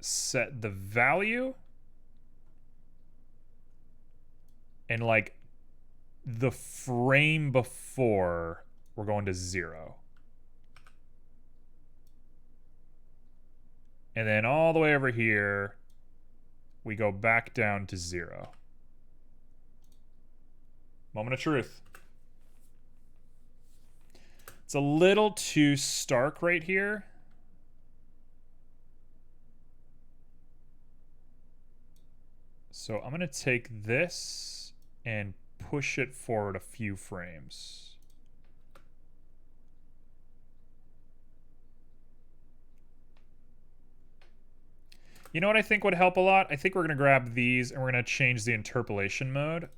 set the value. And like the frame before, we're going to 0. And then all the way over here, we go back down to 0. Moment of truth. It's a little too stark right here. So I'm going to take this and push it forward a few frames. You know what I think would help a lot? I think we're going to grab these and we're going to change the interpolation mode.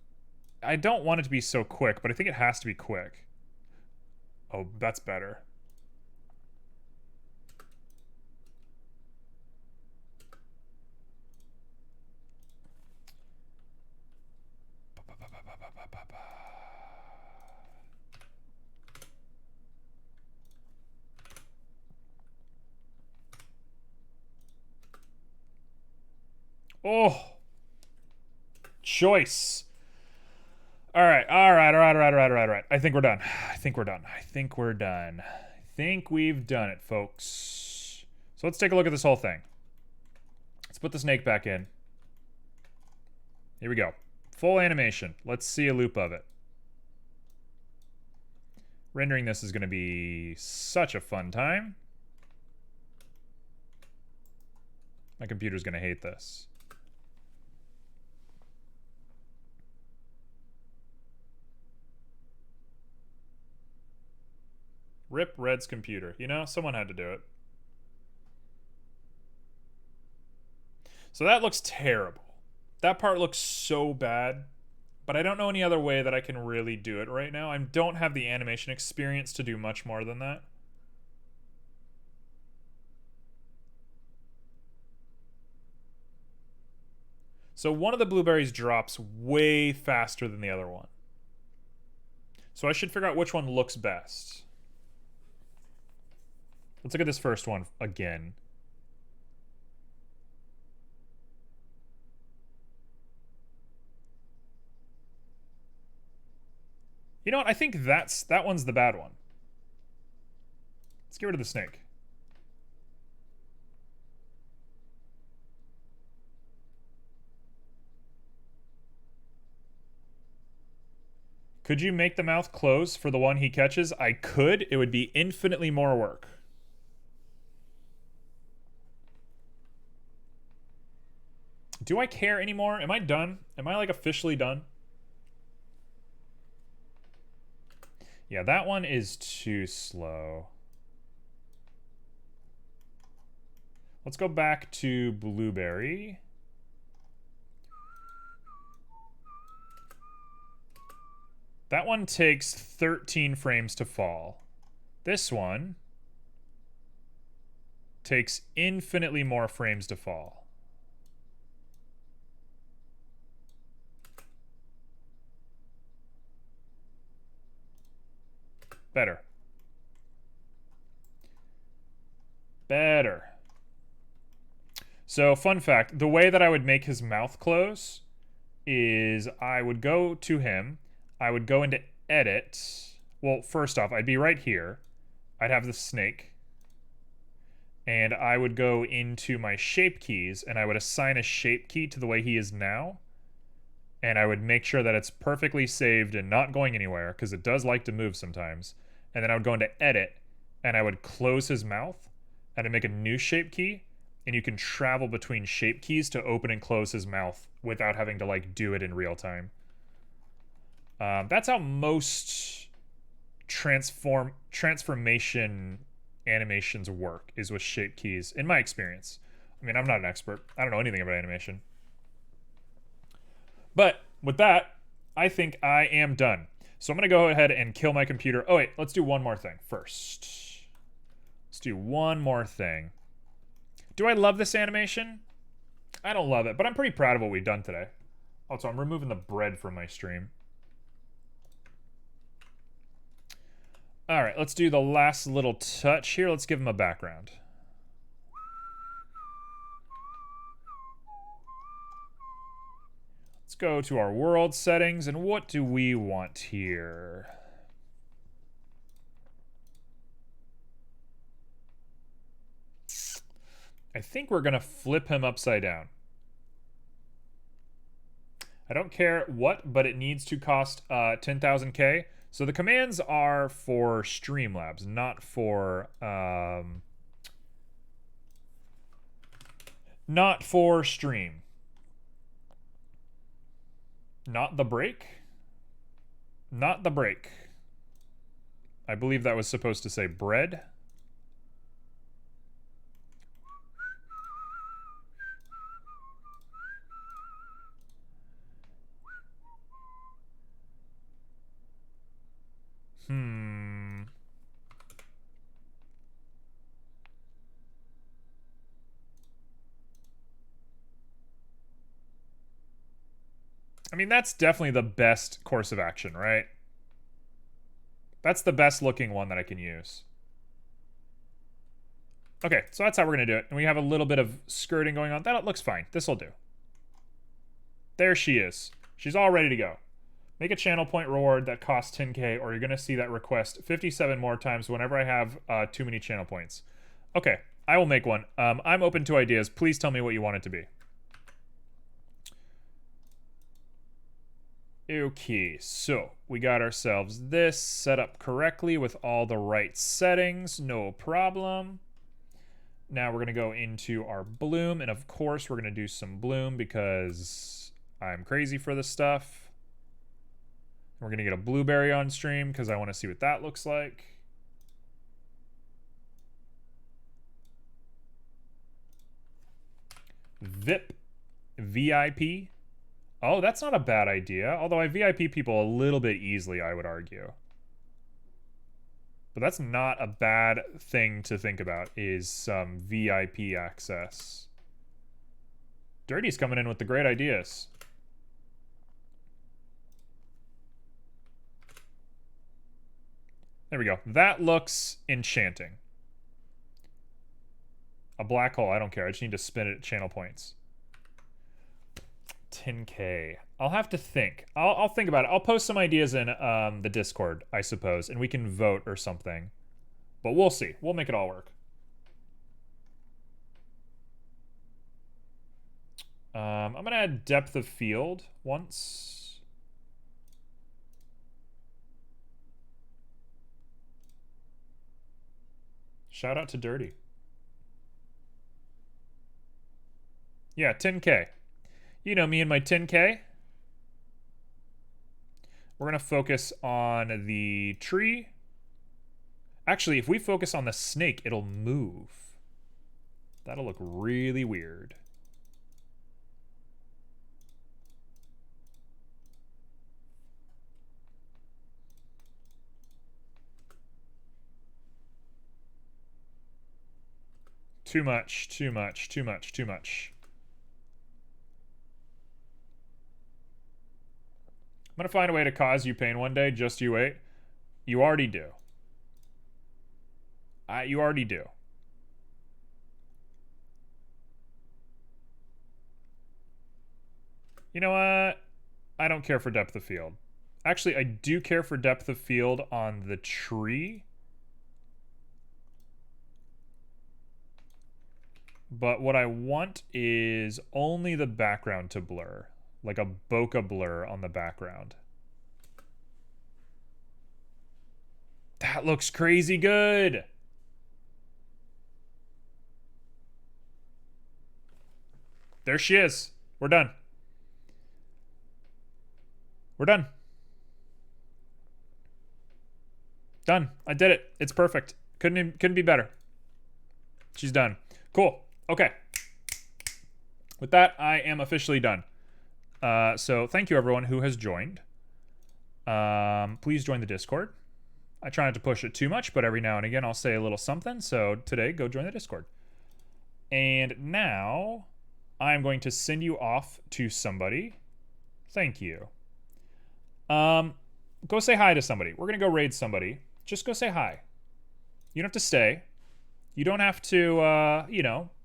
I don't want it to be so quick, but I think it has to be quick. Oh, that's better. Oh, choice. All right. I think we're done. I think we're done. I think we've done it, folks. So let's take a look at this whole thing. Let's put the snake back in. Here we go. Full animation. Let's see a loop of it. Rendering this is going to be such a fun time. My computer's going to hate this. Rip Red's computer. You know, someone had to do it. So that looks terrible. That part looks so bad. But I don't know any other way that I can really do it right now. I don't have the animation experience to do much more than that. So one of the blueberries drops way faster than the other one. So I should figure out which one looks best. Let's look at this first one again. You know what? I think that one's the bad one. Let's get rid of the snake. Could you make the mouth close for the one he catches? I could. It would be infinitely more work. Do I care anymore? Am I done? Am I like officially done? Yeah, that one is too slow. Let's go back to blueberry. That one takes 13 frames to fall. This one takes infinitely more frames to fall. Better. Better. So, fun fact, the way that I would make his mouth close is I would go to him, I would go into edit. Well, first off, I'd be right here. I'd have the snake. And I would go into my shape keys and I would assign a shape key to the way he is now. And I would make sure that it's perfectly saved and not going anywhere because it does like to move sometimes. And then I would go into edit and I would close his mouth and I'd make a new shape key. And you can travel between shape keys to open and close his mouth without having to like do it in real time. That's how most transformation animations work, is with shape keys, in my experience. I mean, I'm not an expert. I don't know anything about animation. But with that, I think I am done. So I'm going to go ahead and kill my computer. Oh, wait, let's do one more thing first. Let's do one more thing. Do I love this animation? I don't love it, but I'm pretty proud of what we've done today. Also, I'm removing the bread from my stream. All right, let's do the last little touch here. Let's give him a background. Let's go to our world settings, and what do we want here? I think we're gonna flip him upside down. I don't care what, but it needs to cost 10,000K. So the commands are for Streamlabs, not for stream. Not the break. Not the break. I believe that was supposed to say bread. I mean, that's definitely the best course of action, right? That's the best looking one that I can use. Okay, so that's how we're going to do it. And we have a little bit of skirting going on. That looks fine. This'll do. There she is. She's all ready to go. Make a channel point reward that costs 10K, or you're going to see that request 57 more times whenever I have too many channel points. Okay, I will make one. I'm open to ideas. Please tell me what you want it to be. Okay, so we got ourselves this set up correctly with all the right settings. No problem. Now we're going to go into our bloom, and of course we're going to do some bloom because I'm crazy for this stuff. We're going to get a blueberry on stream because I want to see what that looks like. VIP. Oh, that's not a bad idea. Although I VIP people a little bit easily, I would argue. But that's not a bad thing to think about, is some VIP access. Dirty's coming in with the great ideas. There we go. That looks enchanting. A black hole, I don't care. I just need to spin it at channel points. 10K. I'll have to think. I'll think about it. I'll post some ideas in the Discord, I suppose, and we can vote or something. But we'll see. We'll make it all work. I'm going to add depth of field once. Shout out to Dirty. Yeah, 10K. You know me and my 10K. We're going to focus on the tree. Actually, if we focus on the snake, it'll move. That'll look really weird. Too much, too much, too much, too much. I'm gonna find a way to cause you pain one day, just you wait. You already do. You already do. You know what? I don't care for depth of field. Actually, I do care for depth of field on the tree. But what I want is only the background to blur. Like a bokeh blur on the background. That looks crazy good. There she is. We're done. We're done. Done. I did it. It's perfect. Couldn't be better. She's done. Cool. Okay. With that, I am officially done. So thank you everyone who has joined. Please join the Discord. I try not to push it too much, but every now and again I'll say a little something. So today, go join the Discord. And now I'm going to send you off to somebody. Thank you. Go say hi to somebody. We're going to go raid somebody. Just go say hi. You don't have to stay. You don't have to,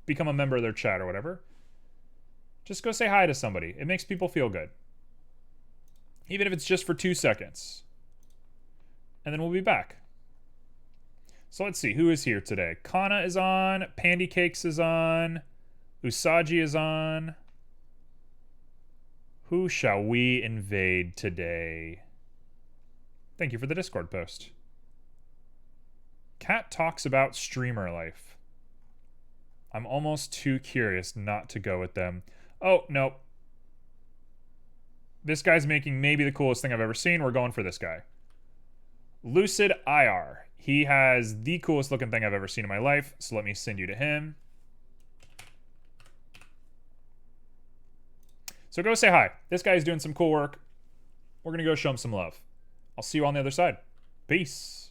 become a member of their chat or whatever. Just go say hi to somebody. It makes people feel good. Even if it's just for 2 seconds. And then we'll be back. So let's see. Who is here today? Kana is on. Pandy Cakes is on. Usagi is on. Who shall we invade today? Thank you for the Discord post. Cat talks about streamer life. I'm almost too curious not to go with them. Oh, nope. This guy's making maybe the coolest thing I've ever seen. We're going for this guy. Lucid IR. He has the coolest looking thing I've ever seen in my life, so let me send you to him. So go say hi. This guy's doing some cool work. We're going to go show him some love. I'll see you on the other side. Peace.